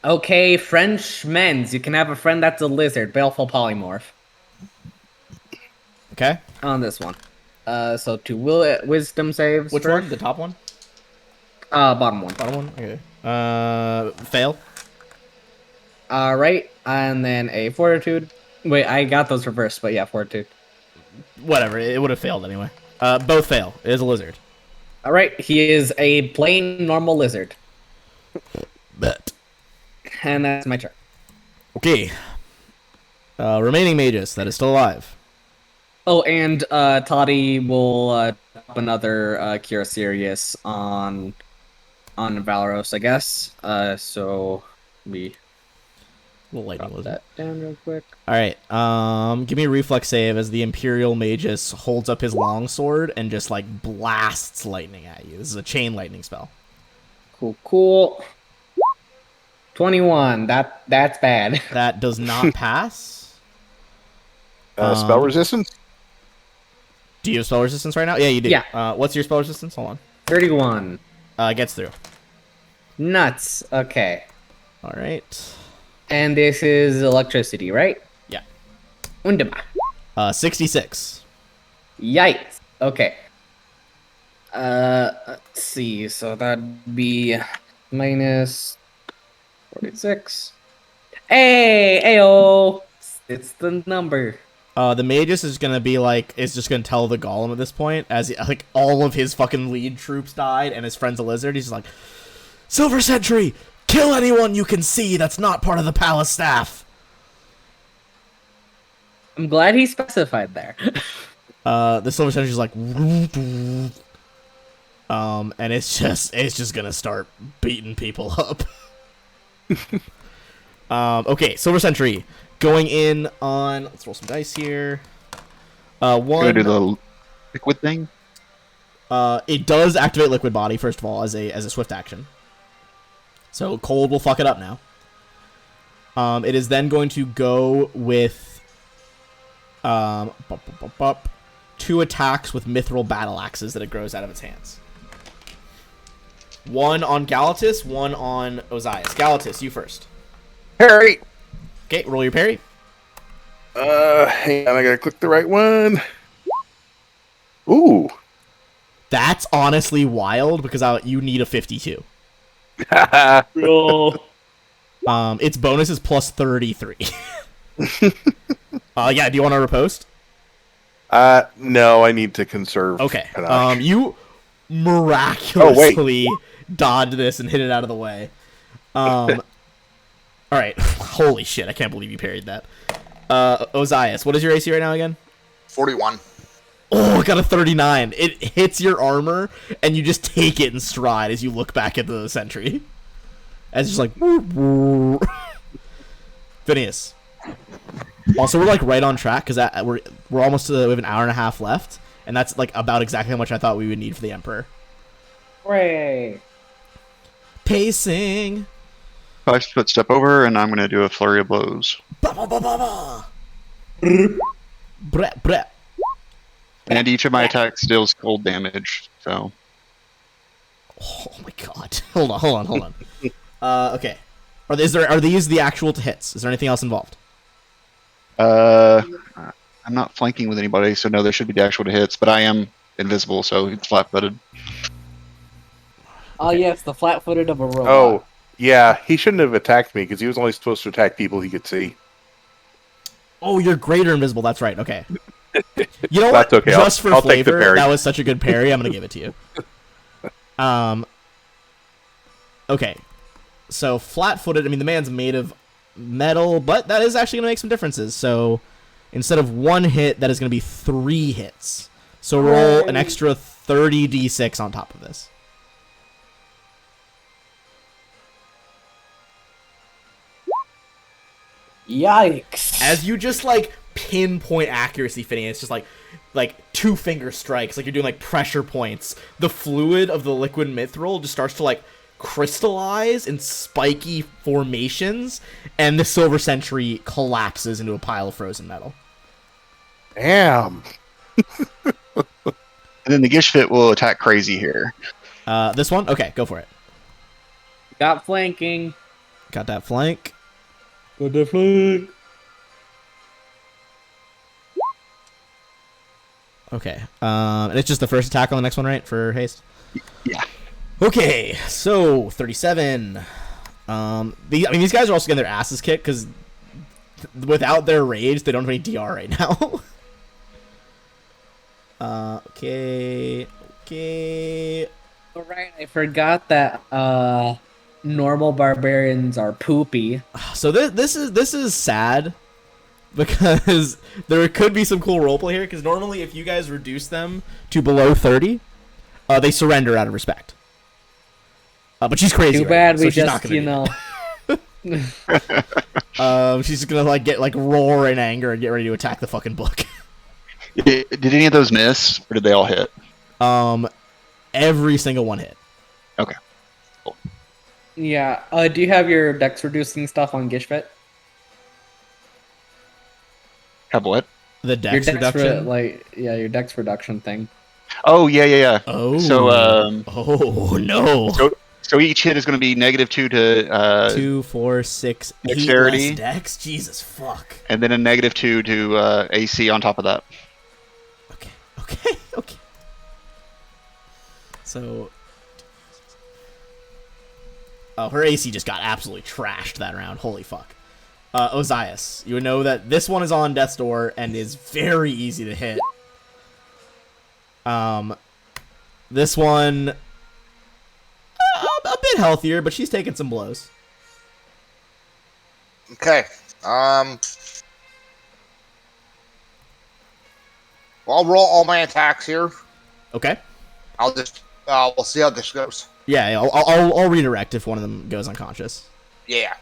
Okay, Frenchmen's. You can have a friend that's a lizard, baleful polymorph. Okay, On this one. So two wisdom saves. which first. one? The top one? Bottom one. Bottom one? Okay. Fail. Alright, and then a fortitude. Wait, I got those reversed, but yeah, fortitude. Whatever, it would have failed anyway. Both fail. It is a lizard. Alright, he is a plain normal lizard. Bet. And that's my turn. Okay. Remaining magus that is still alive. Oh, and Toddy will up another Cure Serious on Valeros, I guess. So we Little lightning drop lizard. that down real quick. All right. Give me a reflex save as the Imperial Magus holds up his longsword and just like blasts lightning at you. This is a chain lightning spell. Cool. 21. That's bad. That does not pass. Spell resistance? Do you have spell resistance right now? Yeah, you do. Yeah. What's your spell resistance? Hold on. 31. Gets through. Nuts. Okay. All right. And this is electricity, right? Yeah. Wunderbar. 66. Yikes. Okay. Let's see. So that'd be minus 46. Hey, ayo. It's the number. The Magus is just gonna tell the Golem at this point, as like all of his fucking lead troops died and his friend's a lizard. He's like, Silver Sentry, kill anyone you can see that's not part of the palace staff. I'm glad he specified there. The Silver Sentry's like, and it's just gonna start beating people up. Okay, Silver Sentry going in on. Let's roll some dice here. Gonna One. do the liquid thing. It does activate Liquid Body first of all as a swift action. So cold will fuck it up now. It is then going to go with 2 attacks with mithril battle axes that it grows out of its hands. One on Galatus, one on Ozias. Galatus, you first. Harry! Okay, roll your parry. Hang on, I gotta click the right one. Ooh. That's honestly wild because you need a 52. Its bonus is plus 33. Yeah, do you want to riposte? No, I need to conserve. Okay. panache. You miraculously dodged this and hit it out of the way. All right. Holy shit! I can't believe you parried that. Ozias, what is your AC right now again? 41. Oh, it got a 39. It hits your armor, and you just take it in stride as you look back at the sentry. As it's just like, Phineas. Also, we're like right on track because we're almost we have an hour and a half left, and that's like about exactly how much I thought we would need for the Emperor. Hooray. Pacing. 5-foot step over, and I'm gonna do a flurry of blows. Ba ba ba ba ba. Brett, Brett. And each of my attacks deals cold damage. So Oh my god. Hold on. Okay. Are these the actual hits? Is there anything else involved? I'm not flanking with anybody, so no, there should be the actual hits. But I am invisible, so it's flat-footed. Oh yes, the flat-footed of a robot. Oh, Yeah, he shouldn't have attacked me because he was only supposed to attack people he could see. Oh, you're greater invisible. That's right. Okay. You know what? That's okay. Just for I'll take the flavor, parry. that was such a good parry. I'm gonna give it to you. Okay. So flat-footed. I mean, the man's made of metal, but that is actually gonna make some differences. So instead of 1 hit, that is gonna be 3 hits. So roll an extra 30d6 on top of this. Yikes. As you just like pinpoint accuracy, Phineas, just like 2-finger strikes, like you're doing like pressure points. The fluid of the liquid mithril just starts to like crystallize in spiky formations, and the Silver Sentry collapses into a pile of frozen metal. Damn. And then the Gishfit will attack Crazy here. This one? Okay, go for it. Got flanking. Got that flank. Got the flank. Okay. And it's just the first attack on the next one, right? For haste? Yeah. Okay, so 37. These guys are also getting their asses kicked because without their rage, they don't have any DR right now. Okay. Alright, I forgot that normal barbarians are poopy. So this is sad because there could be some cool roleplay here. Because normally, if you guys reduce them to below 30, they surrender out of respect. But she's crazy. Too bad right? we So she's not just, gonna do that. She's gonna like get like roar in anger and get ready to attack the fucking book. Did any of those miss, or did they all hit? Every single one hit. Okay. Yeah. Do you have your dex reducing stuff on Gishfit? Have what? The dex reduction. Your dex reduction thing. Oh, yeah. Oh. So, Oh no. so each hit is going to be -2 to 2, 4, 6, 8 dexterity. less dex. Jesus fuck. and then a -2 to AC on top of that. Okay. So, her AC just got absolutely trashed that round. Holy fuck. Ozias, you would know that this one is on death's door and is very easy to hit. This one a bit healthier, but she's taking some blows. Okay. Well, I'll roll all my attacks here. Okay. I'll just we'll see how this goes. Yeah, I'll redirect if one of them goes unconscious. Yeah.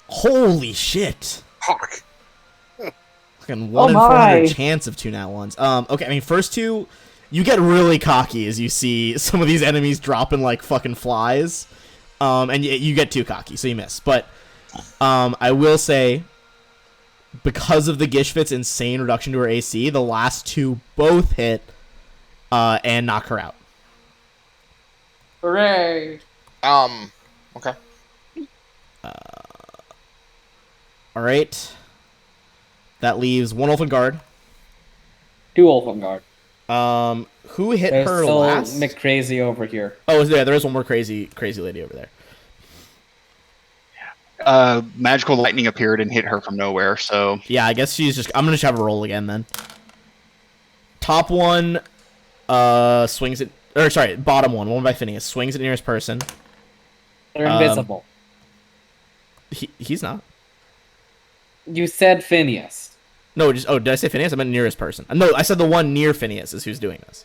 Holy shit. Fuck. Fucking 1 in my. 400 chance of 2 nat ones. Okay, I mean, first two, you get really cocky as you see some of these enemies dropping like fucking flies. And you get too cocky, so you miss. But I will say, because of the Gishfit's insane reduction to her AC, the last two both hit and knock her out. Hooray! Okay. All right. That leaves 1 Elfin Guard. 2 Ulfin Guard. Who hit There's her still last? McCrazy over here. Oh, yeah, there is one more crazy lady over there. Magical lightning appeared and hit her from nowhere, so Yeah, I guess she's just... I'm going to have her roll again, then. Top one swings it... Or, sorry, bottom one by Phineas. Swings at nearest person. They're invisible. He's not. You said Phineas. No, just... Oh, did I say Phineas? I meant nearest person. No, I said the one near Phineas is who's doing this.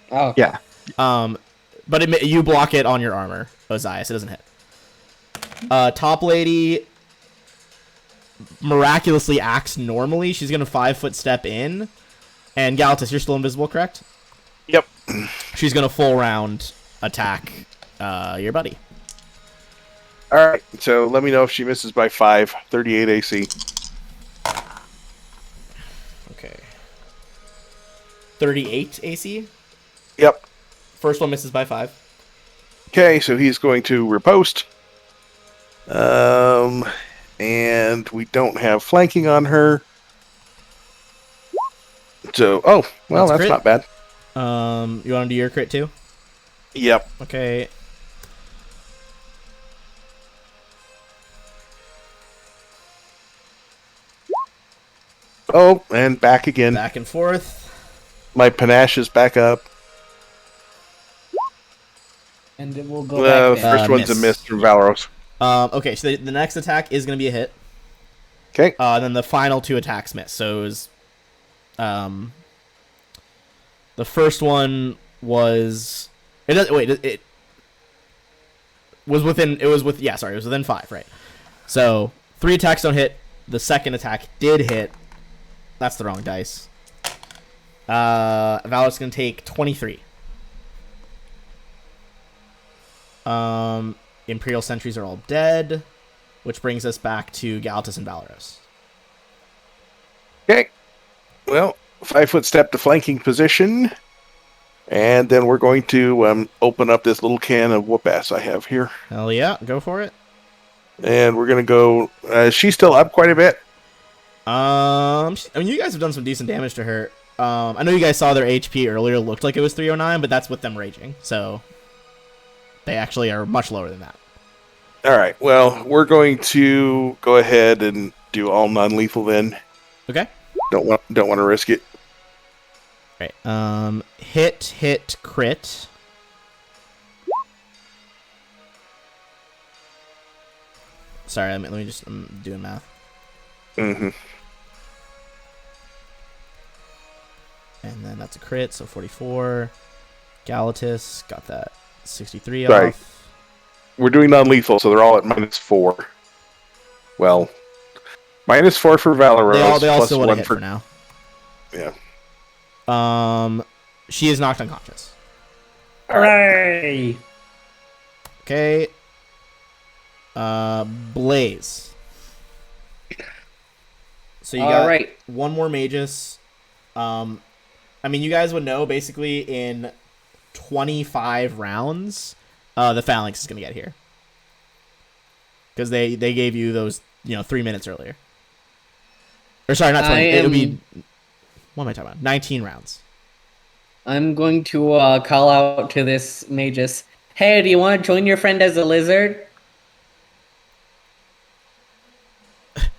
Oh, okay. yeah. But you block it on your armor, Ozias. It doesn't hit. Top lady miraculously acts normally. She's gonna 5-foot step in. And Galatas, you're still invisible, correct? Yep. She's gonna full round attack your buddy. All right. So let me know if she misses by 5. 38 AC. Okay. 38 AC. Yep. First one misses by 5. Okay, so he's going to riposte. And we don't have flanking on her. So, oh, well, That's that's crit. not bad. You want to do your crit too? Yep. Okay. Oh, and back again. Back and forth. My panache is back up. And it will go back down. First one's a miss. miss from Valeros. Okay, so the next attack is going to be a hit. Okay. Then the final 2 attacks miss. So it was, the first one was it was within it was within 5, right? So 3 attacks don't hit. The second attack did hit. That's the wrong dice. Valor's gonna take 23. Imperial sentries are all dead, which brings us back to Galatus and Valoros. Okay. Well, 5-foot step to flanking position. And then we're going to open up this little can of whoop ass I have here. Hell yeah, go for it. And we're going to go... she's still up quite a bit. I mean, you guys have done some decent damage to her. I know you guys saw their HP earlier looked like it was 309, but that's with them raging. So they actually are much lower than that. All right. Well, we're going to go ahead and do all non-lethal then. Okay. Don't want to risk it. Right. Hit, crit. Sorry, let me just... I'm doing math. Mm-hmm. And then that's a crit, so 44. Galatus got that 63 Sorry. off. We're doing non-lethal, so they're all at -4. Well, -4 for Valeros. They all plus still would have 1 hit for now. Yeah. She is knocked unconscious. Hooray! Okay. Blaze. So you got All right. one more Magus. I mean, you guys would know basically in 25 rounds, the Phalanx is gonna get here because they gave you those 3 minutes earlier. Or sorry, not 20. It would be, what am I talking about? 19 rounds. I'm going to call out to this Magus. Hey, do you want to join your friend as a lizard?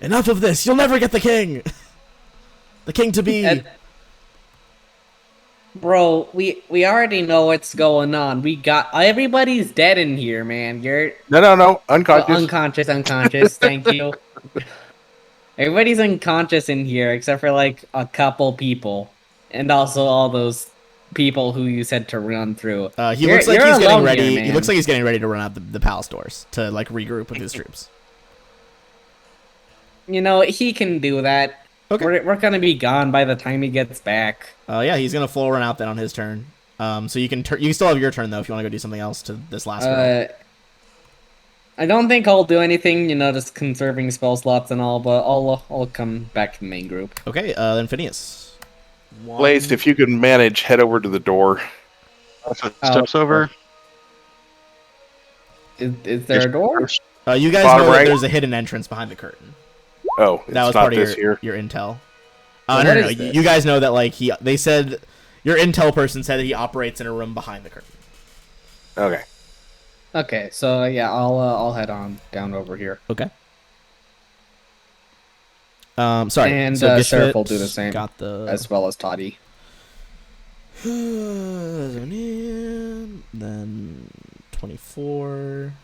Enough of this! You'll never get the king. The king to be. Bro, we already know what's going on. We got everybody's dead in here, man. You're No. Unconscious. unconscious. Thank you. Everybody's unconscious in here except for like a couple people, and also all those people who you said to run through. He looks like he's getting alone ready. here, He man. looks like he's getting ready to run out the palace doors to like regroup with his troops. He can do that. Okay. We're gonna be gone by the time he gets back. Yeah, he's gonna full run out then on his turn. So you can you can still have your turn though if you want to go do something else to this last round. I don't think I'll do anything, just conserving spell slots and all, but I'll come back to the main group. Okay, then Phineas. Blaze, if you can manage, head over to the door. Steps over. Is there a door? You guys Bottom know that right. there's a hidden entrance behind the curtain. Oh, it's That was not part of this here. your intel. Well, No. what is this? You guys know that like they said your intel person said that he operates in a room behind the curtain. Okay. Okay, so yeah, I'll head on down over here. Okay. Sorry. And, so Seraph Gishvit will do the same, Got the as well as Toddy. then 24.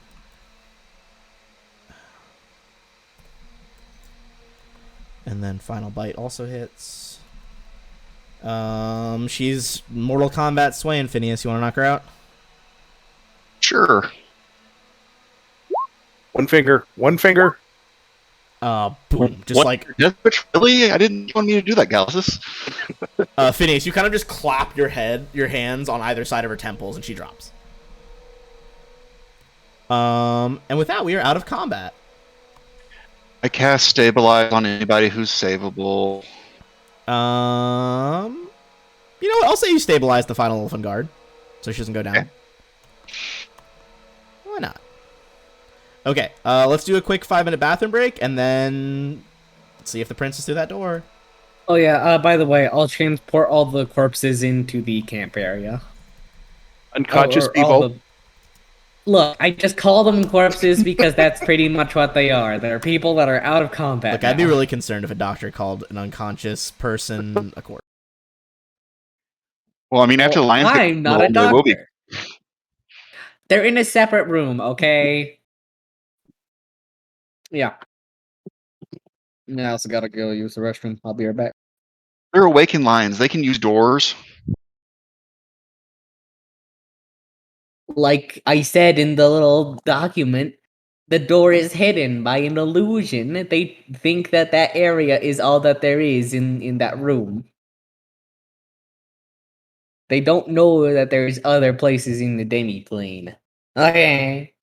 And then Final Bite also hits. She's Mortal Kombat swaying, Phineas. You want to knock her out? Sure. One finger. Boom. Just What? like, Death Witch, really? I didn't want me to do that, Galatus. Phineas, you kind of just clap your hands on either side of her temples, and she drops. And with that, we are out of combat. I cast Stabilize on anybody who's savable. You know what? I'll say you stabilize the final Elephant Guard, so she doesn't go down. Okay. Why not? Okay, let's do a quick 5-minute bathroom break, and then let's see if the prince is through that door. Oh yeah, by the way, I'll transport all the corpses into the camp area. Unconscious Or all people. the. Look, I just call them corpses because that's pretty much what they are. They're people that are out of combat. Look, I'd be now. really concerned if a doctor called an unconscious person a corpse. Well, I mean, after the lions get I'm not a rolled, there will be. doctor. They're in a separate room, okay? Yeah. Yeah, I also gotta go use the restroom. I'll be right back. They're awakened lions. They can use doors. Like I said in the little document, the door is hidden by an illusion. They think that that area is all that there is in that room. They don't know that there's other places in the demi-plane. Okay.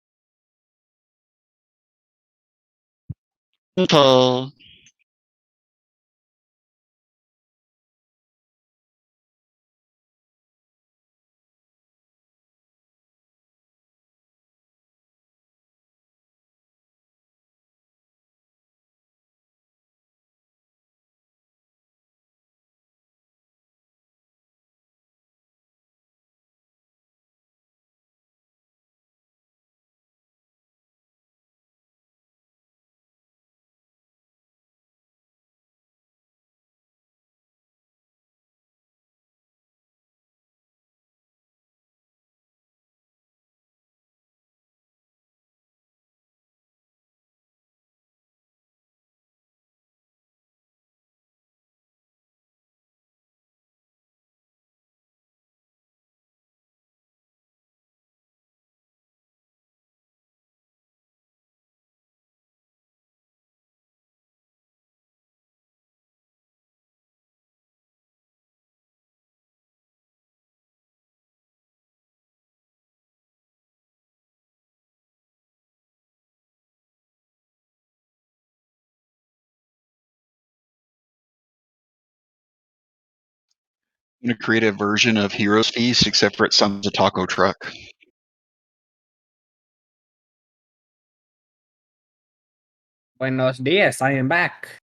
Okay. I'm gonna create a version of Heroes Feast, except for it sounds a taco truck. Buenos dias, I am back.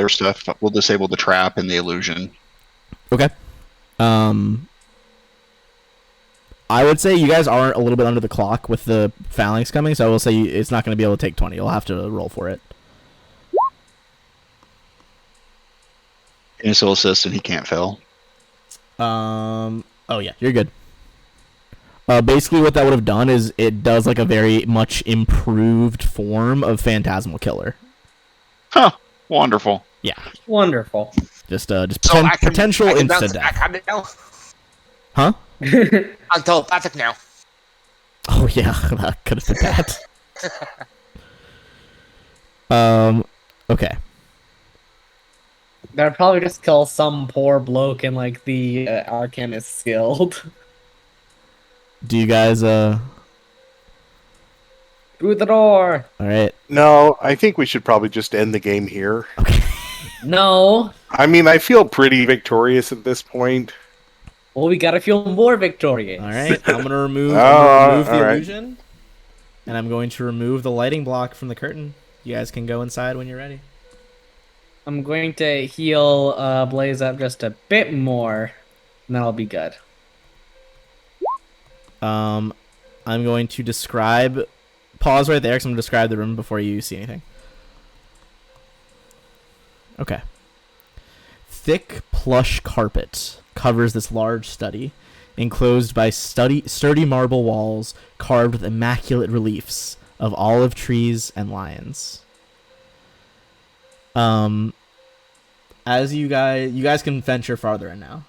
their stuff. We'll disable the trap and the illusion. Okay. I would say you guys are a little bit under the clock with the phalanx coming, so I will say it's not going to be able to take 20. You'll have to roll for it. And he'll assist, and he can't fail. Oh yeah, you're good. Basically what that would have done is it does like a very much improved form of Phantasmal Killer. Huh. Wonderful. Yeah. Wonderful. Just So I can, potential I can bounce instant back death. on it now. Huh? I'm telepathic now. Oh yeah, that could have been bad. Okay. They'll probably just kill some poor bloke in like the Arcanist Guild. Do you guys Through the door. all right. No, I think we should probably just end the game here. Okay. No. I mean, I feel pretty victorious at this point. Well, we gotta feel more victorious. All right. I'm gonna remove, Oh, the all right. illusion, and I'm going to remove the lighting block from the curtain. You guys can go inside when you're ready. I'm going to heal Blaze up just a bit more, and that'll be good. I'm going to describe. Pause right there, because I'm going to describe the room before you see anything. Okay. Thick plush carpet covers this large study, enclosed by sturdy marble walls carved with immaculate reliefs of olive trees and lions. As you guys can venture farther in now,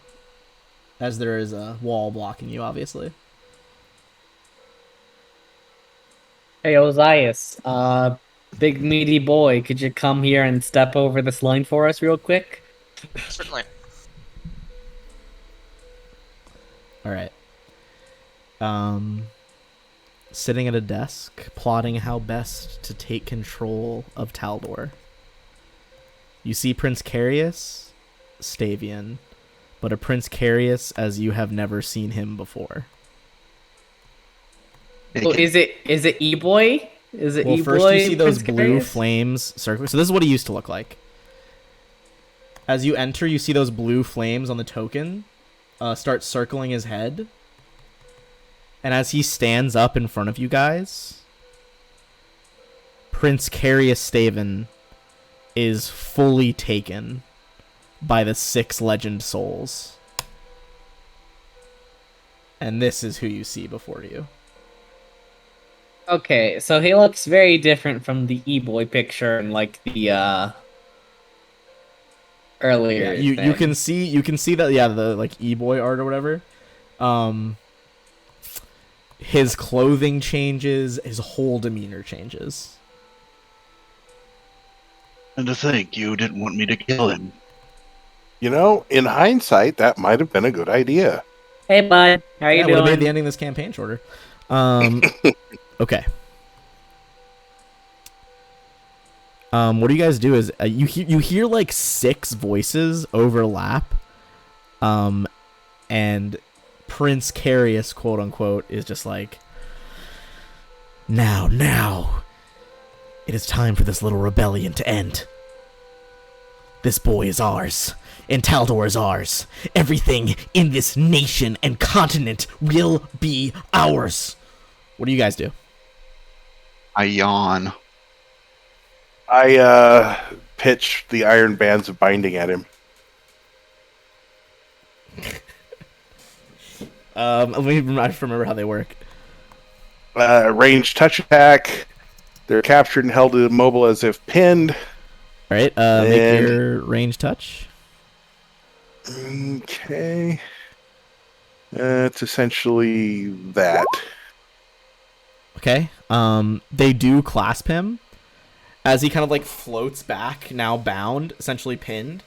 as there is a wall blocking you, obviously. Hey, Ozias, big meaty boy, could you come here and step over this line for us real quick? Certainly. All right. Sitting at a desk, plotting how best to take control of Taldor. You see Prince Carius, Stavian, but a Prince Carius as you have never seen him before. Oh, is it E-boy? Is it Well, E-boy? first you see those Prince blue Carius? flames circling. So this is what he used to look like. As you enter, you see those blue flames on the token start circling his head. And as he stands up in front of you guys, Prince Carius Staven is fully taken by the 6 legend souls. And this is who you see before you. Okay, so he looks very different from the E-boy picture and like the earlier. Yeah, you can see that, yeah, the like E-boy art or whatever. His clothing changes, his whole demeanor changes. And to think you didn't want me to kill him. You know, in hindsight, that might have been a good idea. Hey, bud, how you Yeah, would have made doing? the ending of this campaign shorter. Okay. What do you guys do is you hear like 6 voices overlap, and Prince Carius, quote unquote, is just like, now, it is time for this little rebellion to end. This boy is ours, and Taldor is ours. Everything in this nation and continent will be ours. What do you guys do? I yawn. I pitch the iron bands of binding at him. I remember how they work. Ranged touch attack. They're captured and held immobile as if pinned. All right, make your range touch. Okay. It's essentially that. Okay. They do clasp him as he kind of like floats back, now bound, essentially pinned.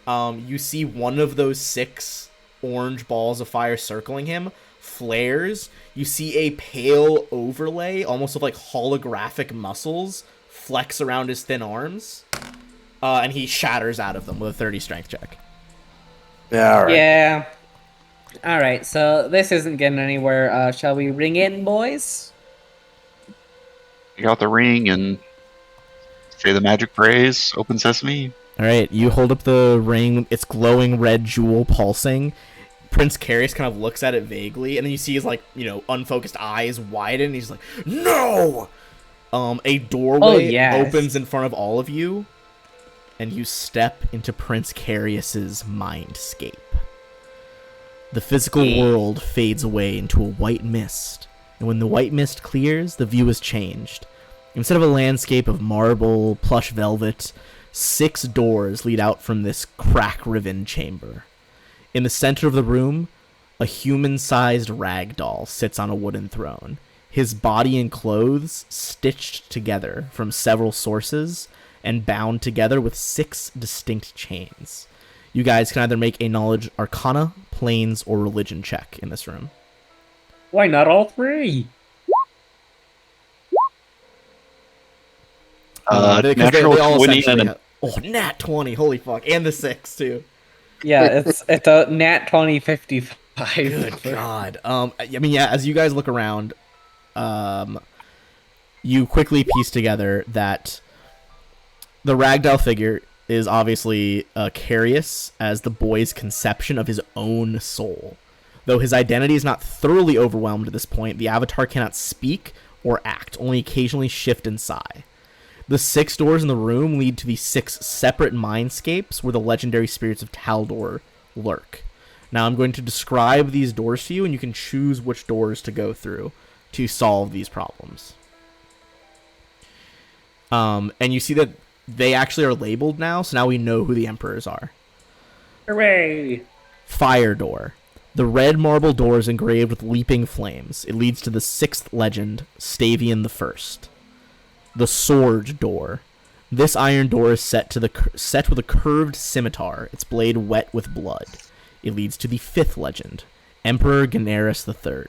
You see one of those 6 orange balls of fire circling him flares. You see a pale overlay, almost of like holographic muscles, flex around his thin arms, and he shatters out of them with a 30 strength check. Yeah, all right. Yeah. All right, so this isn't getting anywhere. Shall we ring in, boys? You got the ring and say the magic phrase, open sesame. All right, you hold up the ring. It's glowing red jewel pulsing. Prince Carius kind of looks at it vaguely, and then you see his unfocused eyes widen. And he's like, "No!" A doorway opens in front of all of you, and you step into Prince Carius's mindscape. The physical world fades away into a white mist, and when the white mist clears, the view is changed. Instead of a landscape of marble, plush velvet, 6 doors lead out from this crack-riven chamber. In the center of the room, a human-sized rag doll sits on a wooden throne. His body and clothes stitched together from several sources and bound together with 6 distinct chains. You guys can either make a knowledge arcana, planes, or religion check in this room. Why not all 3? Natural 20 and nat 20, holy fuck, and the 6 too. Yeah, it's a nat 2055. Good God. As you guys look around, you quickly piece together that the ragdoll figure is obviously Carius as the boy's conception of his own soul. Though his identity is not thoroughly overwhelmed at this point, the avatar cannot speak or act, only occasionally shift and sigh. The 6 doors in the room lead to the 6 separate mindscapes where the legendary spirits of Taldor lurk. Now I'm going to describe these doors to you, and you can choose which doors to go through to solve these problems. And you see that they actually are labeled now, so now we know who the emperors are. Hooray! Fire door. The red marble door is engraved with leaping flames. It leads to the 6th legend, Stavian the First. The sword door. This iron door is set with a curved scimitar, its blade wet with blood. It leads to the 5th legend, Emperor Generis III.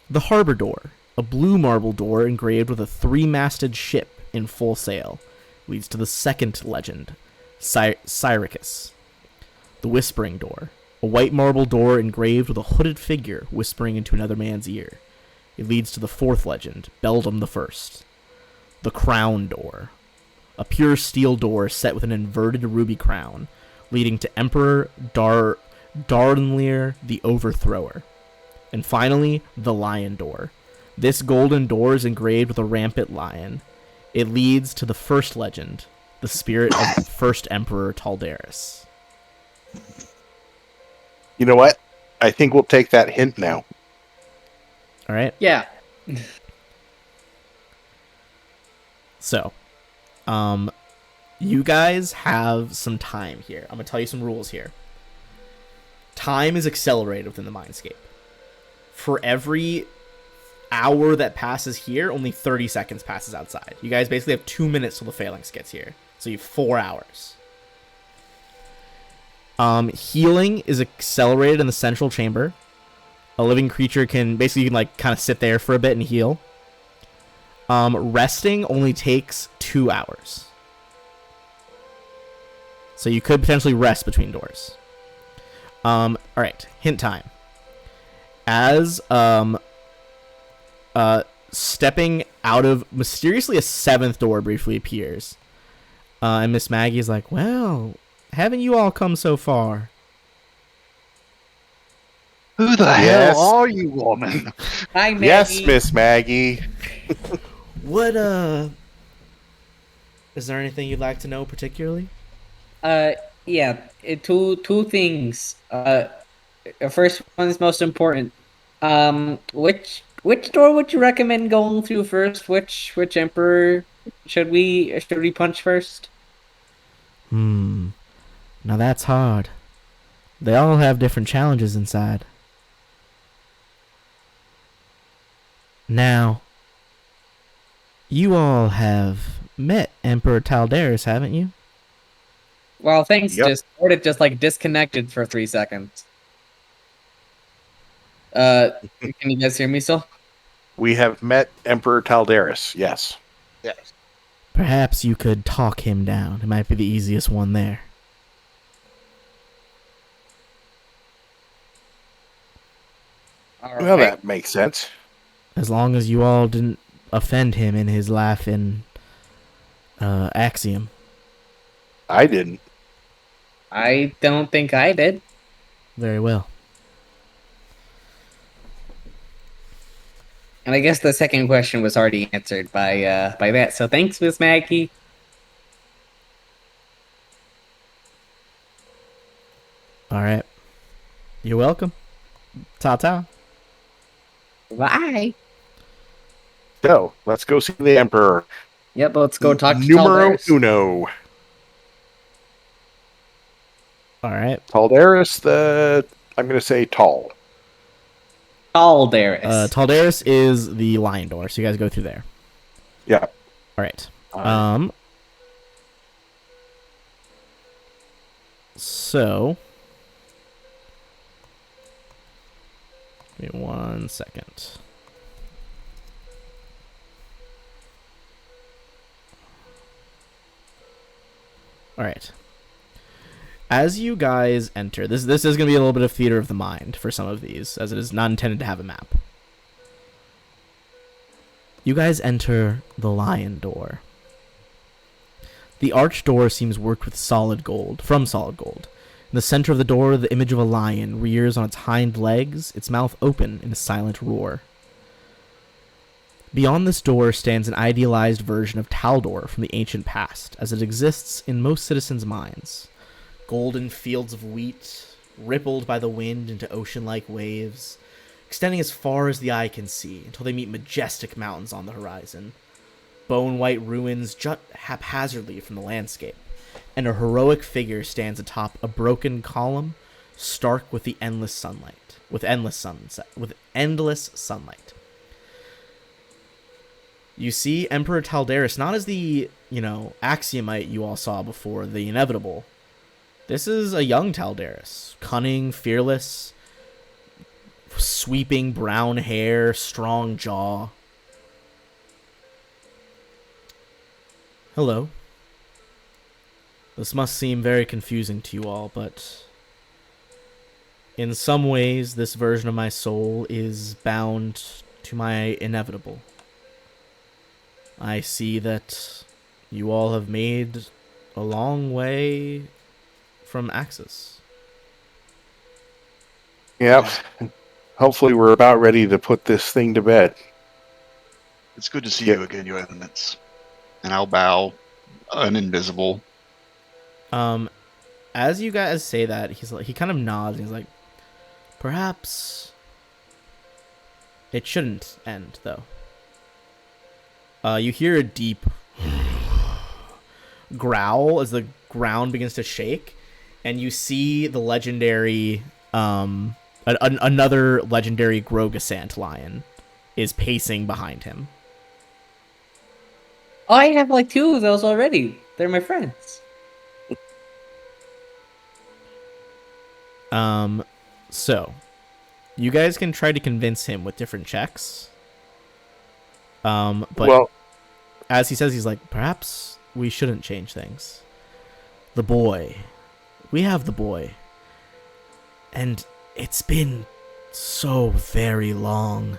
The harbor door. A blue marble door engraved with a 3-masted ship in full sail. Leads to the 2nd legend, Syricus. The whispering door. A white marble door engraved with a hooded figure whispering into another man's ear. It leads to the 4th legend, Beldam the First. The crown door. A pure steel door set with an inverted ruby crown, leading to Emperor Darnlear the Overthrower. And finally, the lion door. This golden door is engraved with a rampant lion. It leads to the 1st legend, the spirit of first Emperor Taldaris. You know what? I think we'll take that hint now. All right. Yeah. So, you guys have some time here. I'm going to tell you some rules here. Time is accelerated within the Mindscape. For every hour that passes here, only 30 seconds passes outside. You guys basically have 2 minutes till the Phalanx gets here. So you have 4 hours. Healing is accelerated in the central chamber. A living creature can basically kind of sit there for a bit and heal. Resting only takes 2 hours. So you could potentially rest between doors. Alright, hint time. As, stepping out of, mysteriously a 7th door briefly appears. And Miss Maggie is like, well, haven't you all come so far? Who the Yes. hell are you, woman? Hi, Maggie. Yes, Miss Maggie. What, is there anything you'd like to know particularly? Yeah, two things. First one is most important. Which door would you recommend going through first? Which emperor should we punch first? Now that's hard. They all have different challenges inside. Now, you all have met Emperor Taldaris, haven't you? Well, thanks. Yep. Discord, it just disconnected for 3 seconds. Can you guys hear me still? We have met Emperor Taldaris, yes. Yes. Perhaps you could talk him down. It might be the easiest one there. All Well, right. that makes sense. As long as you all didn't offend him in his life in Axiom. I didn't. I don't think I did. Very well. And I guess the second question was already answered by that. So thanks, Miss Maggie. All right. You're welcome. Ta-ta. Bye. So let's go see the Emperor. Yep, let's go talk to Numero Taldaris. uno. All right. Taldaris, I'm going to say tall. Taldaris. Taldaris is the lion door, so you guys go through there. Yeah. All right. Alright. So, give me 1 second. All right. As you guys enter, this is going to be a little bit of theater of the mind for some of these, as it is not intended to have a map. You guys enter the lion door. The arch door seems worked with solid gold, from solid gold. In the center of the door, the image of a lion rears on its hind legs, its mouth open in a silent roar. Beyond this door stands an idealized version of Taldor from the ancient past, as it exists in most citizens' minds. Golden fields of wheat, rippled by the wind into ocean-like waves, extending as far as the eye can see until they meet majestic mountains on the horizon. Bone-white ruins jut haphazardly from the landscape, and a heroic figure stands atop a broken column, stark with the endless sunlight. With endless sunlight. You see Emperor Taldaris not as the, Axiomite you all saw before, the inevitable. This is a young Taldaris, cunning, fearless, sweeping brown hair, strong jaw. Hello. This must seem very confusing to you all, but in some ways, this version of my soul is bound to my inevitable. I see that you all have made a long way from Axis. Yep. Hopefully we're about ready to put this thing to bed. It's good to see you again, Your Eminence. And I'll bow, uninvisible. As you guys say that, he kind of nods and he's like, perhaps it shouldn't end, though. You hear a deep growl as the ground begins to shake, and you see the legendary, another legendary Grogasant lion is pacing behind him. Oh, I have like 2 of those already. They're my friends. So you guys can try to convince him with different checks. But Well, as he says, he's like, perhaps we shouldn't change things. The boy. We have the boy. And it's been so very long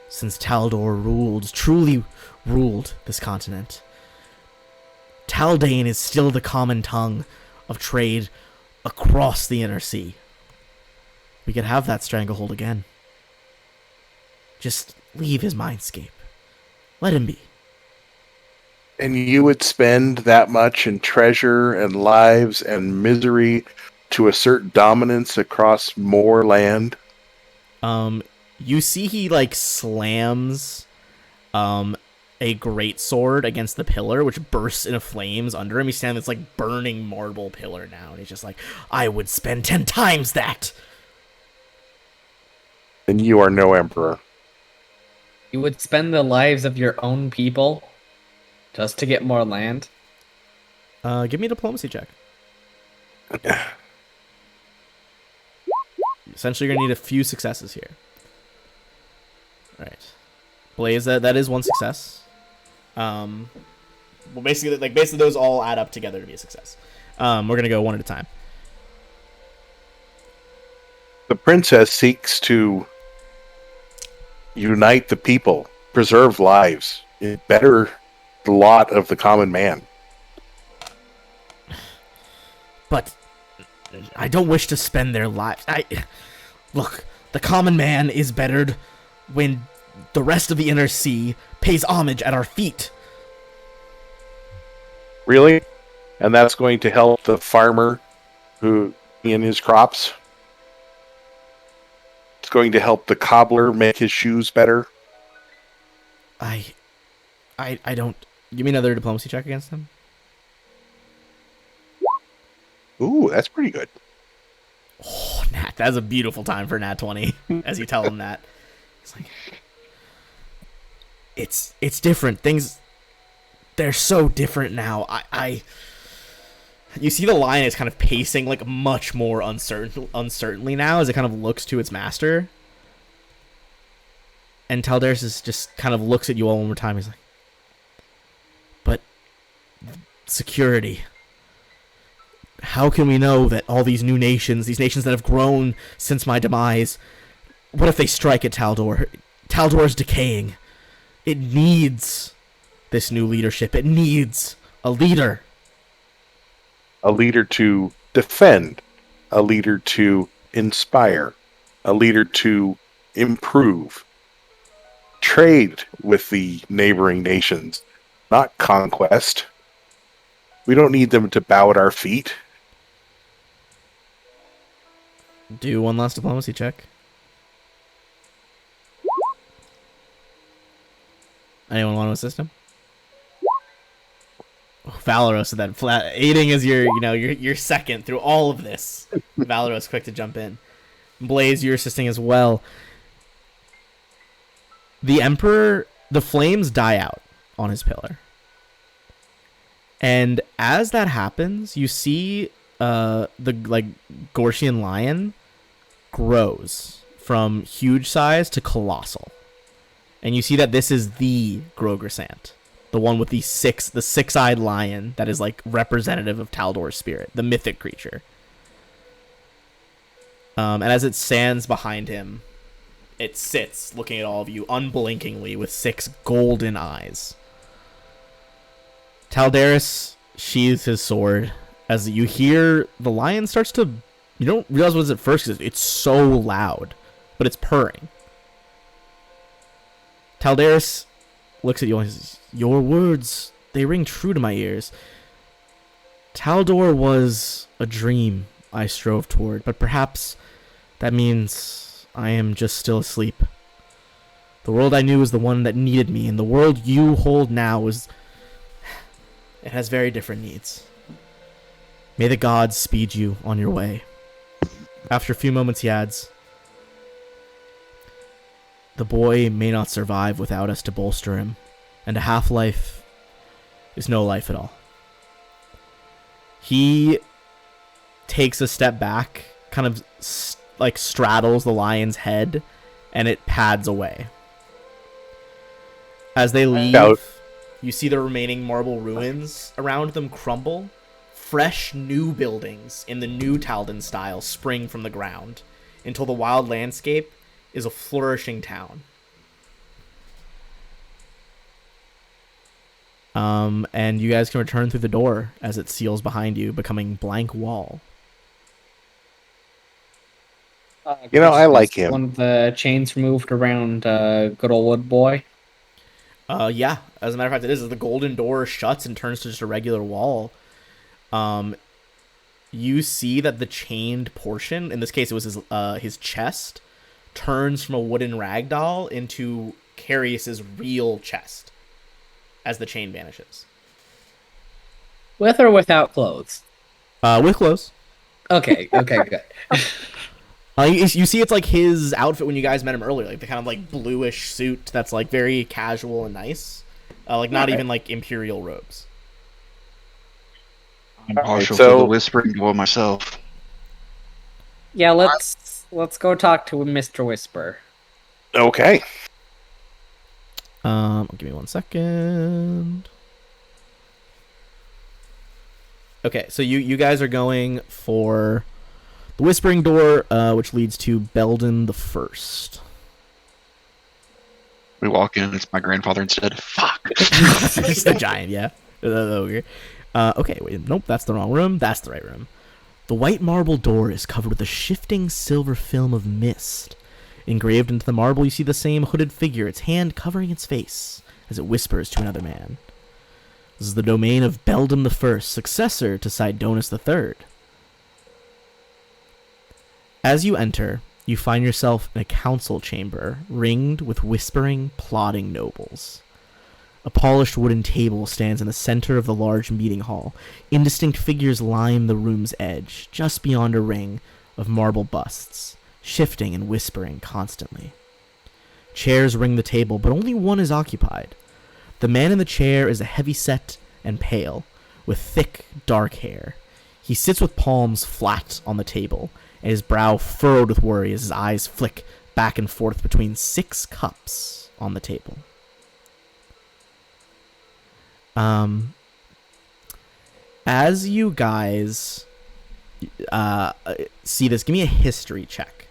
since Taldor truly ruled this continent. Taldane is still the common tongue of trade across the inner sea. We could have that stranglehold again. Just leave his mindscape. Let him be. and you would spend that much in treasure and lives and misery to assert dominance across more land? You see he slams a great sword against the pillar, which bursts into flames under him. He's standing this burning marble pillar now, and he's just like, I would spend 10 times that. And you are no emperor. You would spend the lives of your own people just to get more land? Give me a diplomacy check. Essentially, you're gonna need a few successes here. All right, Blaze, that is one success. Well, basically those all add up together to be a success. We're gonna go one at a time. The princess seeks to unite the people, preserve lives, better the lot of the common man. But I don't wish to spend their lives. Look, the common man is bettered when the rest of the inner sea pays homage at our feet. Really? And that's going to help the farmer who in his crops? It's going to help the cobbler make his shoes better? I don't... Give me another diplomacy check against him. Ooh, that's pretty good. Oh, Nat, that's a beautiful time for Nat 20, as you tell him that. It's like... It's different. Things... They're so different now. You see the lion is kind of pacing like much more uncertainly now as it kind of looks to its master. And Taldaris is just kind of looks at you all one more time. He's like, but security. How can we know that all these new nations, these nations that have grown since my demise, what if they strike at Taldor? Taldor is decaying. It needs this new leadership. It needs a leader. A leader to defend, a leader to inspire, a leader to improve, trade with the neighboring nations, not conquest. We don't need them to bow at our feet. Do one last diplomacy check. Anyone want to assist him? Valoros said that flat aiding is your second through all of this. Valoros quick to jump in. Blaze, you're assisting as well. The Emperor, the flames die out on his pillar. And as that happens, you see the Gorshian lion grows from huge size to colossal. And you see that this is the Grogrisant. The one with the six-eyed lion that is like representative of Taldor's spirit, the mythic creature. And as it stands behind him, it sits looking at all of you unblinkingly with 6 golden eyes. Taldaris sheathes his sword as you hear the lion starts to... You don't realize what it is at first because it's so loud, but it's purring. Taldaris looks at you and says, your words, they ring true to my ears. Taldor was a dream I strove toward, but perhaps that means I am just still asleep. The world I knew was the one that needed me, and the world you hold now is... It has very different needs. May the gods speed you on your way. After a few moments he adds, the boy may not survive without us to bolster him, and a half-life is no life at all. He takes a step back, kind of straddles the lion's head, and it pads away. As they leave, you see the remaining marble ruins around them crumble. Fresh new buildings in the new Taldan style spring from the ground until the wild landscape is a flourishing town. And you guys can return through the door as it seals behind you, becoming blank wall. I like him. One of the chains removed around good old wood boy. Yeah. As a matter of fact, it is. The golden door shuts and turns to just a regular wall. You see that the chained portion, in this case it was his chest, turns from a wooden ragdoll into Carius's real chest as the chain vanishes. With or without clothes? With clothes. Okay, good. You see it's like his outfit when you guys met him earlier, like the kind of like bluish suit that's like very casual and nice. Not even like imperial robes. I'm partial so- to the Whispering Door myself. Yeah, let's go talk to Mr. Whisper. Okay. Give me 1 second. Okay, so you guys are going for the Whispering Door, which leads to Belden the First. We walk in, it's my grandfather instead. Fuck. It's the giant, yeah. The ogre. Okay, wait, nope, that's the wrong room. That's the right room. The white marble door is covered with a shifting silver film of mist. Engraved into the marble, you see the same hooded figure, its hand covering its face, as it whispers to another man. This is the domain of Beldam I, successor to Sidonus III. As you enter, you find yourself in a council chamber, ringed with whispering, plodding nobles. A polished wooden table stands in the center of the large meeting hall. Indistinct figures line the room's edge, just beyond a ring of marble busts, shifting and whispering constantly. Chairs ring the table, but only one is occupied. The man in the chair is a heavy-set and pale, with thick, dark hair. He sits with palms flat on the table, and his brow furrowed with worry as his eyes flick back and forth between 6 cups on the table. As you guys see this, give me a history check.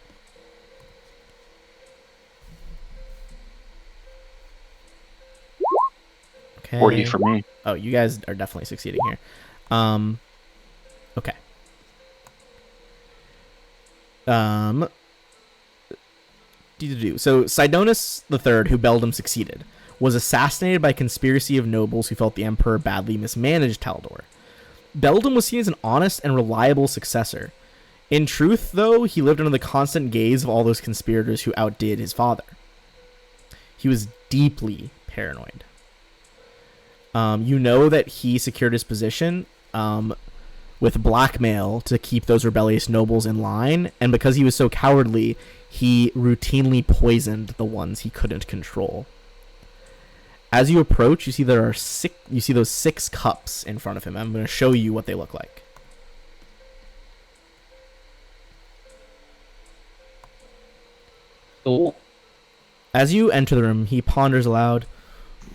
Okay. 40 for me. Oh, you guys are definitely succeeding here. Okay. So Sidonus III, who Beldam succeeded, was assassinated by a conspiracy of nobles who felt the emperor badly mismanaged Taldor. Beldam was seen as an honest and reliable successor. In truth, though, he lived under the constant gaze of all those conspirators who outdid his father. He was deeply paranoid. You know that he secured his position with blackmail to keep those rebellious nobles in line, and because he was so cowardly, he routinely poisoned the ones he couldn't control. As you approach, you see those 6 cups in front of him. I'm going to show you what they look like. Cool. As you enter the room, he ponders aloud.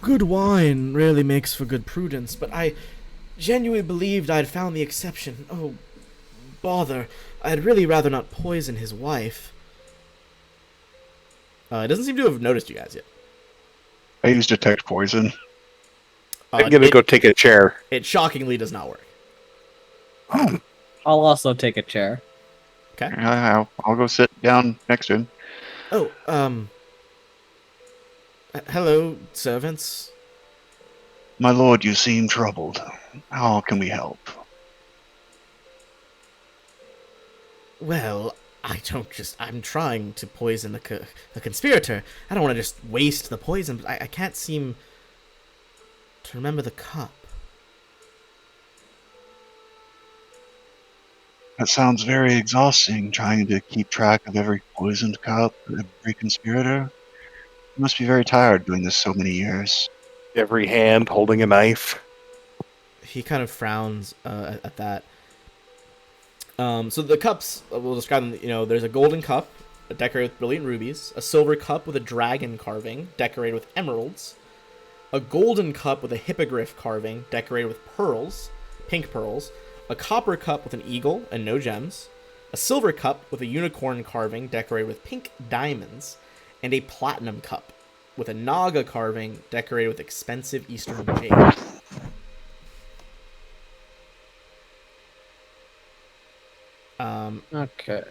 Good wine rarely makes for good prudence, but I genuinely believed I'd found the exception. Oh, bother. I'd really rather not poison his wife. It doesn't seem to have noticed you guys yet. I use detect poison. I'm gonna go take a chair. It shockingly does not work. Oh, I'll also take a chair. Okay. I'll go sit down next to him. Oh, hello, servants. My lord, you seem troubled. How can we help? Well, I'm trying to poison a conspirator. I don't want to just waste the poison, but I can't seem to remember the cup. That sounds very exhausting, trying to keep track of every poisoned cup, every conspirator. You must be very tired doing this so many years. every hand holding a knife. He kind of frowns at that. So the cups, we'll describe them, there's a golden cup decorated with brilliant rubies, a silver cup with a dragon carving decorated with emeralds, a golden cup with a hippogriff carving decorated with pearls, pink pearls, a copper cup with an eagle and no gems, a silver cup with a unicorn carving decorated with pink diamonds, and a platinum cup with a naga carving decorated with expensive eastern jade. Okay.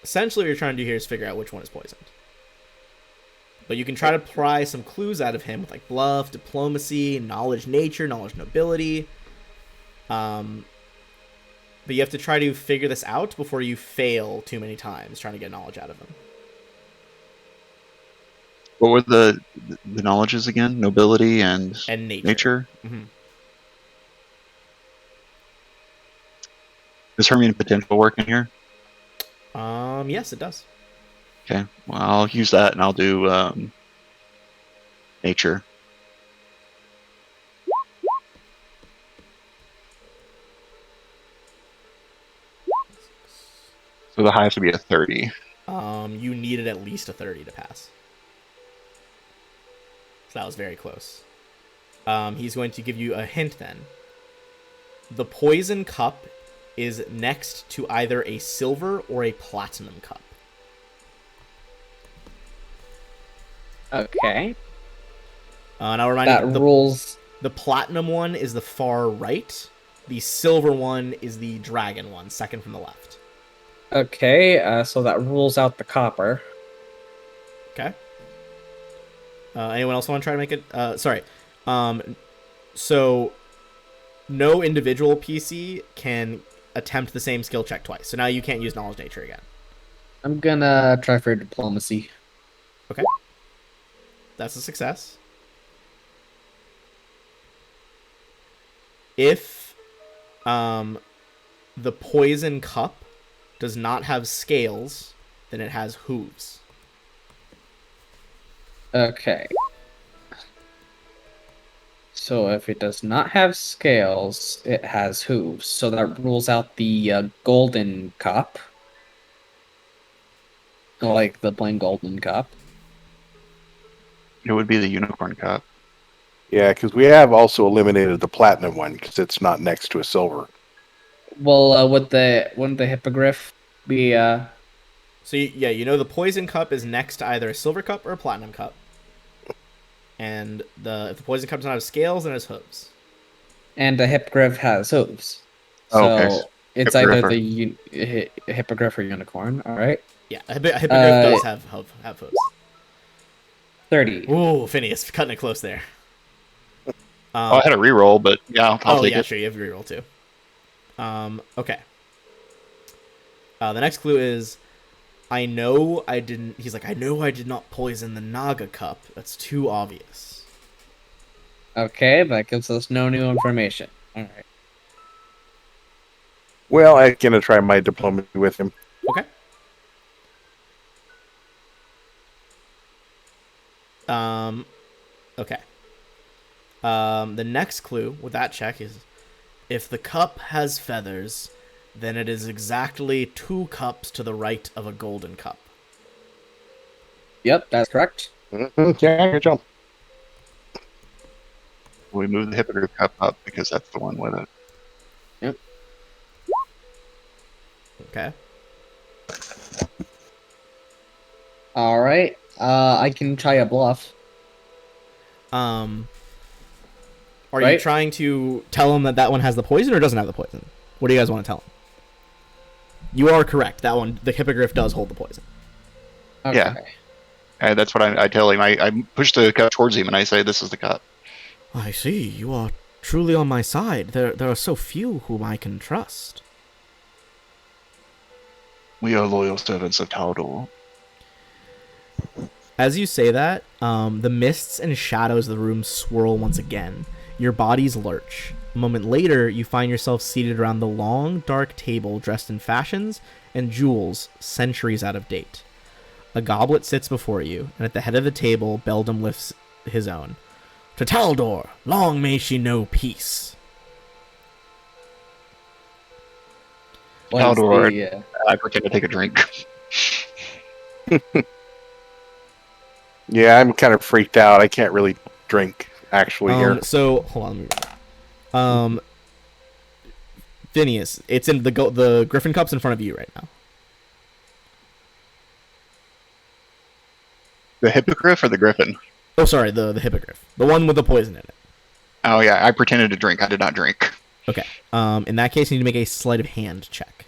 Essentially, what you're trying to do here is figure out which one is poisoned. But you can try to pry some clues out of him with like bluff, diplomacy, knowledge nature, knowledge nobility. But you have to try to figure this out before you fail too many times trying to get knowledge out of him. What were the knowledges again? Nobility and nature. Mm-hmm. Does Hermione potential work in here? Yes, it does. Okay, well, I'll use that and I'll do nature. So the highest would be a 30. You needed at least a 30 to pass. So that was very close. He's going to give you a hint then. The poison cup is next to either a silver or a platinum cup. Okay. And I'll remind That you, rules. the platinum one is the far right, The silver one is the dragon one, second from the left. Okay, so that rules out the copper. Okay. Anyone else want to try to make it? Sorry. So no individual PC can attempt the same skill check twice. So now you can't use knowledge nature again. I'm gonna try for diplomacy. Okay. That's a success. If the poison cup does not have scales, then it has hooves. Okay. So if it does not have scales, it has hooves. So that rules out the golden cup. Like the plain golden cup. It would be the unicorn cup. Yeah, because we have also eliminated the platinum one because it's not next to a silver. Well, wouldn't the hippogriff be So you know the poison cup is next to either a silver cup or a platinum cup. And if the poison cup does not have scales, then it has hooves. and the hippogriff has hooves. So Oh, okay. it's Hippogriff either the hippogriff or unicorn. All right. Yeah, a hippogriff does have hooves. 30. Ooh, Phineas, cutting it close there. I had a reroll, but yeah, I'll take it. Sure, you have your reroll too. Okay. The next clue is, I know I didn't. He's like, I know I did not poison the Naga cup. That's too obvious. Okay, that gives us no new information. All right. Well, I'm going to try my diplomacy with him. Okay. Okay. The next clue with that check is, if the cup has feathers, then it is exactly 2 cups to the right of a golden cup. Yep, that's correct. Mm-hmm. Yeah, good job. We move the hippogriff cup up because that's the one with it. Yep. Okay. All right. I can try a bluff. Are you Right. trying to tell him that one has the poison or doesn't have the poison? What do you guys want to tell him? You are correct. That one, the hippogriff does hold the poison. Okay. Yeah. That's what I tell him. I push the cup towards him and I say, "This is the cup." I see. You are truly on my side. There are so few whom I can trust. We are loyal servants of Taldor. As you say that, the mists and shadows of the room swirl once again. Your bodies lurch. A moment later, you find yourself seated around the long, dark table dressed in fashions and jewels centuries out of date. A goblet sits before you, and at the head of the table, Beldam lifts his own. To Taldor, long may she know peace. What is Taldor. the, I pretend to take a drink. Yeah, I'm kind of freaked out. I can't really drink, actually, here. So, hold on. Let me... Phineas, it's in the Griffin Cup's in front of you right now. The hippogriff or the griffin? Oh, sorry, the hippogriff. The one with the poison in it. Oh yeah, I pretended to drink. I did not drink. Okay. In that case, you need to make a sleight of hand check.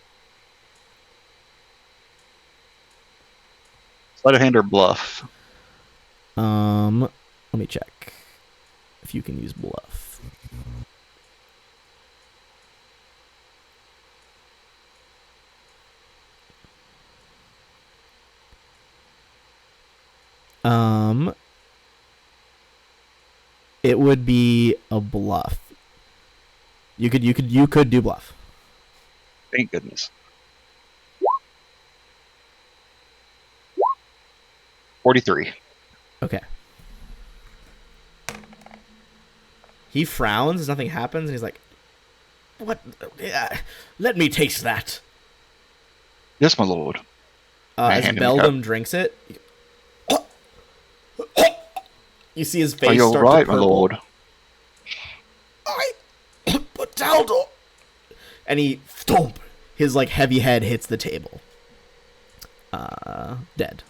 Sleight of hand or bluff? Let me check if you can use bluff. It would be a bluff. You could do bluff. Thank goodness. 43. Okay. He frowns, nothing happens, and he's like, "What? Let me taste that." Yes, my lord. I As hand him the Beldam drinks it, you see his face Are you start alright, to my purple. lord? But Taldor, and he thump, his like heavy head hits the table. Dead.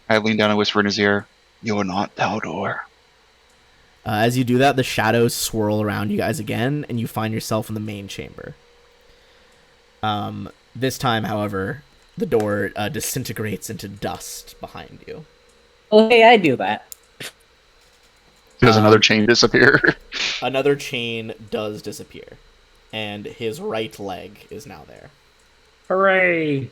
I lean down and whisper in his ear, "You are not Taldor." As you do that, the shadows swirl around you guys again, and you find yourself in the main chamber. This time, however, the door disintegrates into dust behind you. Oh, hey, I do that. Does another chain disappear? Another chain does disappear, and his right leg is now there. Hooray!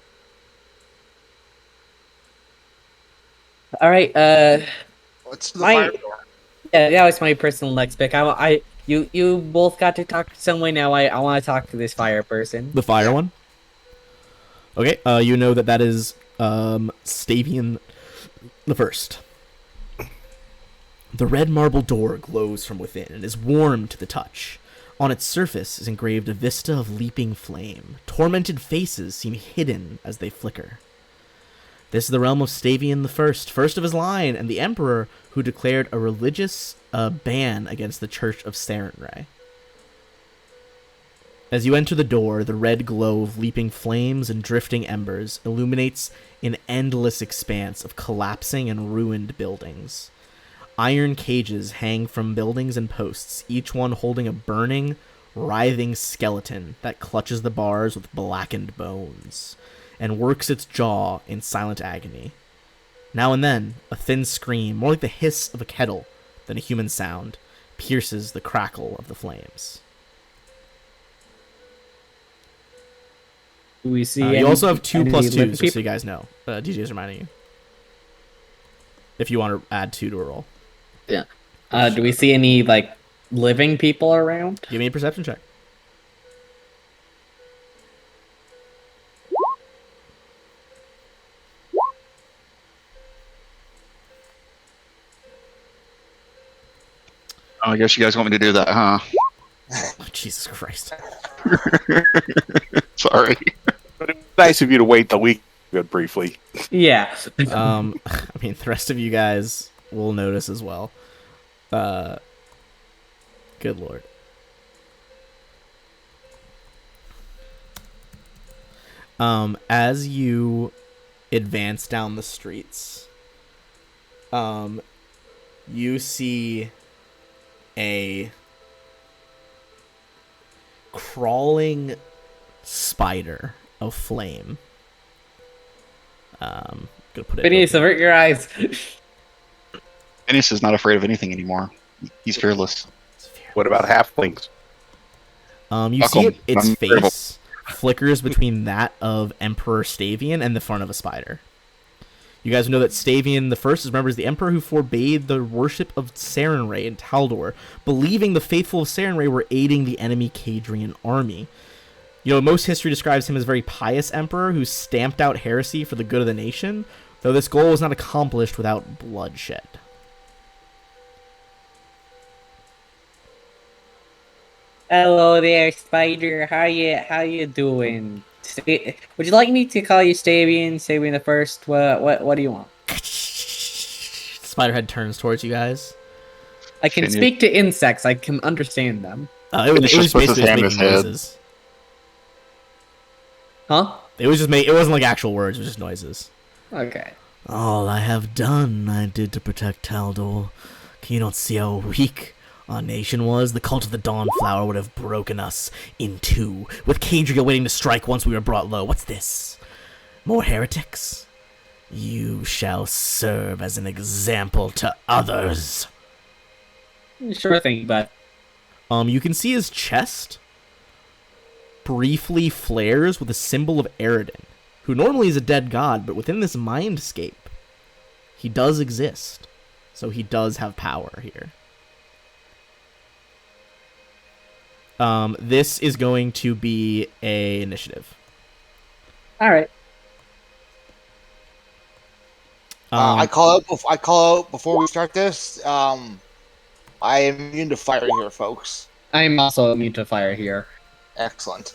All right. What's the My- fire door? Yeah, that was my personal next pick. You both got to talk to someone now. I want to talk to this fire person. The fire one? Okay, you know that is Stavian the First. The red marble door glows from within and is warm to the touch. On its surface is engraved a vista of leaping flame. Tormented faces seem hidden as they flicker. This is the realm of Stavian the first of his line, and the Emperor who declared a religious ban against the Church of Sarenrae. As you enter the door, the red glow of leaping flames and drifting embers illuminates an endless expanse of collapsing and ruined buildings. Iron cages hang from buildings and posts, each one holding a burning, writhing skeleton that clutches the bars with blackened bones and works its jaw in silent agony. Now and then, a thin scream, more like the hiss of a kettle than a human sound, pierces the crackle of the flames. Do we see? You also have 2 any plus living 2s, just so people? you guys know. DJ is reminding you. If you want to add 2 to a roll. Do we see any like living people around? Give me a perception check. Oh, I guess you guys want me to do that, huh? Oh, Jesus Christ. Sorry. But it's nice of you to wait the week good briefly. Yeah. I mean, the rest of you guys will notice as well. Good lord. As you advance down the streets, you see a crawling spider of flame. Gonna put it. Phineas, avert your eyes. Phineas is not afraid of anything anymore. He's fearless. What about halflings? You Fuck see 'em. its I'm terrible. face flickers between that of Emperor Stavian and the front of a spider. You guys know that Stavian the First remembers the Emperor who forbade the worship of Sarenrae in Taldor, believing the faithful of Sarenrae were aiding the enemy Cadrian army. You know, most history describes him as a very pious emperor who stamped out heresy for the good of the nation, though this goal was not accomplished without bloodshed. Hello there, Spider. How you doing? Would you like me to call you Stavian? Stavian the First? What do you want? Spiderhead turns towards you guys. I can Can you- speak to insects. I can understand them. It was just puts his basically just hand in making his head. noises. Huh? It wasn't like actual words, it was just noises. Okay. All I have done, I did to protect Taldor. Can you not see how weak our nation was? The cult of the Dawnflower would have broken us in 2, with Cadria waiting to strike once we were brought low. What's this? More heretics? You shall serve as an example to others. Sure thing, but You can see his chest briefly flares with a symbol of Eridan, who normally is a dead god, but within this mindscape, he does exist. So he does have power here. This is going to be a initiative. all right. I call out before we start this. I am immune to fire here, folks. I'm also immune to fire here. Excellent.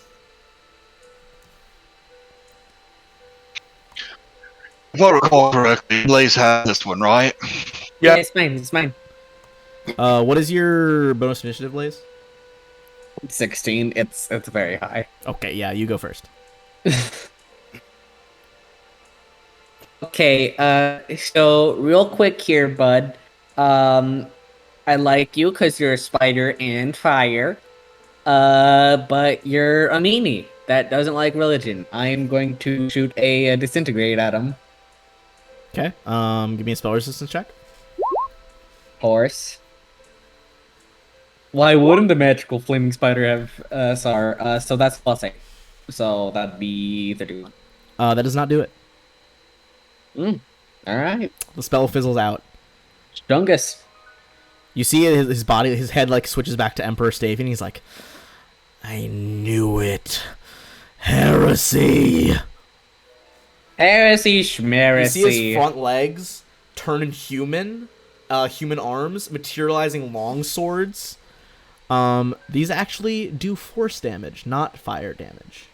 If I recall correctly, Blaze had this one, right? Yeah. It's mine. It's mine. What is your bonus initiative, Blaze? 16. It's very high. Okay, yeah, you go first. Okay, so real quick here, bud. I like you because you're a spider and fire. But you're a meanie that doesn't like religion. I am going to shoot a disintegrate at him. Okay. Give me a spell resistance check. Horse. Why wouldn't a magical flaming spider have SAR? So that's +8. So that'd be 31. That does not do it. Alright. The spell fizzles out. Strungus. You see his body, his head like switches back to Emperor Stavian. He's like, I knew it. Heresy. Heresy You schmeresy. see his front legs turn human, human arms, materializing long swords. These actually do force damage, not fire damage.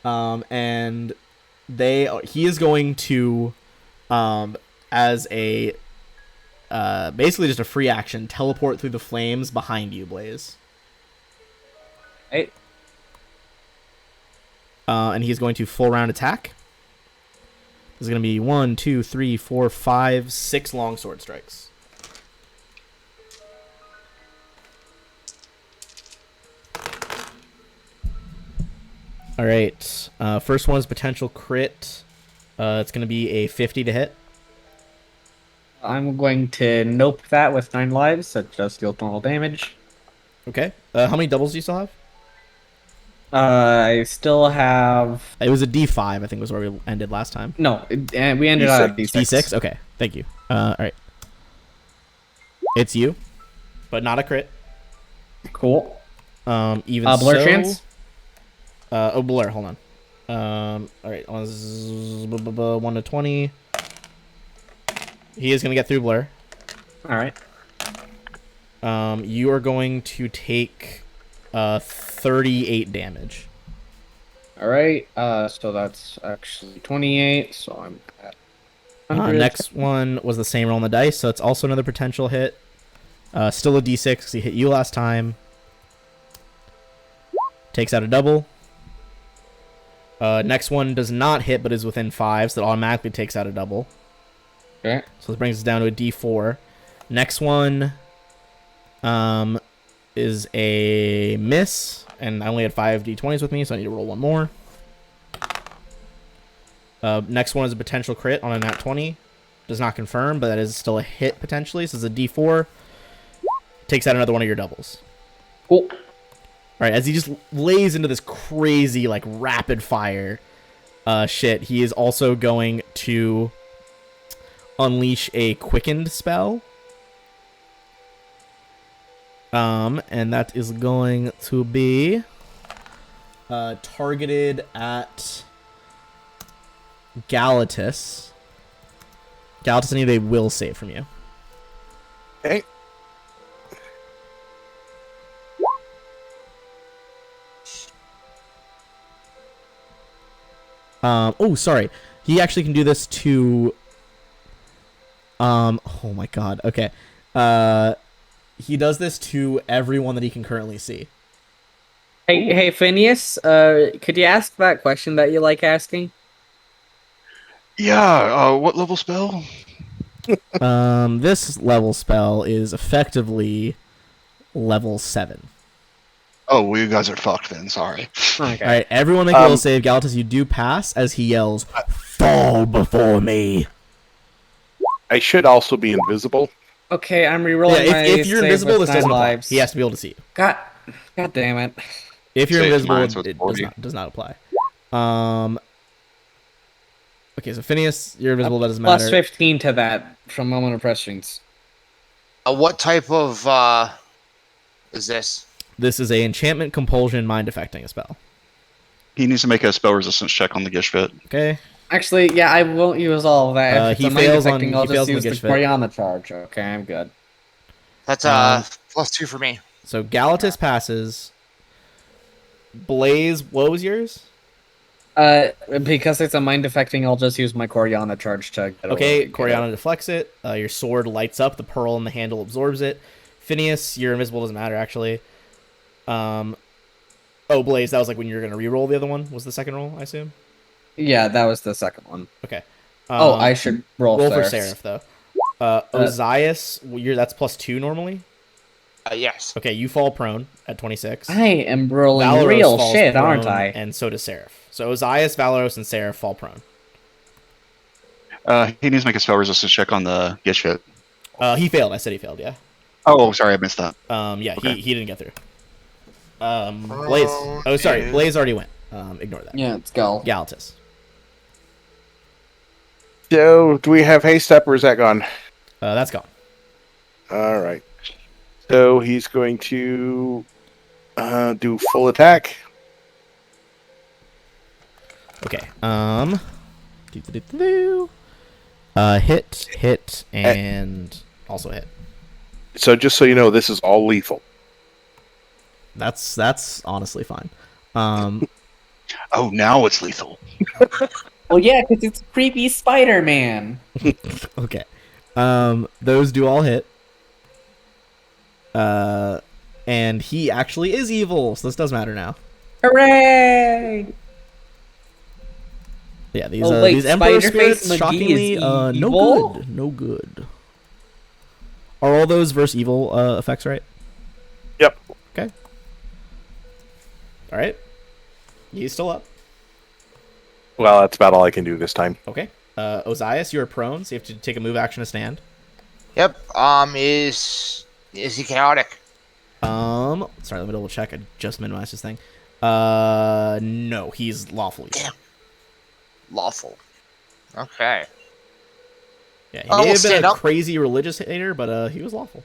And he is going to, as a, basically just a free action, teleport through the flames behind you, Blaze. Hey. And he's going to full round attack. There's going to be 1, 2, 3, 4, 5, 6 longsword strikes. All right. First one is potential crit. It's going to be a 50 to hit. I'm going to nope that with 9 lives, so just deal normal damage. Okay. How many doubles do you still have? I still have... It was a D5, I think was where we ended last time. No, we ended on a D6. D6? Okay, thank you. Alright. It's you, but not a crit. Cool. Even Blur so... chance? Blur, hold on. Alright, 1 to 20. He is going to get through Blur. Alright. You are going to take 38 damage. Alright, so that's actually 28, so I'm at 100. Next one was the same roll on the dice, so it's also another potential hit. Still a D6 because he hit you last time. Takes out a double. Next one does not hit, but is within 5, so it automatically takes out a double. Okay. So this brings us down to a D4. Next one is a miss, and I only had 5 D20s with me, so I need to roll one more. Next one is a potential crit on a nat 20. Does not confirm, but that is still a hit potentially. So it's a D4. Takes out another one of your doubles. Cool. All right, as he just lays into this crazy, like, rapid fire shit, he is also going to unleash a quickened spell. And that is going to be targeted at Galatus. Galatus, I need a will save from you. Okay. Oh, sorry. He actually can do this to... oh my god. Okay. He does this to everyone that he can currently see. Hey, Phineas, could you ask that question that you like asking? Yeah, what level spell? This level spell is effectively level 7. Oh, well, you guys are fucked then, sorry. Okay. Alright, everyone make a will save. Galatus, you do pass as he yells, "Fall before me!" I should also be invisible. Okay, I'm rerolling my if you're save invisible, with this doesn't 9 apply. lives. He has to be able to see you. God damn it. If you're Save invisible, mine, so it's it 40. does not apply. Okay, so Phineas, you're invisible, that doesn't Plus matter. 15 to that from Moment of Prescience. What type of is this? This is a enchantment, compulsion, mind affecting a spell. He needs to make a spell resistance check on the Gishbit. Okay. Actually, yeah, I won't use all of that. If it's he a mind fails on- affecting, I'll he fails just on use the the Gish fit. Koryana charge. Okay, I'm good. That's +2 for me. So Galatus passes. Blaze, what was yours? Because it's a mind affecting, I'll just use my Koryana charge to get Okay, away, get Koryana out. deflects it. Your sword lights up. The pearl in the handle absorbs it. Phineas, you're invisible. Doesn't matter actually. Blaze, that was like when you were gonna re-roll the other one. Was the second roll, I assume? Yeah, that was the second one. Okay. I should roll roll for Seraph. Seraph though. Ozias, that's +2 normally. Yes. Okay, you fall prone at 26. I am rolling Valoros real falls shit, prone, aren't I? And so does Seraph. So Ozias, Valoros, and Seraph fall prone. He needs to make a spell resistance check on the Gishfit. He failed. I said he failed. Yeah. Oh, sorry, I missed that. Yeah. Okay. He didn't get through. Blaze. Oh, sorry. Blaze already went. Ignore that. Yeah, let's go. Galatus. So, do we have haste up or is that gone? That's gone. All right. So he's going to do full attack. Okay. Hit, and also hit. So just so you know, this is all lethal. That's honestly fine. Oh, now it's lethal. Well, yeah, because it's creepy Spider-Man. Okay. Those do all hit. And he actually is evil, so this does matter now. Hooray! Yeah, these Oh, wait, these Emperor Spider-Face spirits, McGee shockingly, is no evil? good, no good. Are all those versus evil effects right? Yep. Okay. All right. He's still up. Well, that's about all I can do this time. Okay. Ozias, you're prone, so you have to take a move action to stand. Yep. Is he chaotic? Sorry, let me double check. I just minimized this thing. No, he's lawful evil. Damn. Lawful. Okay. Yeah, he Oh, may we'll have been stand a up. crazy religious hater, but he was lawful.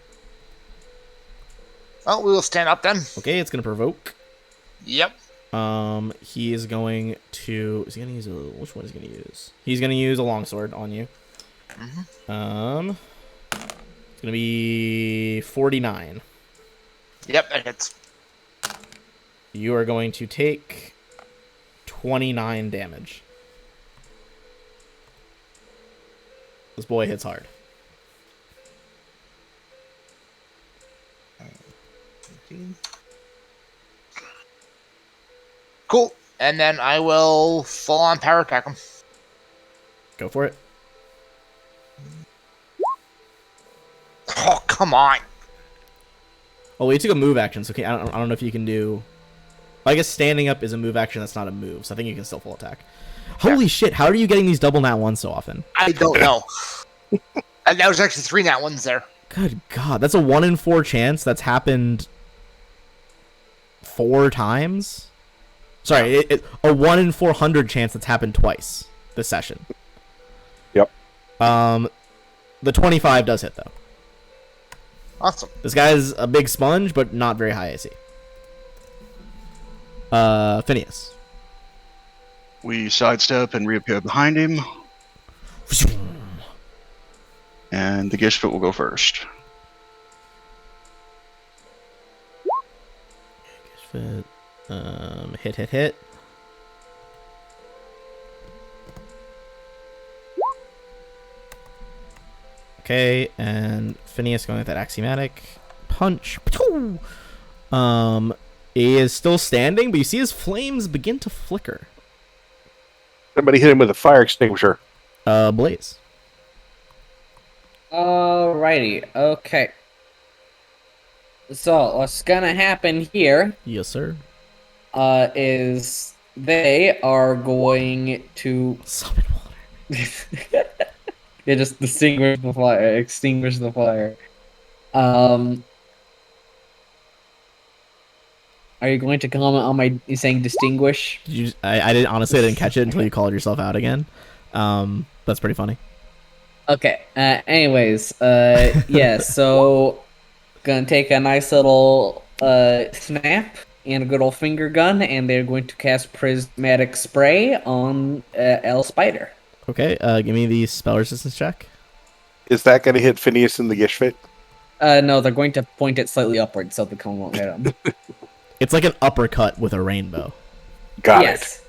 Oh, we will stand up then. Okay, it's gonna provoke. Yep. He is going to. Is he gonna use a? Which one is he gonna use? He's gonna use a longsword on you. It's gonna be 49. Yep, that hits. You are going to take 29 damage. This boy hits hard. Cool. And then I will full on power attack him. Go for it. Oh, come on. Oh, well, you took a move action, so I don't know if you can do. I guess standing up is a move action. That's not a move, so I think you can still full attack. Holy shit! How are you getting these double nat ones so often? I don't know. And that was actually 3 nat ones there. Good God, that's a 1 in 4 chance. That's happened 4 times. Sorry, a 1 in 400 chance that's happened twice this session. Yep. The 25 does hit though. Awesome. This guy's a big sponge, but not very high AC. Phineas. We sidestep and reappear behind him, and the Gishfit will go first. Hit. Okay, and Phineas going with that axiomatic punch. He is still standing, but you see his flames begin to flicker. Somebody hit him with a fire extinguisher. Blaze. Alrighty, okay. So, what's gonna happen here Yes, sir. is they are going to Summon water. yeah, just extinguish the fire. Are you going to comment on my saying distinguish? Did you? I didn't honestly. I didn't catch it until you called yourself out again. That's pretty funny. Okay. Anyways, yeah. So, gonna take a nice little snap and a good old finger gun, and they're going to cast prismatic spray on L Spider. Okay. Give me the spell resistance check. Is that going to hit Phineas in the Gishfit? No, they're going to point it slightly upward so the cone won't hit him. It's like an uppercut with a rainbow. Got Yes.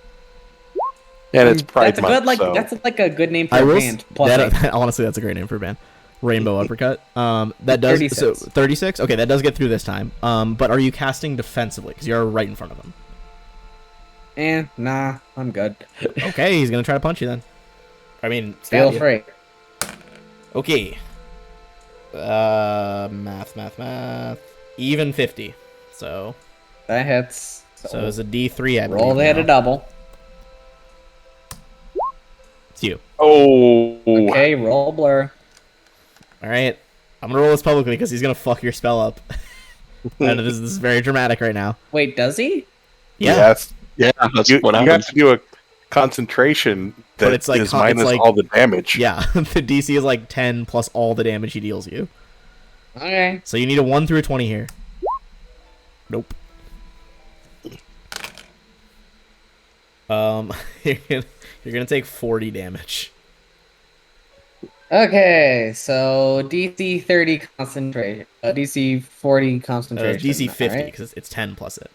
it. And it's Pride That's a Month, good so... that's like a good name for I a will. band. Plus eight. Honestly, that's a great name for a band. Rainbow uppercut. That does 36. so 36. Okay, that does get through this time. But are you casting defensively? Because you're right in front of him. Nah, I'm good. Okay, he's gonna try to punch you then. I mean, Feel stab you. free. Okay. Math. Even 50. So That hits. it's a D3. I roll believe to hit now. a double. It's you. Oh. Okay, roll blur. All right. I'm gonna roll this publicly because he's gonna fuck your spell up. And this is very dramatic right now. Wait, does he? Yeah. Yes. Yeah, that's You what have happens. to do a concentration But that it's like is con- it's minus like- all the damage. Yeah. The DC is like 10 plus all the damage he deals you. Okay. So you need a 1 through a 20 here. Nope. You're gonna take 40 damage. Okay, so DC 30 concentration. DC 40 concentration. DC 50 alright? because it's 10 plus it.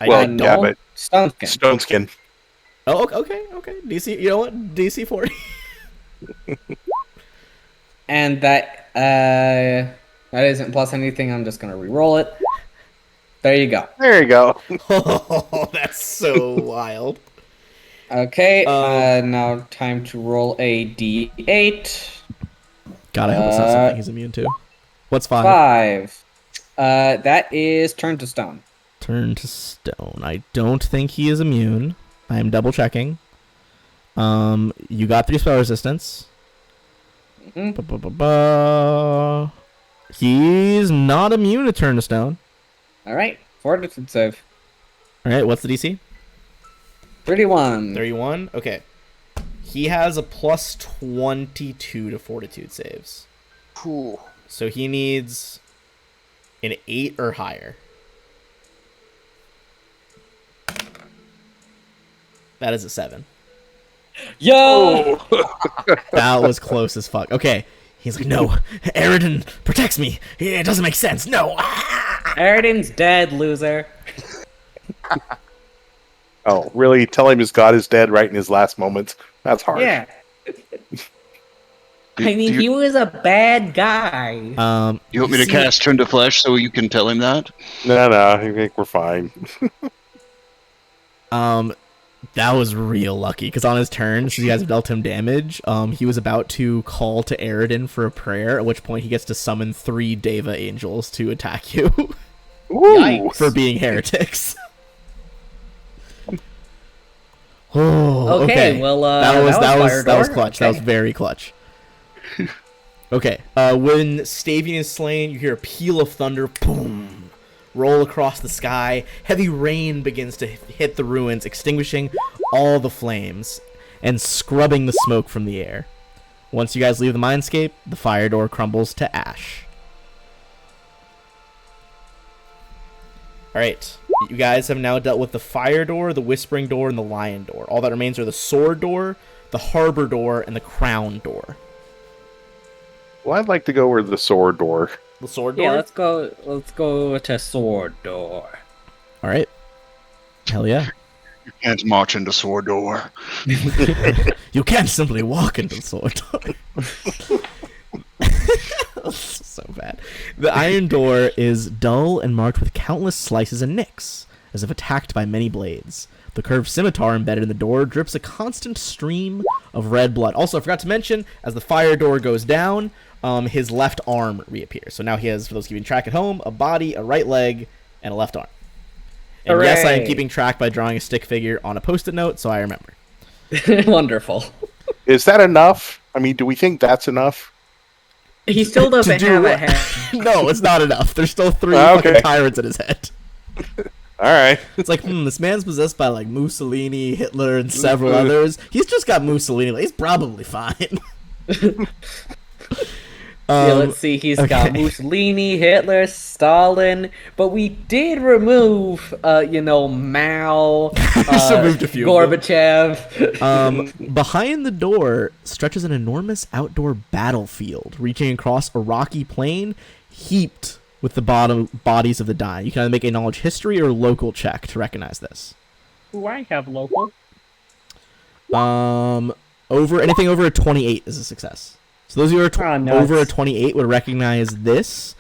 Well, No, yeah, but Stone skin. Stone Skin. Oh, okay. DC, you know what? DC 40. And that isn't plus anything. I'm just gonna re-roll it. There you go. There you go. Oh, that's so wild. Okay, now time to roll a D8. God, I hope it's not something he's immune to. What's 5? 5. That is turn to stone. Turn to stone. I don't think he is immune. I am double checking. You got 3 spell resistance. Mhm. Ba-ba-ba-ba. He's not immune to turn to stone. All right, fortitude save. All right, what's the DC? 31. 31. Okay. He has a plus 22 to fortitude saves. Whew. So he needs an 8 or higher. That is a 7. Yo! That was close as fuck. Okay. He's like, no, Eridan protects me. It doesn't make sense. No. Eridan's dead, loser. Oh, really? Tell him his god is dead right in his last moments? That's hard. Yeah. Do- I mean, do you, he was a bad guy. you want me to cast Turn to Flesh so you can tell him that? No, I think we're fine. That was real lucky because on his turn, since you guys have dealt him damage, he was about to call to Eridan for a prayer, at which point he gets to summon 3 Deva angels to attack you Ooh. for being heretics. Oh, Okay, well, that was Fire that was Door. clutch. That was Okay. very clutch. Okay, when Stavian is slain, you hear a peal of thunder, boom, roll across the sky. Heavy rain begins to hit the ruins, extinguishing all the flames and scrubbing the smoke from the air. Once you guys leave the mindscape, the fire door crumbles to ash. Alright, you guys have now dealt with the fire door, the whispering door, and the lion door. All that remains are the sword door, the harbor door, and the crown door. Well, I'd like to go with the sword door. The sword door? Yeah, let's go to sword door. Alright. Hell yeah. You can't march into Sword Door. You can't simply walk into the sword door. So bad. The iron door is dull and marked with countless slices and nicks, as if attacked by many blades. The curved scimitar embedded in the door drips a constant stream of red blood. Also, I forgot to mention, as the fire door goes down, his left arm reappears. So now he has, for those keeping track at home, a body, a right leg, and a left arm. And yes, I am Hooray. keeping track by drawing a stick figure on a post-it note, so I remember. Wonderful. Is that enough? I mean, do we think that's enough? He still doesn't do have a what? head. No, it's not enough. There's still 3 Okay. fucking tyrants in his head. All right. It's like, this man's possessed by, like, Mussolini, Hitler, and several others. He's just got Mussolini. Like, he's probably fine. Yeah, let's see. He's got okay. Mussolini, Hitler, Stalin, but we did remove, Mao, removed a few of them. Gorbachev. Behind the door stretches an enormous outdoor battlefield, reaching across a rocky plain heaped with the bodies of the dying. You can either make a knowledge history or local check to recognize this. Ooh, I have local. Anything over a 28 is a success. So those of you who are nuts. over a 28 would recognize this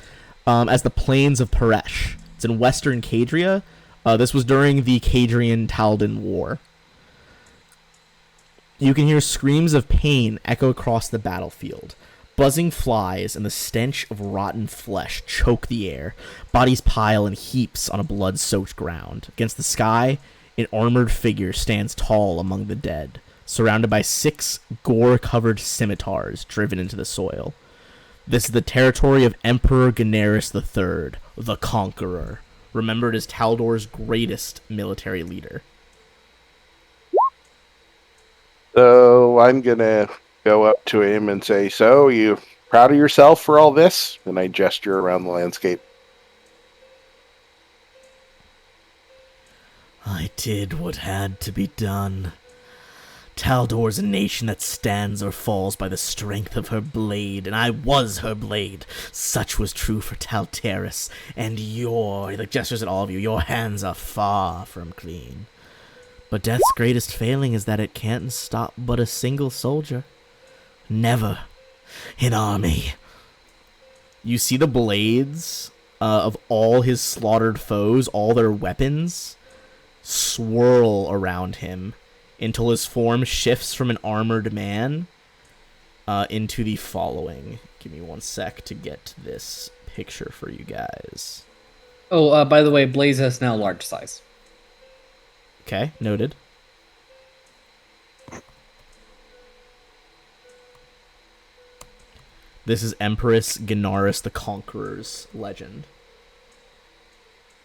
as the Plains of Paresh. It's in western Cadria. This was during the Cadrian-Taldan War. You can hear screams of pain echo across the battlefield. Buzzing flies and the stench of rotten flesh choke the air. Bodies pile in heaps on a blood-soaked ground. Against the sky, an armored figure stands tall among the dead, surrounded by 6 gore-covered scimitars driven into the soil. This is the territory of Emperor Ganaris III, the Conqueror, remembered as Taldor's greatest military leader. So I'm gonna go up to him and say, "So, you proud of yourself for all this?" And I gesture around the landscape. I did what had to be done. Taldor's a nation that stands or falls by the strength of her blade, and I was her blade. Such was true for Talteris, and he gestures at all of you, your hands are far from clean. But death's greatest failing is that it can't stop but a single soldier. Never an army. You see the blades of all his slaughtered foes, all their weapons, swirl around him until his form shifts from an armored man into the following. Give me 1 sec to get this picture for you guys. Oh, by the way, Blaze is now large size. Okay, noted. This is Empress Ganaris the Conqueror's legend.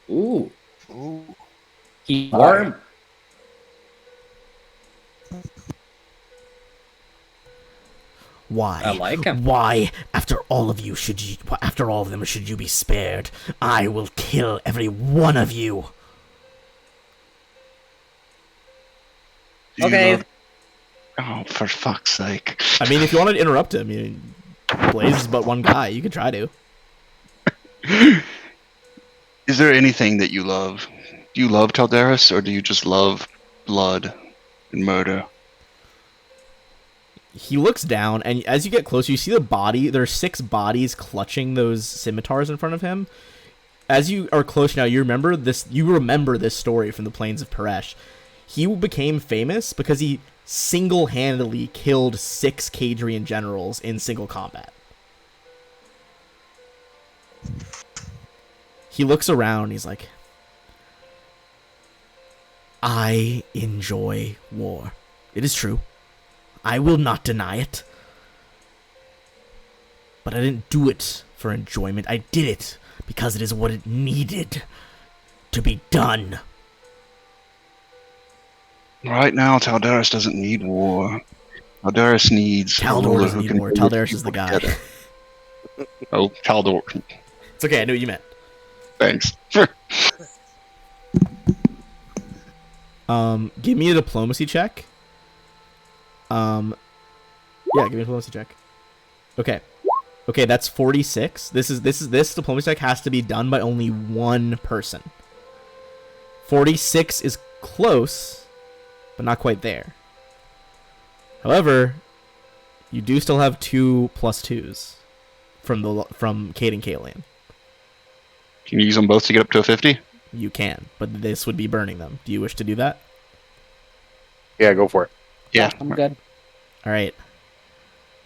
Ooh. Ooh. He warm. Why? I like him. Why, after all of them, should you be spared? I will kill every one of you. Do you Okay. love- Oh, for fuck's sake. I mean, if you want to interrupt him, Blaze is but one guy. You could try to. Is there anything that you love? Do you love Taldaris, or do you just love blood and murder? He looks down, and as you get closer, you see the body. There are 6 bodies clutching those scimitars in front of him. As you are close now, you remember this. You remember this story from the Plains of Paresh. He became famous because he single-handedly killed 6 Kadrian generals in single combat. He looks around. He's like, I enjoy war. It is true. I will not deny it. But I didn't do it for enjoyment. I did it because it is what it needed to be done. Right now, Taldaris doesn't need war. Taldaris needs a Taldor ruler doesn't who need can war. hold Taldaris is the people guy. together. Oh, Taldor. It's okay, I knew what you meant. Thanks. Give me a diplomacy check. Yeah, give me a diplomacy check. Okay. Okay, that's 46. This diplomacy check has to be done by only one person. 46 is close, but not quite there. However, you do still have 2 +2s from Cade and Kalian. Can you use them both to get up to a 50? You can, but this would be burning them. Do you wish to do that? Yeah, go for it. Yeah. I'm good. All right.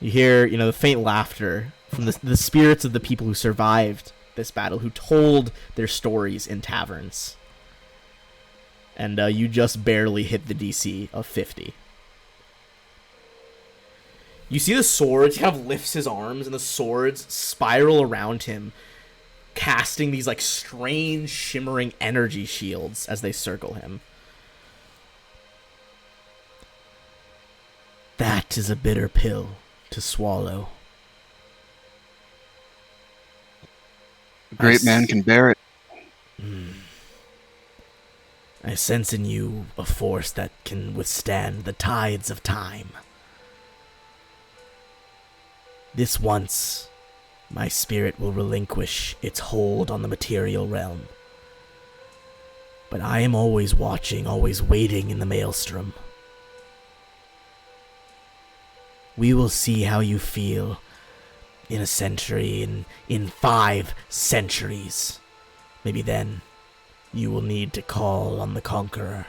You hear, the faint laughter from the spirits of the people who survived this battle, who told their stories in taverns. And you just barely hit the DC of 50. You see the swords, he kind of lifts his arms, and the swords spiral around him, casting these, strange, shimmering energy shields as they circle him. That is a bitter pill to swallow. A great man can bear it. I sense in you a force that can withstand the tides of time. This once, my spirit will relinquish its hold on the material realm. But I am always watching, always waiting in the maelstrom. We will see how you feel in a century, in 5 centuries. Maybe then you will need to call on the Conqueror.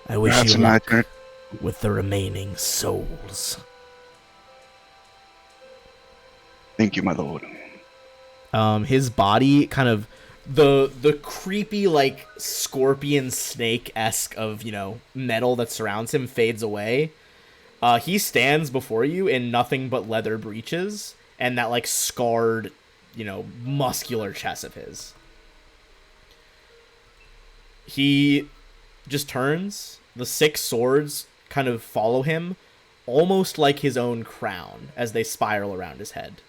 I wish Perhaps you my luck. turn. with the remaining souls. Thank you, my lord. His body kind of the creepy like scorpion snake-esque of, you know, metal that surrounds him fades away. He stands before you in nothing but leather breeches and that like scarred, you know, muscular chest of his. He just turns. The 6 swords kind of follow him, almost like his own crown, as they spiral around his head.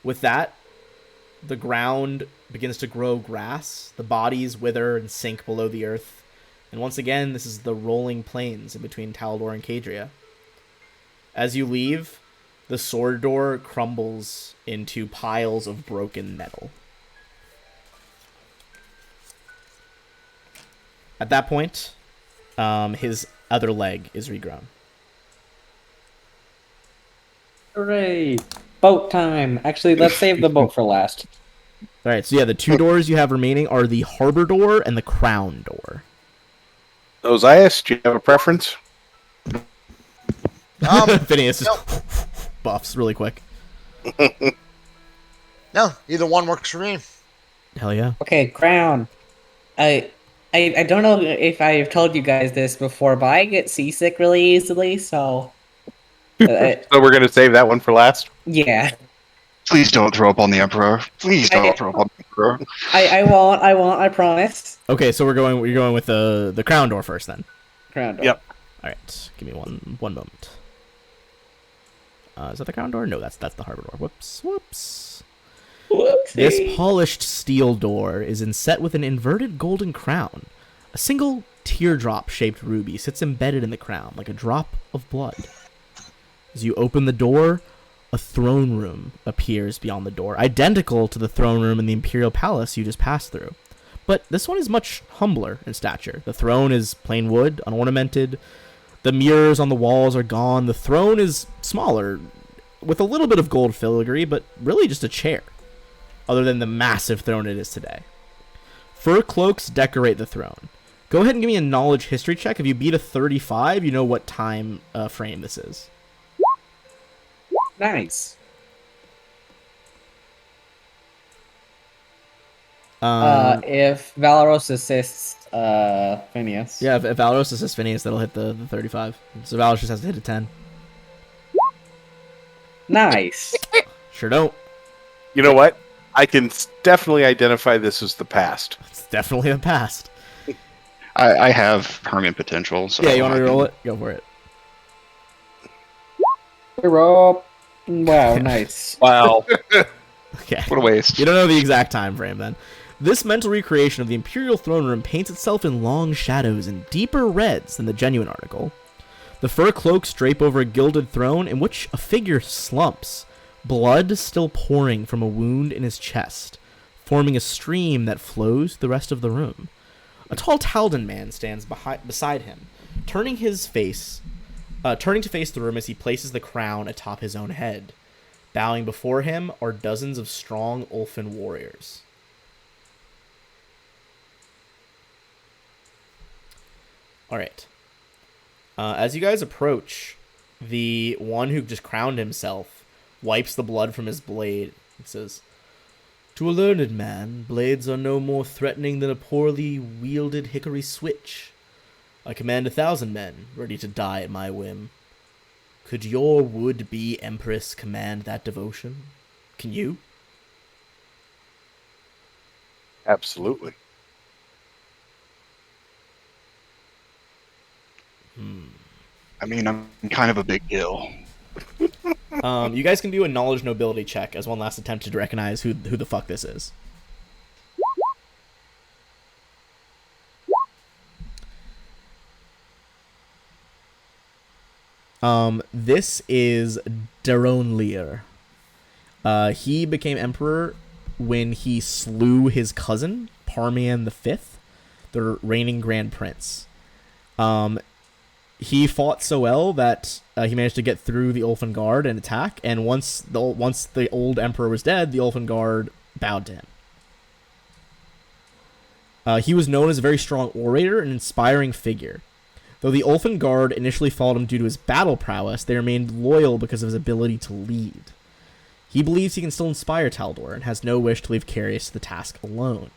With that, the ground begins to grow grass, the bodies wither and sink below the earth, and once again, this is the rolling plains in between Taldor and Cadria. As you leave, the sword door crumbles into piles of broken metal. At that point, his other leg is regrown. Hooray! Boat time. Actually, let's save the boat for last. All right, so yeah, the 2 doors you have remaining are the harbor door and the crown door. Ozias, do you have a preference? Phineas just no. buffs really quick. No, either one works for me. Hell yeah. Okay, crown. I don't know if I've told you guys this before, but I get seasick really easily, so So we're going to save that one for last? yeah. Please don't throw up on the Emperor. Please don't throw up on the Emperor. I won't, I promise. Okay, so you're going with the crown door first then. Crown door. Yep. All right, give me one moment. Is that the crown door? No, that's the harbor door. Whoops. Whoopsie. This polished steel door is inset with an inverted golden crown. A single teardrop-shaped ruby sits embedded in the crown, like a drop of blood. As you open the door, a throne room appears beyond the door, identical to the throne room in the Imperial Palace you just passed through. But this one is much humbler in stature. The throne is plain wood, unornamented. The mirrors on the walls are gone. The throne is smaller, with a little bit of gold filigree, but really just a chair, other than the massive throne it is today. Fur cloaks decorate the throne. Go ahead and give me a knowledge history check. If you beat a 35, you know what time frame this is. Nice. If Valoros assists Phineas. Yeah, if Valoros assists Phineas, that'll hit the 35. So Valoros just has to hit a 10. Nice. Sure don't. You know what? I can definitely identify this as the past. It's definitely the past. I have Hermit potential. So Yeah, you want I to can- roll it? Go for it. Roll. Wow, nice. Wow. Okay. What a waste. You don't know the exact time frame then. This mental recreation of the Imperial throne room paints itself in long shadows and deeper reds than the genuine article. The fur cloaks drape over a gilded throne in which a figure slumps, blood still pouring from a wound in his chest, forming a stream that flows the rest of the room. A tall Taldan man stands beside him, turning to face the room as he places the crown atop his own head. Bowing before him are dozens of strong Ulfin warriors. Alright. As you guys approach, the one who just crowned himself wipes the blood from his blade and says, "To a learned man, blades are no more threatening than a poorly wielded hickory switch. I command 1,000 men, ready to die at my whim. Could your would-be empress command that devotion? Can you?" Absolutely. I mean, I'm kind of a big deal. You guys can do a knowledge nobility check as one last attempt to recognize who the fuck this is. This is Daron Lear. He became emperor when he slew his cousin, Parmian V, the reigning Grand Prince. He fought so well that he managed to get through the Ulfin Guard and attack, and once the old emperor was dead, the Ulfin Guard bowed to him. He was known as a very strong orator and inspiring figure. Though the Ulfen Guard initially followed him due to his battle prowess, they remained loyal because of his ability to lead. He believes he can still inspire Taldor and has no wish to leave Carius to the task alone.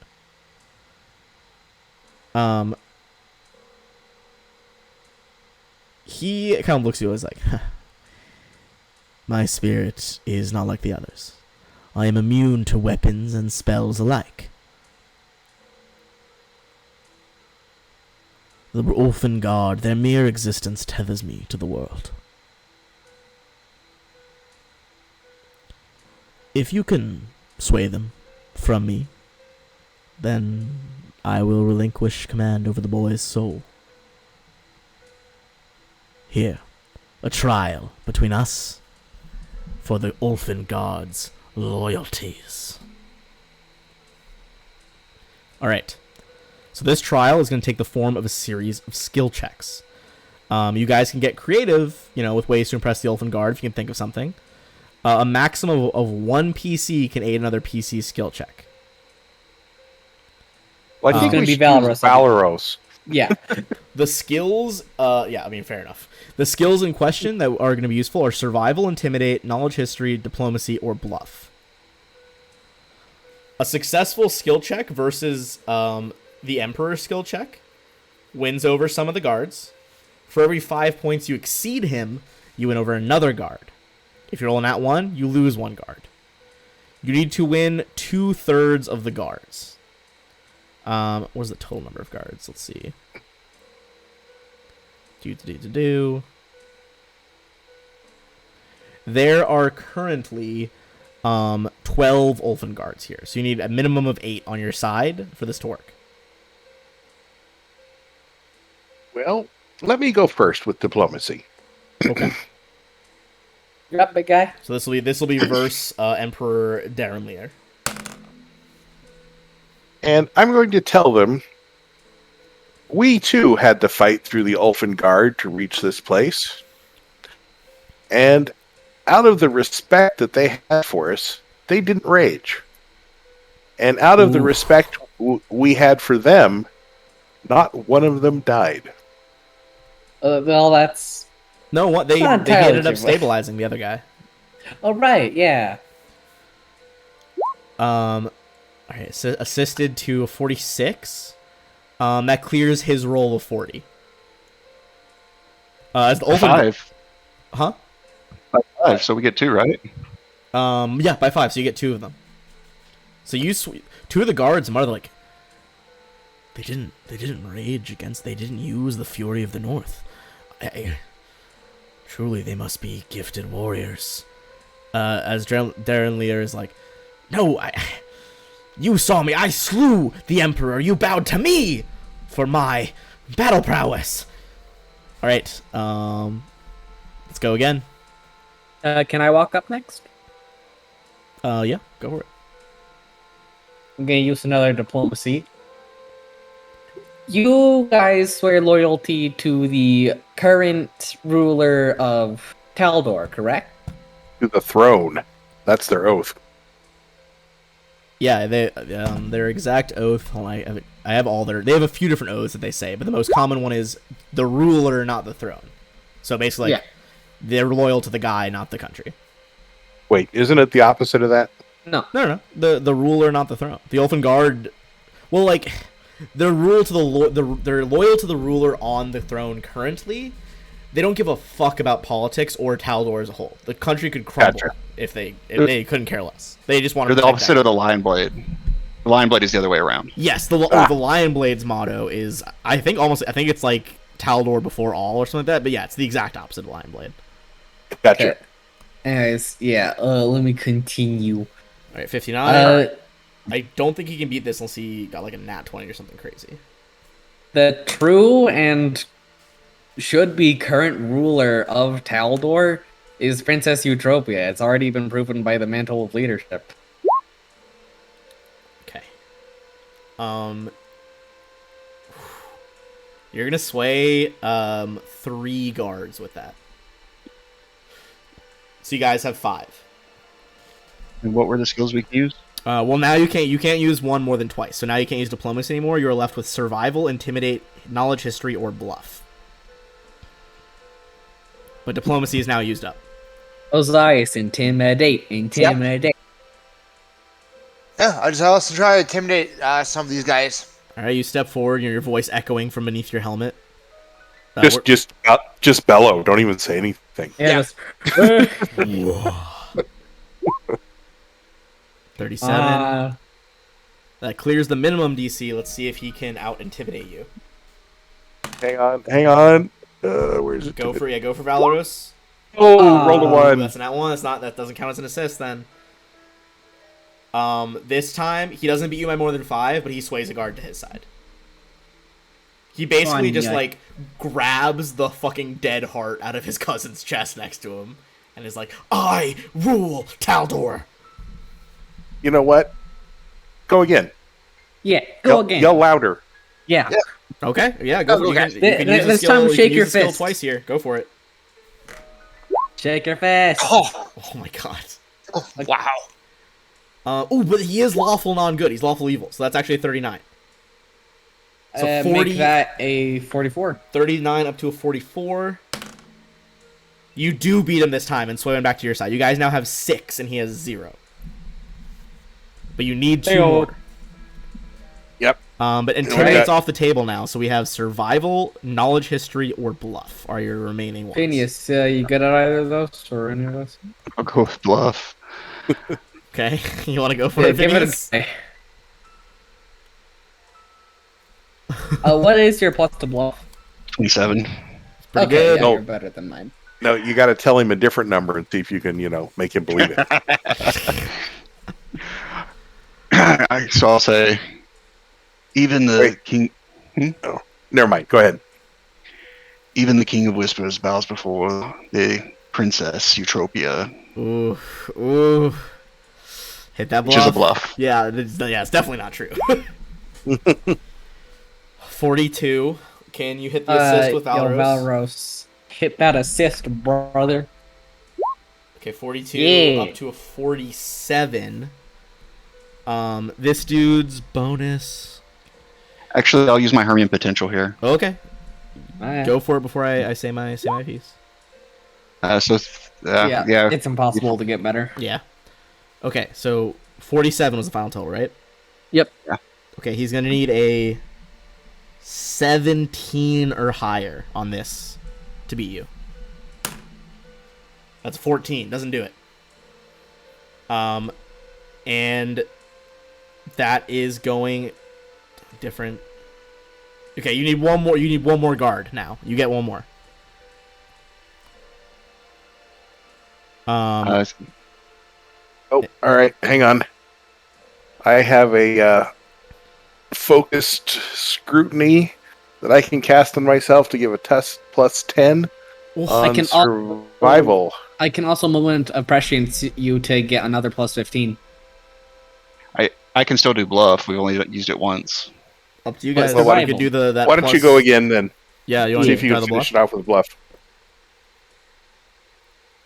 He kind of looks at you as like, my spirit is not like the others. I am immune to weapons and spells alike. The Ulfen Guard, their mere existence tethers me to the world. If you can sway them from me, then I will relinquish command over the boy's soul. Here, a trial between us for the Ulfen Guard's loyalties. Alright. So this trial is going to take the form of a series of skill checks. You guys can get creative, with ways to impress the Ulfen Guard if you can think of something. A maximum of one PC can aid another PC skill check. Well, I think It's gonna we be should use Valeros. Valeros. Yeah. The skills, fair enough. The skills in question that are going to be useful are Survival, Intimidate, Knowledge History, Diplomacy, or Bluff. A successful skill check versus the Emperor skill check wins over some of the guards. For every 5 points you exceed him, you win over another guard. If you're rolling at 1, you lose 1 guard. You need to win 2/3 of the guards. What is the total number of guards? Let's see. There are currently 12 Ulfen Guards here, so you need a minimum of 8 on your side for this to work. Well, let me go first with diplomacy. Okay. You're up, big guy. So this will be verse Emperor Darenlier. And I'm going to tell them we too had to fight through the Ulfen Guard to reach this place. And out of the respect that they had for us, they didn't rage. And out of the respect we had for them, not one of them died. Well, that's... No, what they Not entirely ended up true. stabilizing the other guy. Oh, right, yeah. Alright, so assisted to a 46. That clears his roll of 40. As the Ulfen... 5. Huh? 5, so we get 2, right? Yeah, by 5, so you get 2 of them. So you 2 of the guards, are like, they didn't rage against, they didn't use the fury of the North. Truly, they must be gifted warriors. As Darren Lear is like, no, you saw me, I slew the Emperor, you bowed to me for my battle prowess. Alright, let's go again. Can I walk up next? Yeah, go for it. I'm gonna use another diplomacy. You guys swear loyalty to the current ruler of Taldor, correct? To the throne. That's their oath. Yeah, they their exact oath. Hold on, I have all their. They have a few different oaths that they say, but the most common one is the ruler, not the throne. So basically, Yeah. they're loyal to the guy, not the country. Wait, isn't it the opposite of that? No. No. The ruler, not the throne. The Ulfen Guard, well, like they're they're loyal to the ruler on the throne currently. They don't give a fuck about politics or Taldor as a whole. The country could crumble Gotcha. if they couldn't care less. They just want to They're the protect opposite that. of the Lion Blade. The Lion Blade is the other way around. Yes, the Lion Blade's motto is I think it's like Taldor before all or something like that. But yeah, it's the exact opposite of Lion Blade. Gotcha. Anyways, yeah, let me continue. All right, 59. Uh, I don't think he can beat this unless he got like a nat 20 or something crazy. the true and should be current ruler of Taldor is Princess Eutropia. It's already been proven by the Mantle of Leadership. Okay. You're gonna sway 3 guards with that. So you guys have 5. And what were the skills we could use? Well, now you can't use one more than twice. So now you can't use diplomacy anymore. You're left with survival, intimidate, knowledge history, or bluff. But diplomacy is now used up. Osiris, intimidate. Yeah, I just also try to intimidate some of these guys. All right, you step forward, your voice echoing from beneath your helmet. Just bellow. Don't even say anything. Yeah. Yeah. 37. That clears the minimum DC. Let's see if he can out-intimidate you. Hang on. Where's it? Go for Valoros. Roll a Ooh, one. that's not one. That doesn't count as an assist then. This time he doesn't beat you by more than 5, but he sways a guard to his side. He basically just like grabs the fucking dead heart out of his cousin's chest next to him, and is like, "I rule Taldor." You know what? Go again. Yeah, go again. Yell louder. Yeah. Okay, yeah, go. Oh, You okay. can use the This skill. time You can shake use your the skill fist. twice here. Go for it. Shake your fist. Oh, Oh my god. wow. But he is lawful non-good. He's lawful evil, so that's actually 39. So 40, Make that a 44. 39 up to a 44. You do beat him this time and sway him back to your side. You guys now have 6, and he has 0. But you need 2 Hey-o. more. Yep. But intimidate's off the table now, so we have survival, knowledge history, or bluff are your remaining ones. Phineas, you good at either of those or any of those? I'll go with bluff. Okay, you want to go for Yeah, it, give Phineas? it a What is your plus to bluff? 27. Pretty Okay, good. yeah, No. you're better than mine. No, you got to tell him a different number and see if you can, make him believe it. So I'll say, even the Wait. king, Never mind. Go ahead. even the king of whispers bows before the princess Eutropia, Ooh, ooh. Hit that which is a bluff. bluff. Yeah, it's definitely not true. 42. Can you hit the assist with Valoros? Valros. Hit that assist, brother. Okay, 42 Yeah. up to a 47. This dude's bonus. Actually, I'll use my Hermian potential here. Okay, Alright. go for it before I say my piece. Yeah, it's impossible to get better. Yeah. Okay, so 47 was the final total, right? Yep. Okay, he's gonna need a 17 or higher on this to beat you. That's 14. Doesn't do it. And that is going different. Okay, you need one more. You need one more guard now. You get one more. All right. Hang on. I have a focused scrutiny that I can cast on myself to give a test plus 10 on can survival. I can also moment of prescience you to get another plus 15. I can still do bluff. We've only used it once. Up to you guys. Well, You could do that. Why don't you plus- go again then? Yeah, you want See to if you try can the bluff? finish it off with bluff.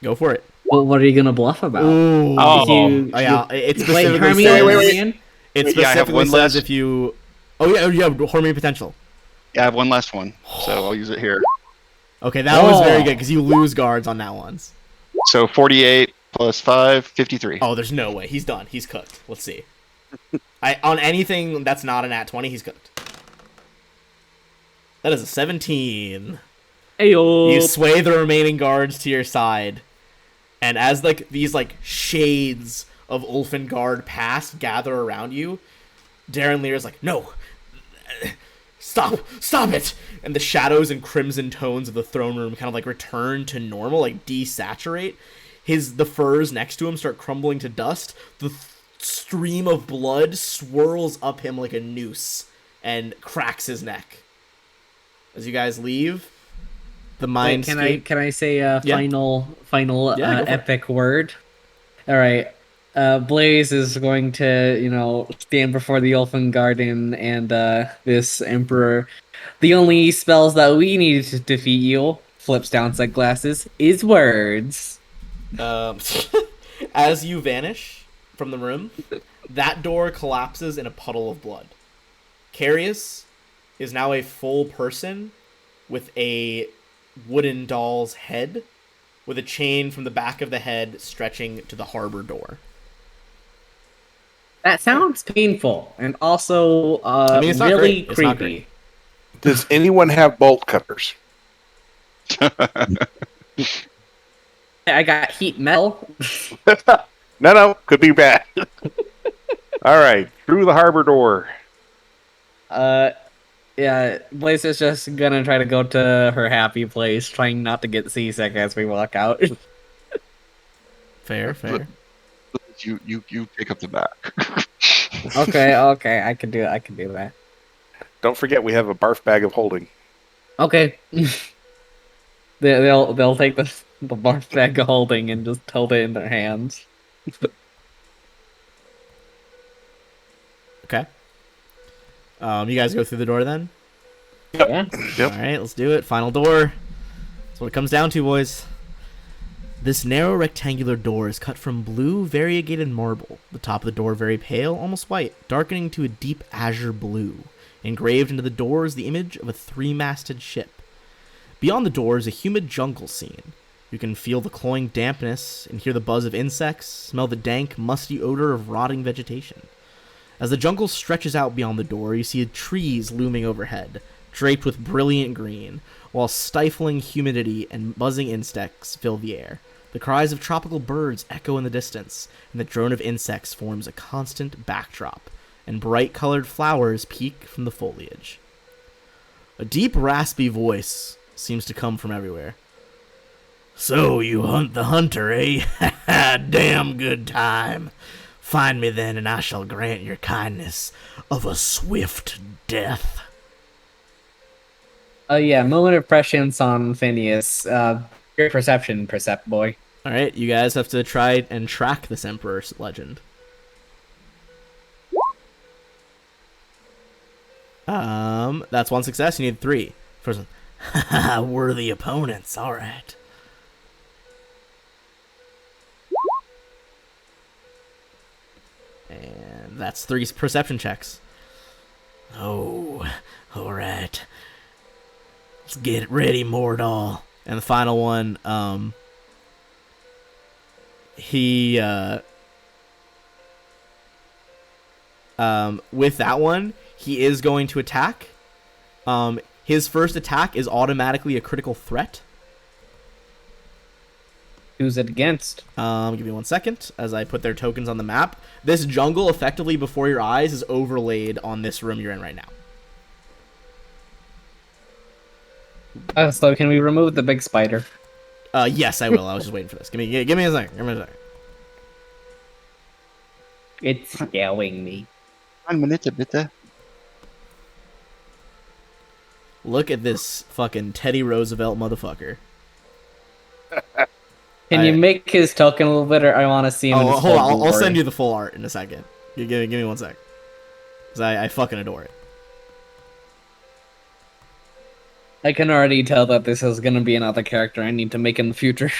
Go for it. Well, what are you gonna bluff about? Ooh. You- Oh, yeah, it Wait, specifically Hermione says, Hermione? it Wait, yeah, I have specifically one says last- if you... Oh, yeah, you have Hormione potential. Yeah, I have one last one, so I'll use it here. Okay, that was very Oh. good, because you lose guards on that ones. So 48 plus 5, 53. Oh, there's no way. He's done. He's cooked. Let's see. On anything that's not an @20, he's cooked. That is a 17. Ayo. You sway the remaining guards to your side, and as these shades of Ulfengard past gather around you, Darren Lear's like, "No, stop it!" And the shadows and crimson tones of the throne room kind of return to normal, desaturate. The furs next to him start crumbling to dust. The stream of blood swirls up him like a noose and cracks his neck. As you guys leave, the mind. Wait, can I say a Yeah. final Yeah, go for it. epic word? All right. Blaze is going to, stand before the Elfin Garden and this Emperor. The only spells that we need to defeat you, flips down sunglasses, is words. As you vanish from the room, that door collapses in a puddle of blood. Carius is now a full person with a wooden doll's head with a chain from the back of the head stretching to the harbor door. That sounds painful and also I mean, it's not really great. It's not creepy. Does anyone have bolt cutters? I got heat metal. No, could be bad. All right, through the harbor door. Yeah, Blaze is just gonna try to go to her happy place, trying not to get seasick as we walk out. Fair. You pick up the back. okay, I can do that. Don't forget we have a barf bag of holding. Okay. They'll take the barf bag of holding and just hold it in their hands. Okay. You guys go through the door then? Yeah. Yep. Alright, let's do it. Final door. That's what it comes down to, boys. This narrow rectangular door is cut from blue variegated marble. The top of the door very pale, almost white, darkening to a deep azure blue. Engraved into the door is the image of a three-masted ship. Beyond the door is a humid jungle scene. You can feel the cloying dampness and hear the buzz of insects, smell the dank, musty odor of rotting vegetation. As the jungle stretches out beyond the door, you see trees looming overhead, draped with brilliant green, while stifling humidity and buzzing insects fill the air. The cries of tropical birds echo in the distance, and the drone of insects forms a constant backdrop, and bright-colored flowers peek from the foliage. A deep, raspy voice seems to come from everywhere. "So you hunt the hunter, eh? Damn good time. Find me then, and I shall grant your kindness of a swift death." Yeah, moment of prescience on Phineas. Great perception, Percept boy. Alright, you guys have to try and track this Emperor's legend. That's one success. You need 3. First one. Worthy opponents. Alright. And that's 3 perception checks. Oh, alright. Let's get ready, Mordal. And the final one, with that one, he is going to attack. His first attack is automatically a critical threat. Who's it against? Give me 1 second as I put their tokens on the map. This jungle, effectively before your eyes, is overlaid on this room you're in right now. So can we remove the big spider? Yes, I will. I was just waiting for this. Give me a second. Give me a second. It's scaling me. 1 minute, bitte. Look at this fucking Teddy Roosevelt motherfucker. Can you make his token a little bit, or I want to see him? Oh, in his hold on. full I'll glory? send you the full art in a second. Give me 1 sec. Because I fucking adore it. I can already tell that this is going to be another character I need to make in the future.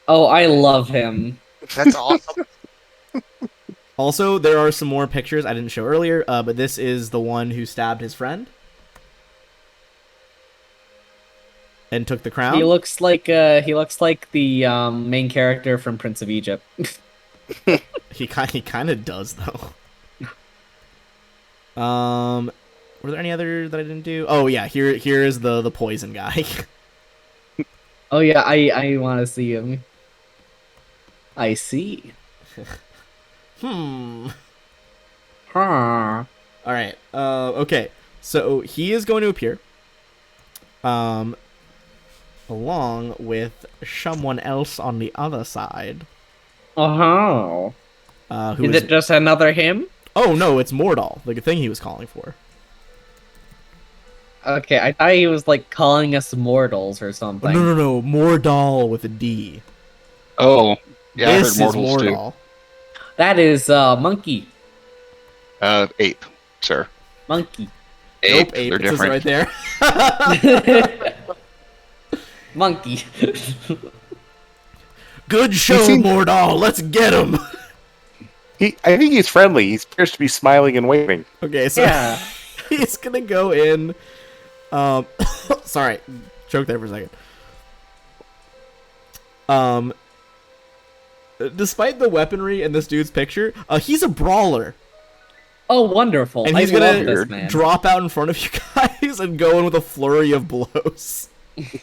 Oh, I love him. That's awesome. Also, there are some more pictures I didn't show earlier, but this is the one who stabbed his friend and took the crown. He looks like the main character from Prince of Egypt. He kind of does though. Were there any other that I didn't do? Oh yeah, here is the poison guy. Oh yeah, I want to see him. I see. Huh. Huh. All right. Okay. So he is going to appear. Along with someone else on the other side. Oh. Who Is it just another him? Oh no, it's Mordal, the thing he was calling for. Okay, I thought he was like calling us mortals or something. No, Mordal with a D. Oh, yeah, This I heard is mortals too. Mordal. That is monkey. Ape, sir. Monkey. Ape, Nope, ape. they're It says it different. right there. Monkey. Good show, seemed- Mordal. Let's get him. I think he's friendly. He appears to be smiling and waving. Okay, so Yeah. he's gonna go in. Sorry, Choke there for a second. Despite the weaponry in this dude's picture, he's a brawler. Oh, wonderful! And I he's love gonna this man. drop out in front of you guys and go in with a flurry of blows. I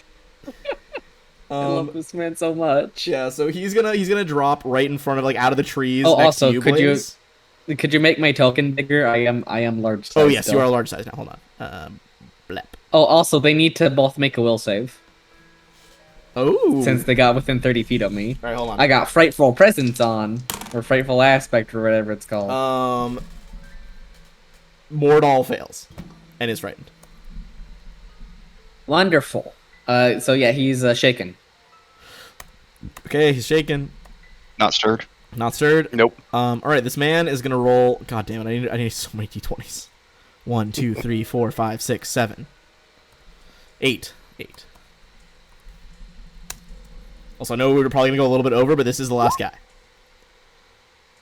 love this man so much. Yeah, so he's gonna drop right in front of, like, out of the trees. Oh, next also, to you, could Blaze. Could you make my token bigger? I am large. Oh size yes, still. you are a large size now. Hold on. Blep. Oh, also, they need to both make a will save Oh. since they got within 30 feet of me. All right, hold on. I got frightful presence on, or frightful aspect, or whatever it's called. Mordal fails, and is frightened. Wonderful. So yeah, he's shaken. Okay, he's shaken, Not stirred. not stirred. Nope. All right, this man is gonna roll. God damn it! I need so many d20s. 1, 2, 3, 4, 5, 6, 7, 8. Also, I know we were probably gonna go a little bit over, but this is the last guy,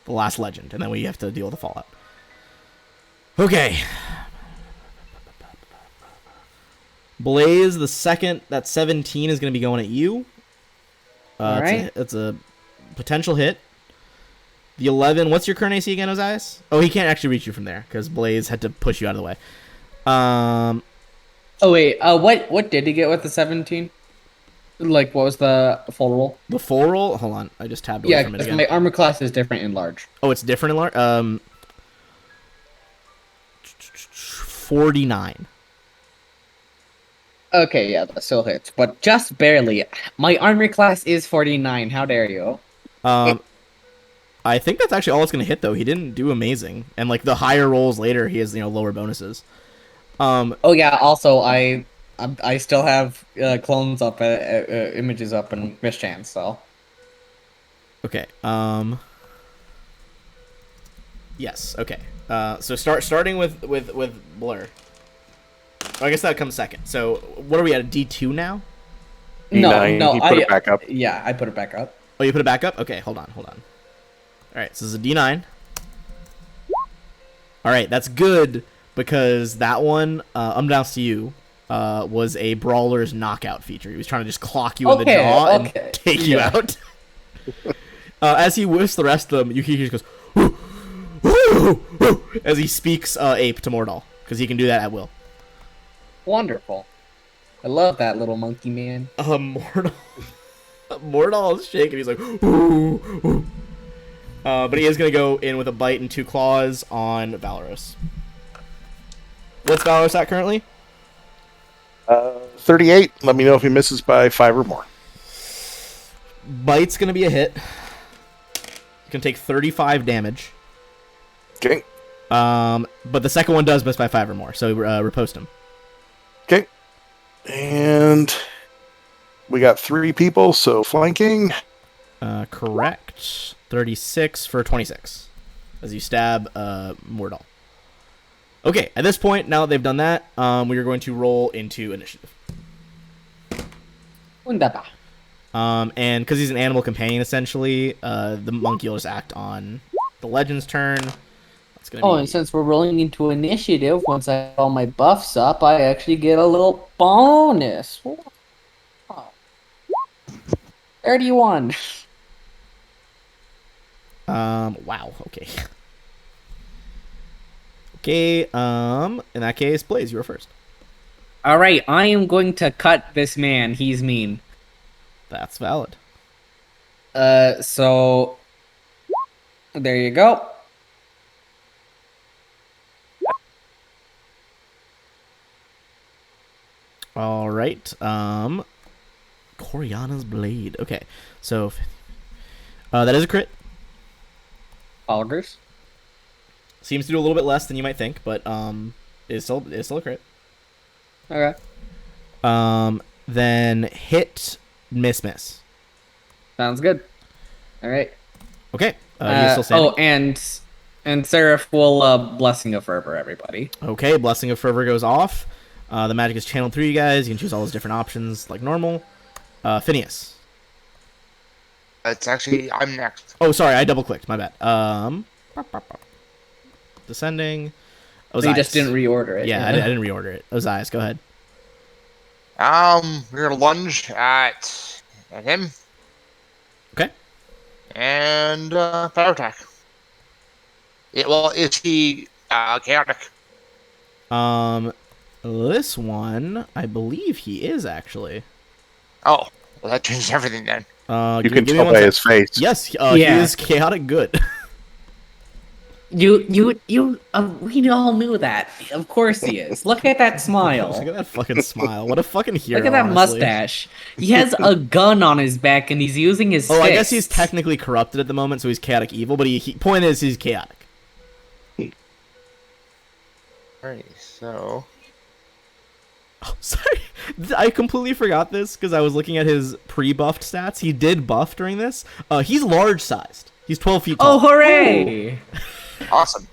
the last legend, and then we have to deal with the fallout. Okay. Blaze, the second, that 17 is gonna be going at you. Alright. It's a potential hit. The 11, what's your current AC again, Ozias? Oh, he can't actually reach you from there, because Blaze had to push you out of the way. Oh wait, what did he get with the 17? Like, what was the full roll? The full roll? Hold on, I just tabbed away Yeah, from it because again. my armor class is different in large. Oh, it's different in large? 49. Okay, yeah, that still hits, but just barely. My armor class is 49. How dare you? I think that's actually all it's going to hit, though. He didn't do amazing. And, like, the higher rolls later, he has, lower bonuses. Oh yeah. Also, I still have clones up, images up, and mischance. So Okay. Yes. Okay. So starting with Blur. Oh, I guess that comes second. So what are we at? A D2 now? D9, he put it back up. Yeah, I put it back up. Oh, you put it back up? Okay, hold on. All right, so this is a D9. All right, that's good because that one, unbeknownst to you, was a brawler's knockout feature. He was trying to just clock you in the jaw and take you out. As he whiffs the rest of them, Yuki just goes, "Whoo, whoo, whoo," as he speaks ape to Mordal, because he can do that at will. Wonderful. I love that little monkey man. Mordal is shaking. He's like, "Ooh, ooh." But he is going to go in with a bite and 2 claws on Valoros. What's Valoros at currently? 38. Let me know if he misses by 5 or more. Bite's going to be a hit. You can take 35 damage. Okay. But the second one does miss by 5 or more, so repost him. Okay. And we got 3 people, so flanking. Correct. 36 for 26. As you stab Mordal. Okay, at this point, now that they've done that, we are going to roll into initiative. Wunderbar. And because he's an animal companion, essentially, the monkey will just act on the legend's turn. That's gonna Oh, be... and since we're rolling into initiative, once I have all my buffs up, I actually get a little bonus. Wow. 31. Wow, okay. Okay, in that case, Blaze, you were first. All right, I am going to cut this man. He's mean. That's valid. So there you go. All right. Coriana's Blade. Okay, so that is a crit. Augers. Seems to do a little bit less than you might think, but it's still a crit. Okay. Then hit, miss. Sounds good. All right. Okay. He's still standing. Oh, and Seraph will Blessing of Fervor everybody. Okay, Blessing of Fervor goes off. The magic is channeled through you guys. You can choose all those different options like normal. Phineas. It's actually I'm next. Oh, sorry, I double clicked. My bad. Descending. So you just Ozias. didn't reorder it. Yeah, I didn't reorder it. Ozias, go ahead. We're gonna lunge at him. Okay. And fire attack. Is he chaotic? This one, I believe he is actually. Oh, well, that changes everything then. You give can me tell one by sec. his face. Yes, he Yeah. is chaotic good. You we all knew that. Of course he is. Look at that Look smile. at that fucking smile. What a fucking hero. Look at that honestly. mustache. He has a gun on his back and he's using his Oh, I guess he's fists. technically corrupted at the moment, so he's chaotic evil. But point is, he's chaotic. Alright, so Oh, sorry, I completely forgot this because I was looking at his pre-buffed stats. He did buff during this. He's large-sized. He's 12 feet Oh, tall. hooray! awesome.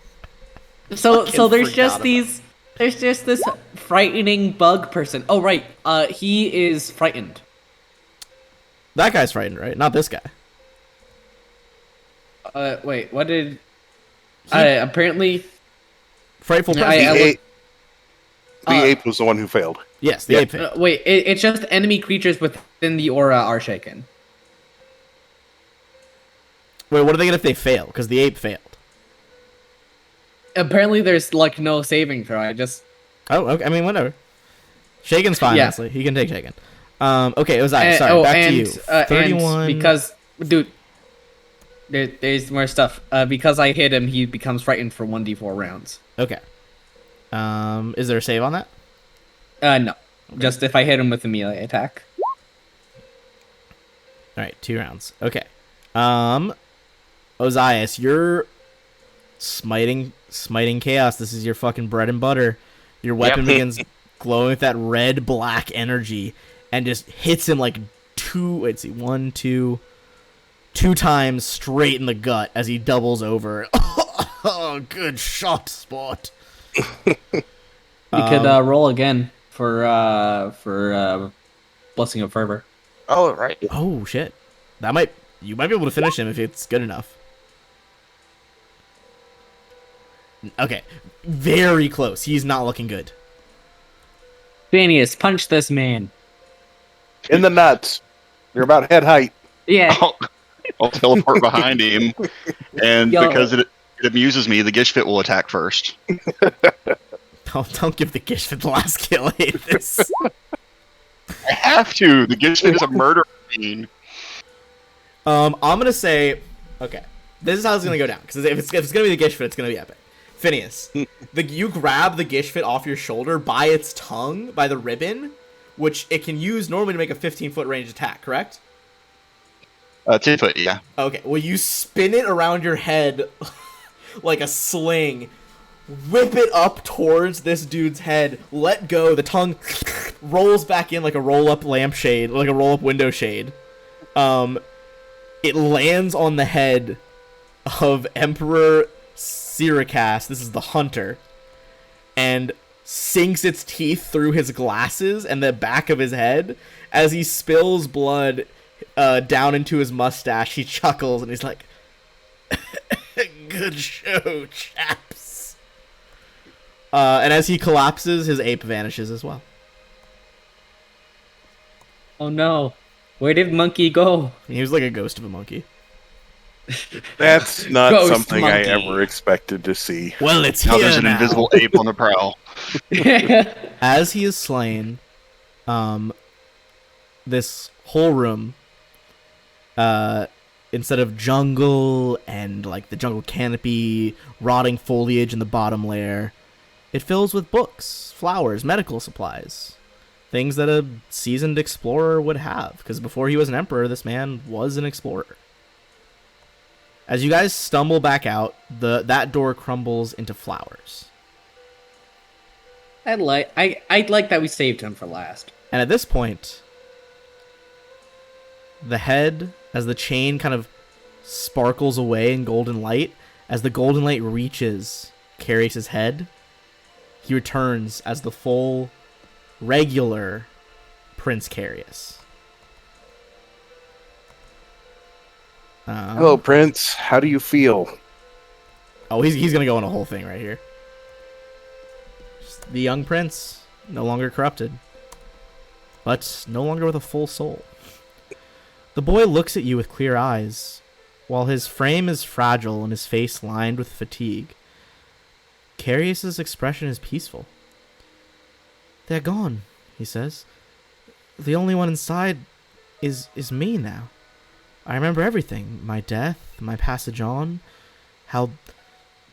So there's forgot just about these there's just this frightening bug person. Oh right. He is frightened. That guy's frightened, right? Not this guy. Wait, what did He- apparently Frightful I- presence. I The look- ape, the ape was the one who failed. Yes, the Yeah. ape failed. wait, it's just enemy creatures within the aura are shaken. Wait, what do they get if they fail? Because the ape failed. Apparently there's like no saving throw. I just Oh, okay. I mean, whatever. Shaken's fine, Yeah. honestly. He can take Shaken. Okay, it was I. Sorry, back to you. 31. And because dude there's more stuff. Because I hit him, he becomes frightened for 1d4 rounds. Okay. Is there a save on that? No. Just if I hit him with a melee attack. All right, 2 rounds. Okay. Ozias, you're smiting chaos. This is your fucking bread and butter. Your weapon begins glowing with that red black energy and just hits him like two times straight in the gut as he doubles over. Oh, good shot, Spot. You could roll again for Blessing of Fervor. Oh, right. Oh shit. You might be able to finish him if it's good enough. Okay. Very close. He's not looking good. Phineas, punch this man. In the nuts. You're about head height. Yeah. I'll teleport behind him, and Yo. because it amuses me, the Gishfit will attack first. Don't give the Gishfit the last kill. I hate this. I have to. The Gishfit is a murder machine. I'm gonna say, okay, this is how it's gonna go down. Because if it's gonna be the Gishfit, it's gonna be epic. Phineas, you grab the Gishfit off your shoulder by its tongue, by the ribbon, which it can use normally to make a 15-foot range attack. Correct? 10 foot, yeah. Okay. Well, you spin it around your head like a sling. Whip it up towards this dude's head. Let go. The tongue rolls back in like a roll-up lampshade, like a roll-up window shade. It lands on the head of Emperor Syracas. This is the hunter, and sinks its teeth through his glasses and the back of his head as he spills blood down into his mustache. He chuckles and he's like, "Good show, chaps." And as he collapses, his ape vanishes as well. Oh no. Where did Monkey go? He was like a ghost of a monkey. That's not Ghost something monkey. I ever expected to see. Well, it's Now here there's an now. invisible ape on the prowl. As he is slain, this whole room, instead of jungle and like the jungle canopy, rotting foliage in the bottom layer, it fills with books, flowers, medical supplies, things that a seasoned explorer would have. Because before he was an emperor, this man was an explorer. As you guys stumble back out, that door crumbles into flowers. I'd like that we saved him for last. And at this point, the head, as the chain kind of sparkles away in golden light, as the golden light reaches Carius' head, he returns as the full, regular Prince Carius. Hello, Prince. How do you feel? Oh, he's gonna go on a whole thing right here. Just the young prince, no longer corrupted. but no longer with a full soul. The boy looks at you with clear eyes, while his frame is fragile and his face lined with fatigue. Carius's expression is peaceful. "They're gone," he says. "The only one inside is me now. I remember everything. My death, my passage on, how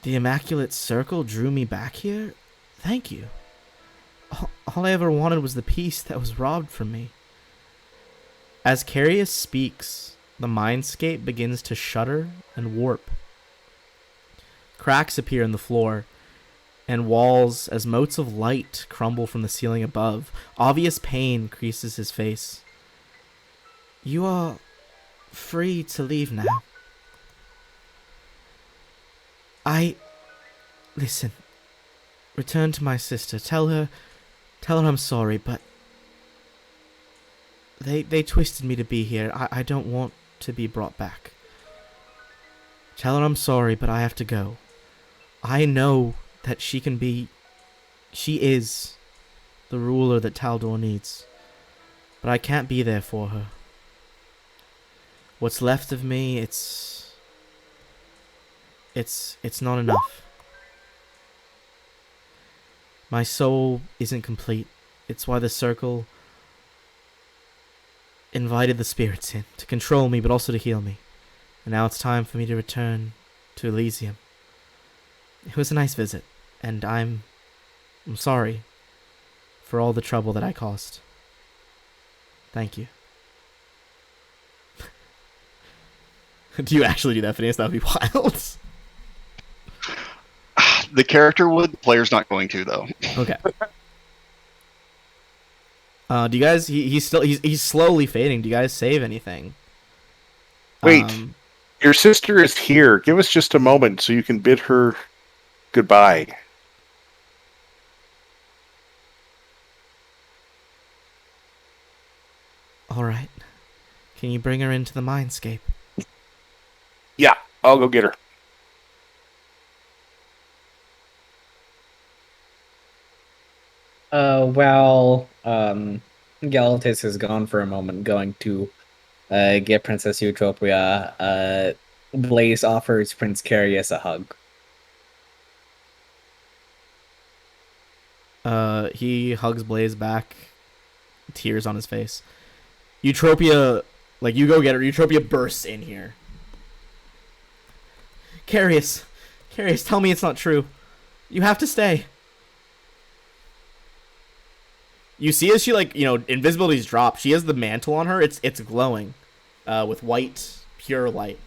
the Immaculate Circle drew me back here. Thank you. All I ever wanted was the peace that was robbed from me." As Carius speaks, the mindscape begins to shudder and warp. Cracks appear in the floor, and walls as motes of light crumble from the ceiling above. Obvious pain creases his face. "You are free to leave now. Listen. Return to my sister. Tell her I'm sorry, but they twisted me to be here. I don't want to be brought back. Tell her I'm sorry, but I have to go. I know that she is the ruler that Taldor needs, but I can't be there for her. What's left of me, it's not enough. My soul isn't complete. It's why the circle invited the spirits in, to control me, but also to heal me. And now it's time for me to return to Elysium. It was a nice visit, and I'm sorry for all the trouble that I caused. Thank you." Do you actually do that, Phineas? That would be wild. The character would, the player's not going to, though. Okay. Do you guys? He's slowly fading. Do you guys save anything? Wait. Your sister is here. Give us just a moment so you can bid her goodbye. All right. Can you bring her into the mindscape? Yeah, I'll go get her. While Galatis is gone for a moment, going to get Princess Eutropia, Blaze offers Prince Carius a hug. He hugs Blaze back, tears on his face. Eutropia, like, you go get her. Eutropia bursts in here. Carius, tell me it's not true. You have to stay. You see as she, like, invisibility's dropped. She has the mantle on her. It's glowing, with white, pure light.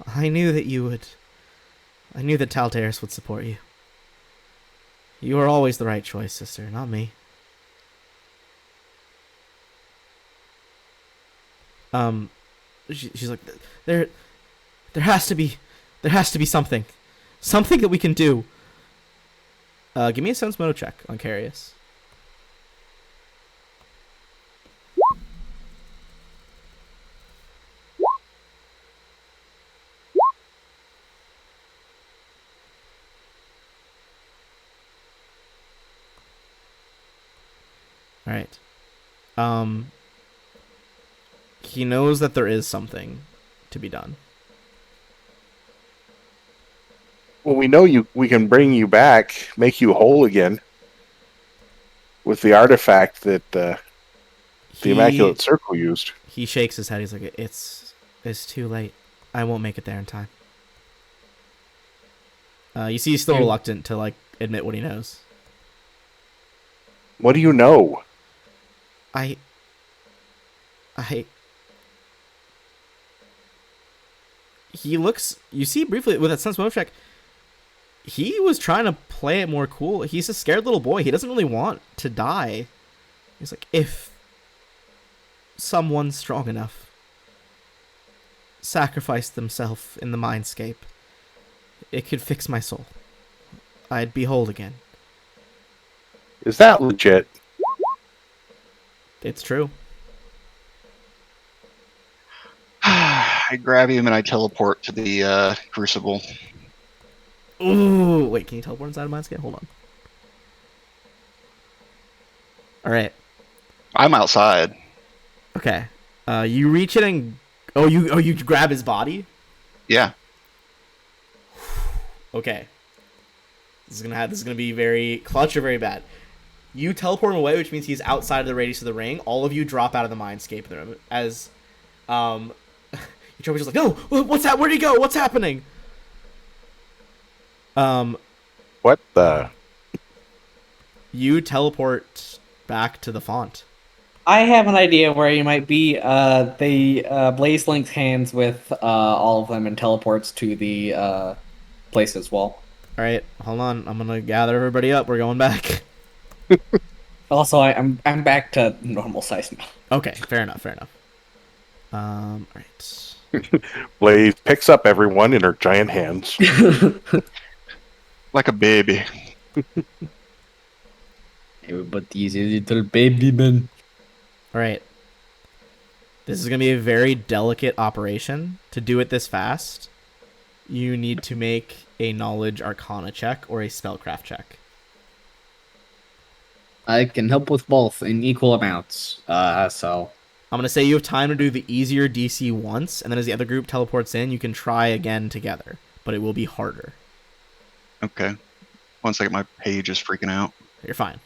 I knew that you would. I knew that Talteris would support you. You are always the right choice, sister, not me. She's like, there has to be something that we can do. Give me a sense moto check on Carius. All right. He knows that there is something to be done. Well, we know we can bring you back, make you whole again with the artifact that the Immaculate Circle used. He shakes his head. He's like, it's too late. I won't make it there in time. You see he's still reluctant to, like, admit what he knows. What do you know? He looks, you see briefly with that sense motive check, he was trying to play it more cool. He's a scared little boy. He doesn't really want to die. He's like, if someone strong enough sacrificed themselves in the mindscape, it could fix my soul. I'd be whole again. Is that legit? It's true. I grab him and I teleport to the crucible. Ooh, wait, can you teleport inside of Mindscape? Hold on. Alright. I'm outside. Okay. You reach it and you grab his body. Yeah. Okay. This is gonna be very clutch or very bad. You teleport him away, which means he's outside of the radius of the ring. All of you drop out of the mindscape in the room as Eutropia's just like, no, what's that? Where'd he go? What's happening? What the? You teleport back to the font. I have an idea where you might be. Blaze links hands with all of them and teleports to the place as well. All right, hold on. I'm gonna gather everybody up. We're going back. Also, I'm back to normal size now. Okay, fair enough. All right. Blaze picks up everyone in her giant hands. Like a baby. But these little baby men. All right. This is gonna be a very delicate operation. To do it this fast, you need to make a knowledge arcana check or a spellcraft check. I can help with both in equal amounts. So I'm gonna say you have time to do the easier DC once, and then as the other group teleports in, you can try again together, but it will be harder. Okay. 1 second, my page is freaking out. You're fine.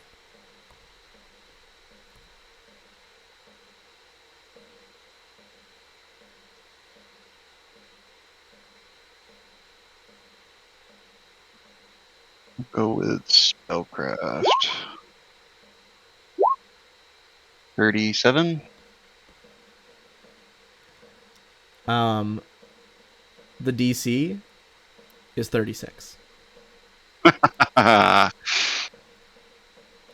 Go with spellcraft. 37. The DC is 36.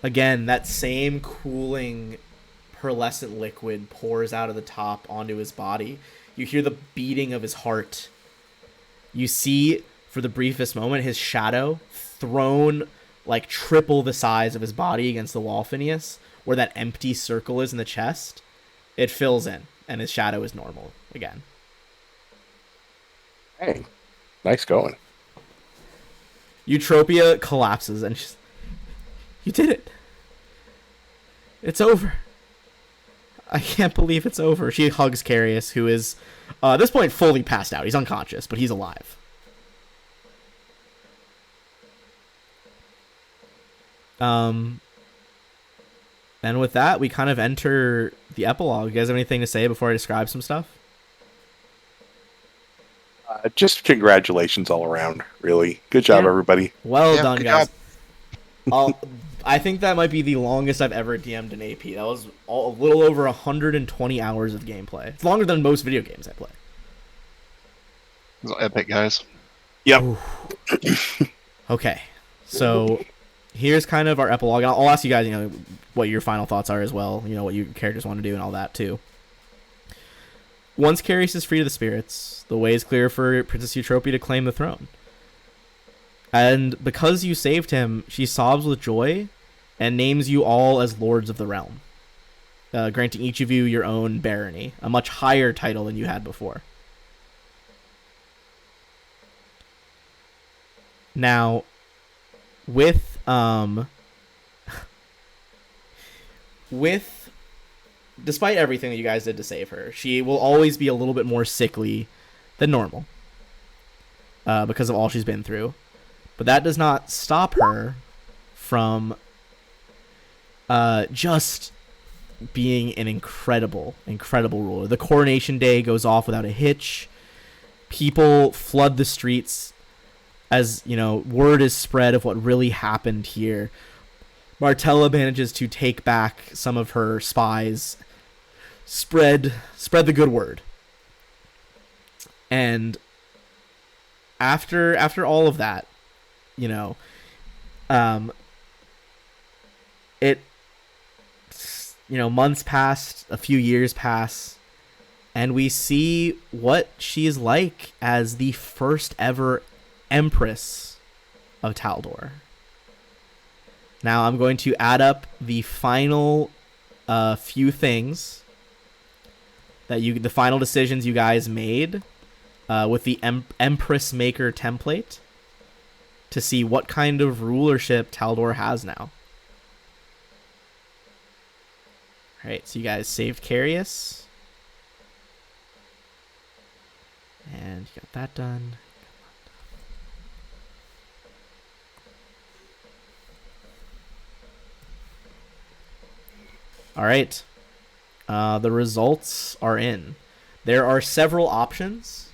Again, that same cooling pearlescent liquid pours out of the top onto his body. You hear the beating of his heart. You see, for the briefest moment, his shadow thrown like triple the size of his body against the wall, Phineas, where that empty circle is in the chest. It fills in, and his shadow is normal again. Hey, nice going. Eutropia collapses, and she's, you did it. It's over. I can't believe it's over. She hugs Carius, who is, at this point, fully passed out. He's unconscious, but he's alive. And with that, we kind of enter the epilogue. You guys have anything to say before I describe some stuff? Just congratulations all around, really. Good job, Yeah. everybody. Well Yeah, done, good guys. job. I think that might be the longest I've ever DM'd an AP. That was a little over 120 hours of gameplay. It's longer than most video games I play. Those are epic, guys. Yep. Okay, so here's kind of our epilogue. And I'll ask you guys, what your final thoughts are as well. What your characters want to do and all that too. Once Carius is free to the spirits, the way is clear for Princess Eutropia to claim the throne. And because you saved him, she sobs with joy and names you all as lords of the realm, granting each of you your own barony, a much higher title than you had before. Now, with despite everything that you guys did to save her, she will always be a little bit more sickly than normal, because of all she's been through. But that does not stop her from just being an incredible ruler. The coronation day goes off without a hitch. People flood the streets as, word is spread of what really happened here. Martella manages to take back some of her spies, spread the good word. And after all of that, months passed, a few years pass, and we see what she is like as the first ever Empress of Taldor. Now I'm going to add up the final few things that the final decisions you guys made with the Empress Maker template to see what kind of rulership Taldor has now. Alright, so you guys saved Carius. And you got that done. Alright. The results are in. There are several options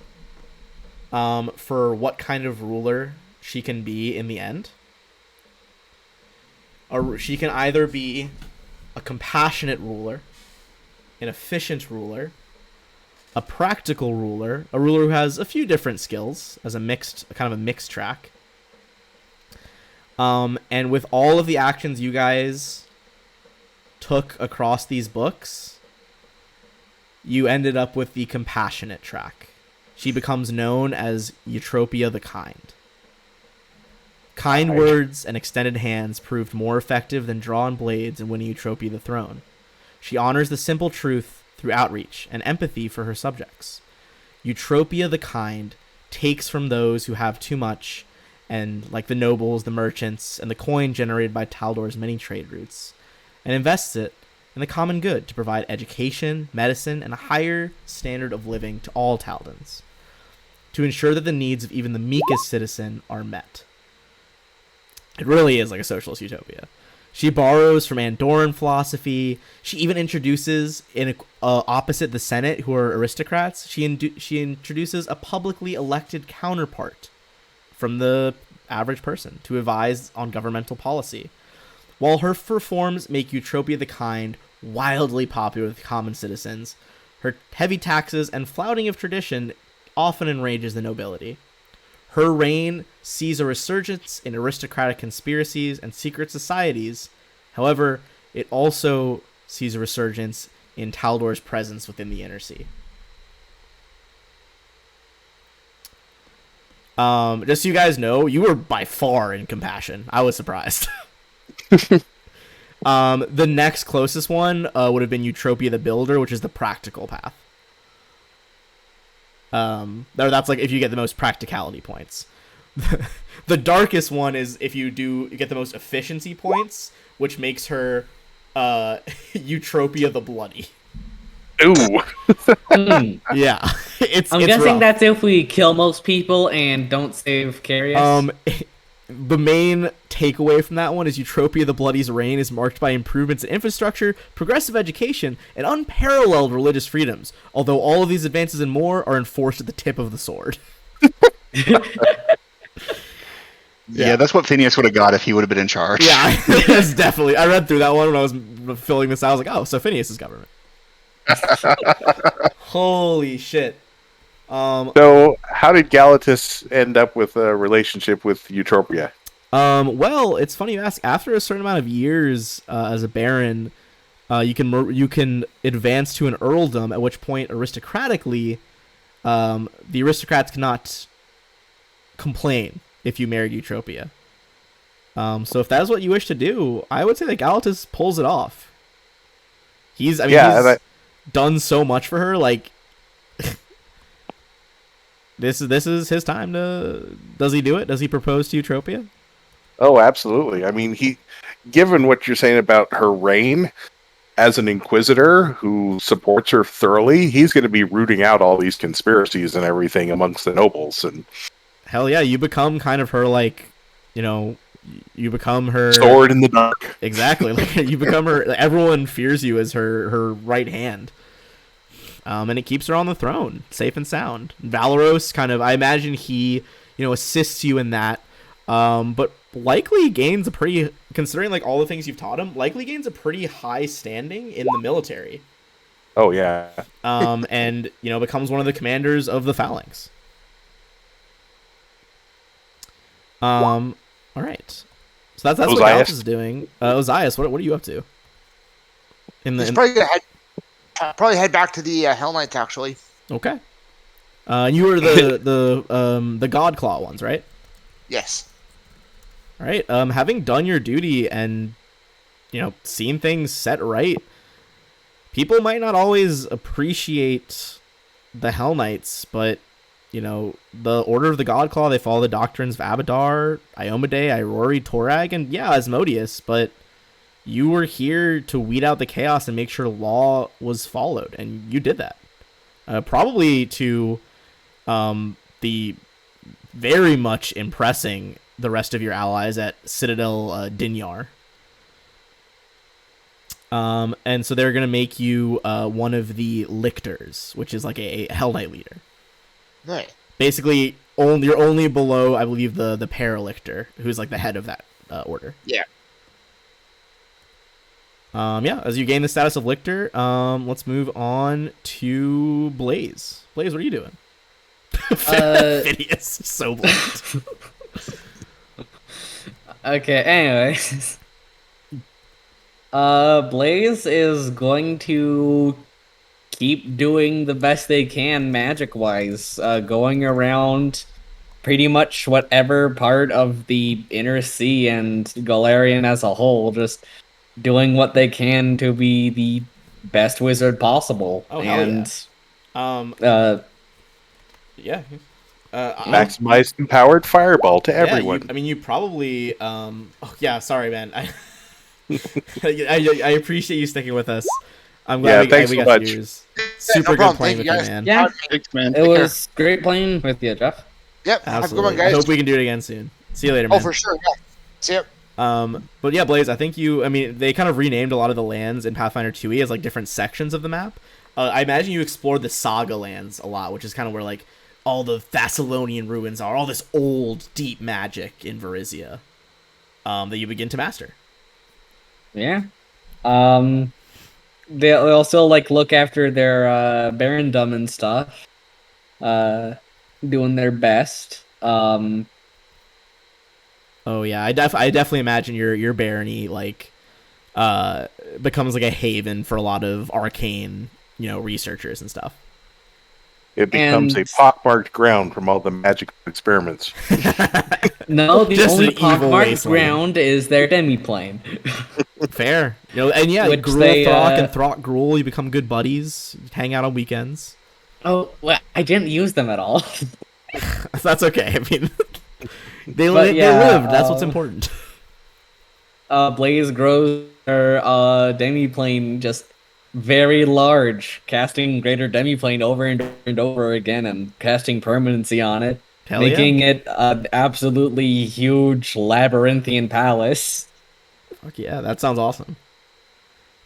for what kind of ruler she can be in the end. She can either be a compassionate ruler, an efficient ruler, a practical ruler, a ruler who has a few different skills as a kind of a mixed track. And with all of the actions you guys took across these books, you ended up with the compassionate track. She becomes known as Eutropia the Kind. Kind words and extended hands proved more effective than drawn blades in winning Eutropia the throne. She honors the simple truth through outreach and empathy for her subjects. Eutropia the Kind takes from those who have too much, and like the nobles, the merchants, and the coin generated by Taldor's many trade routes, and invests it in the common good to provide education, medicine, and a higher standard of living to all Taldans, to ensure that the needs of even the meekest citizen are met. It really is like a socialist utopia. She borrows from Andorran philosophy. She even introduces, opposite the Senate, who are aristocrats, she introduces a publicly elected counterpart from the average person to advise on governmental policy. While her reforms make Eutropia the Kind wildly popular with common citizens, her heavy taxes and flouting of tradition often enrages the nobility. Her reign sees a resurgence in aristocratic conspiracies and secret societies. However, it also sees a resurgence in Taldor's presence within the Inner Sea. Just so you guys know, you were by far in compassion. I was surprised. The next closest one would have been Eutropia the Builder, which is the practical path. That's like if you get the most practicality points. The darkest one is if you get the most efficiency points, which makes her Eutropia the Bloody. Ooh. Yeah, I'm guessing rough. that's if we kill most people and don't save Carius. The main takeaway from that one is Eutropia the Bloody's reign is marked by improvements in infrastructure, progressive education, and unparalleled religious freedoms, although all of these advances and more are enforced at the tip of the sword. Yeah, that's what Phineas would have got if he would have been in charge. Yeah, that's definitely. I read through that one when I was filling this out. I was like, oh, so Phineas is government. Holy shit. So, how did Galatus end up with a relationship with Eutropia? Well, it's funny you ask. After a certain amount of years as a baron, you can advance to an earldom, at which point, aristocratically, the aristocrats cannot complain if you married Eutropia. So if that is what you wish to do, I would say that Galatus pulls it off. He's done so much for her, like... This is his time to... Does he do it? Does he propose to Eutropia? Oh, absolutely. I mean, given what you're saying about her reign as an inquisitor who supports her thoroughly, he's going to be rooting out all these conspiracies and everything amongst the nobles. And hell yeah, you become kind of her, like, you become her... sword in the dark. Exactly. Like, you become her... Everyone fears you as her right hand. And it keeps her on the throne, safe and sound. Valeros kind of, I imagine he, assists you in that. But likely gains a pretty, considering like all the things you've taught him, likely gains a pretty high standing in the military. Oh yeah. And becomes one of the commanders of the Phalanx. All right. So that's what Galatus is doing. Ozias, what are you up to? He's probably head back to the Hell Knights, actually. Okay. You were the God Claw ones, right? Yes. All right. Having done your duty and seen things set right, people might not always appreciate the Hell Knights, but the Order of the God Claw, they follow the doctrines of Abadar, Iomedae, Irory, Torag, and Asmodeus, but You were here to weed out the chaos and make sure law was followed, and you did that. Probably to the very much impressing the rest of your allies at Citadel Dinyar. And so they're going to make you one of the lictors, which is like a Hell Knight leader. Right. Basically, you're only below, I believe, the Paralictor, who's like the head of that order. Yeah. Yeah, as you gain the status of lictor, let's move on to Blaze. Blaze, what are you doing? Phineas, so bland. Okay, anyways. Blaze is going to keep doing the best they can magic-wise, going around pretty much whatever part of the Inner Sea and Galarian as a whole, just doing what they can to be the best wizard possible. Oh, hell and yeah. Maximize empowered fireball to Yeah, everyone. you probably. Oh, yeah, sorry, man. I appreciate you sticking with us. I'm glad thanks we so got much. to use. Super no good problem. playing Thank with you, you, guys. man. yeah, Thanks, man. it Take care. was great playing with you, Jeff. Yep. Have a good Absolutely. one, I guys. hope we can do it again soon. See you later, Oh, man. for sure. Yeah. See ya. But yeah, Blaze, I think they kind of renamed a lot of the lands in Pathfinder 2e as like different sections of the map. I imagine you explored the Saga lands a lot, which is kind of where like all the Thessalonian ruins are, all this old, deep magic in Varizia that you begin to master. Yeah. They also like look after their barondom and stuff. Doing their best. Oh yeah, I definitely imagine your barony like becomes like a haven for a lot of arcane, researchers and stuff. It becomes and- a pockmarked ground from all the magic experiments. No, the Just only an evil pockmarked wasteland. ground is their demiplane. Fair, and yeah, Which Gruul they, Throck and Throck Gruul, you become good buddies, you hang out on weekends. Oh, well, I didn't use them at all. That's okay. I mean, they But lived. yeah, That's what's important. Blaze grows their demiplane just very large, casting greater demiplane over and over again and casting permanency on it, Hell making it an absolutely huge labyrinthian palace. Fuck yeah, that sounds awesome.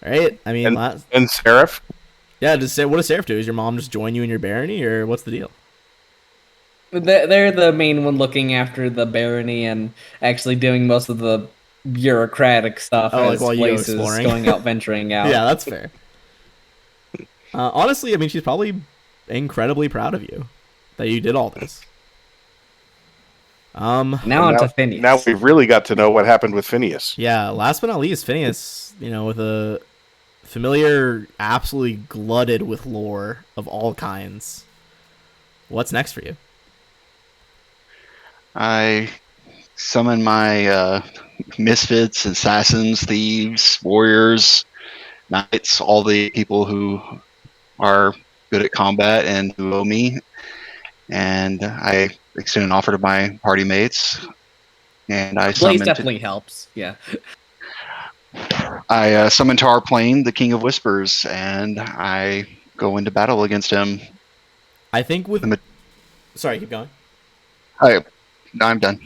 All right, I mean, And Seraph? yeah. What does Seraph do? Is your mom just join you in your barony, or what's the deal? They're the main one looking after the barony and actually doing most of the bureaucratic stuff Oh, like as while you go Blaze is exploring? going out venturing out. Yeah, that's fair. Honestly, I mean, she's probably incredibly proud of you that you did all this. Now on to Phineas. Now we've really got to know what happened with Phineas. Yeah, last but not least, Phineas, with a familiar, absolutely glutted with lore of all kinds. What's next for you? I summon my misfits, assassins, thieves, warriors, knights, all the people who are good at combat and who owe me. And I extend an offer to my party mates. And I Blaze summon definitely helps. Yeah. I summon to our plane the King of Whispers, and I go into battle against him. I think with... I'm Sorry, keep going. I'm done.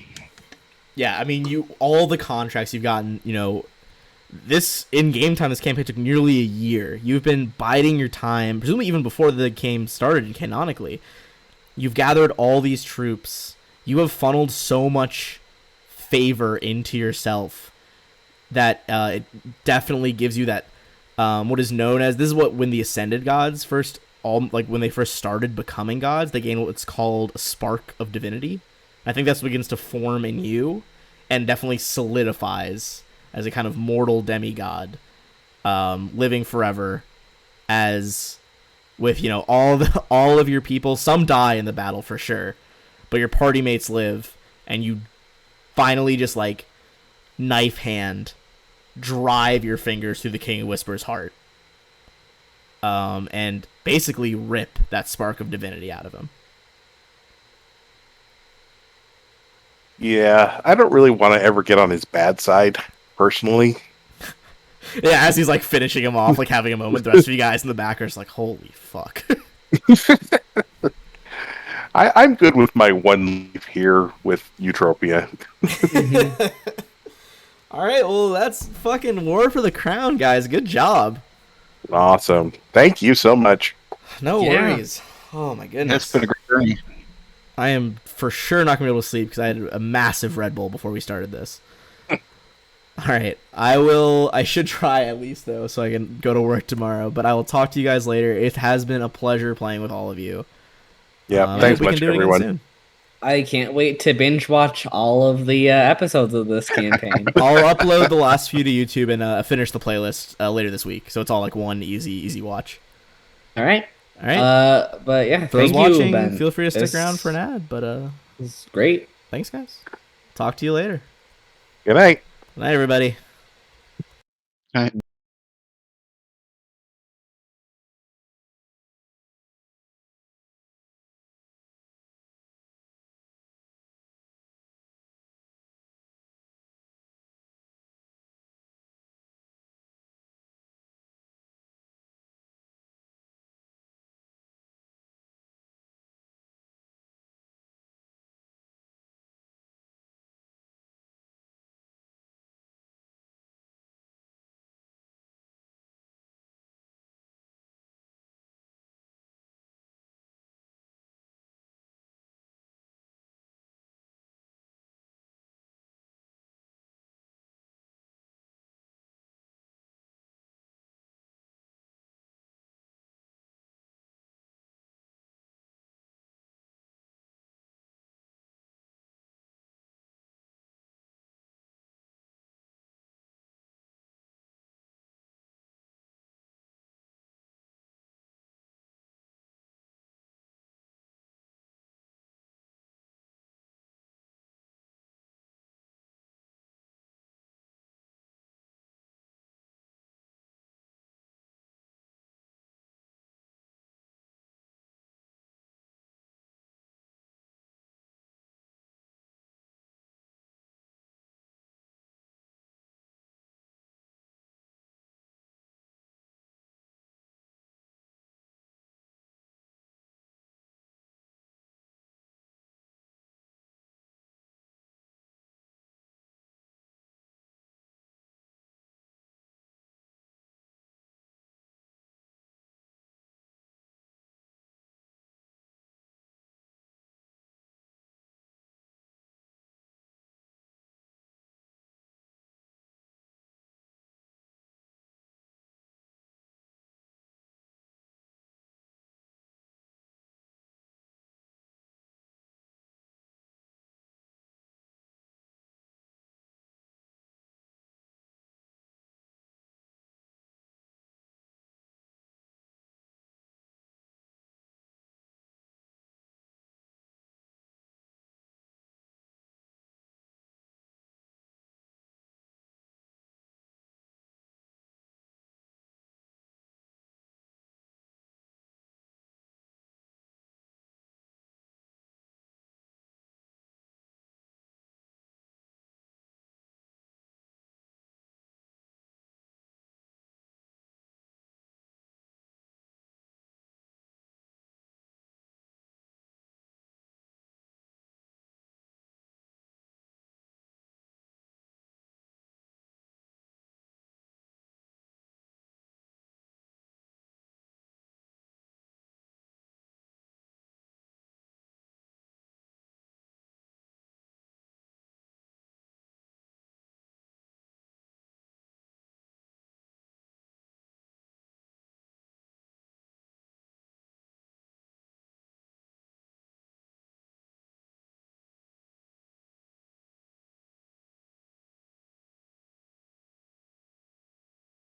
Yeah, I mean, all the contracts you've gotten, this in game time, this campaign took nearly a year. You've been biding your time, presumably even before the game started canonically. You've gathered all these troops. You have funneled so much favor into yourself that it definitely gives you that what is known as, this is what when the Ascended gods when they first started becoming gods, they gained what's called a spark of divinity. I think that's what begins to form in you and definitely solidifies as a kind of mortal demigod, living forever as with, all of your people. Some die in the battle for sure, but your party mates live, and you finally just like knife hand drive your fingers through the King of Whispers' heart, and basically rip that spark of divinity out of him. Yeah, I don't really want to ever get on his bad side, personally. Yeah, as he's like finishing him off, like having a moment, the rest of you guys in the back are just like, holy fuck. I'm good with my one leave here with Utopia. All right, well, that's fucking War for the Crown, guys. Good job. Awesome. Thank you so much. No Yeah. worries. Oh my It's goodness. been a great journey. I am for sure not gonna be able to sleep because I had a massive Red Bull before we started this. All right, I should try at least though, so I can go to work tomorrow. But I will talk to you guys later. It has been a pleasure playing with all of you. Yeah, I thanks hope we much, can do it again everyone. soon. I can't wait to binge watch all of the episodes of this campaign. I'll upload the last few to YouTube and finish the playlist later this week, so it's all like one easy watch. All right. All right. But yeah, For those thank watching, you, Ben. feel free to stick This around for an ad. But is great. thanks, guys. Talk to you later. Good night. Good night, everybody. All right.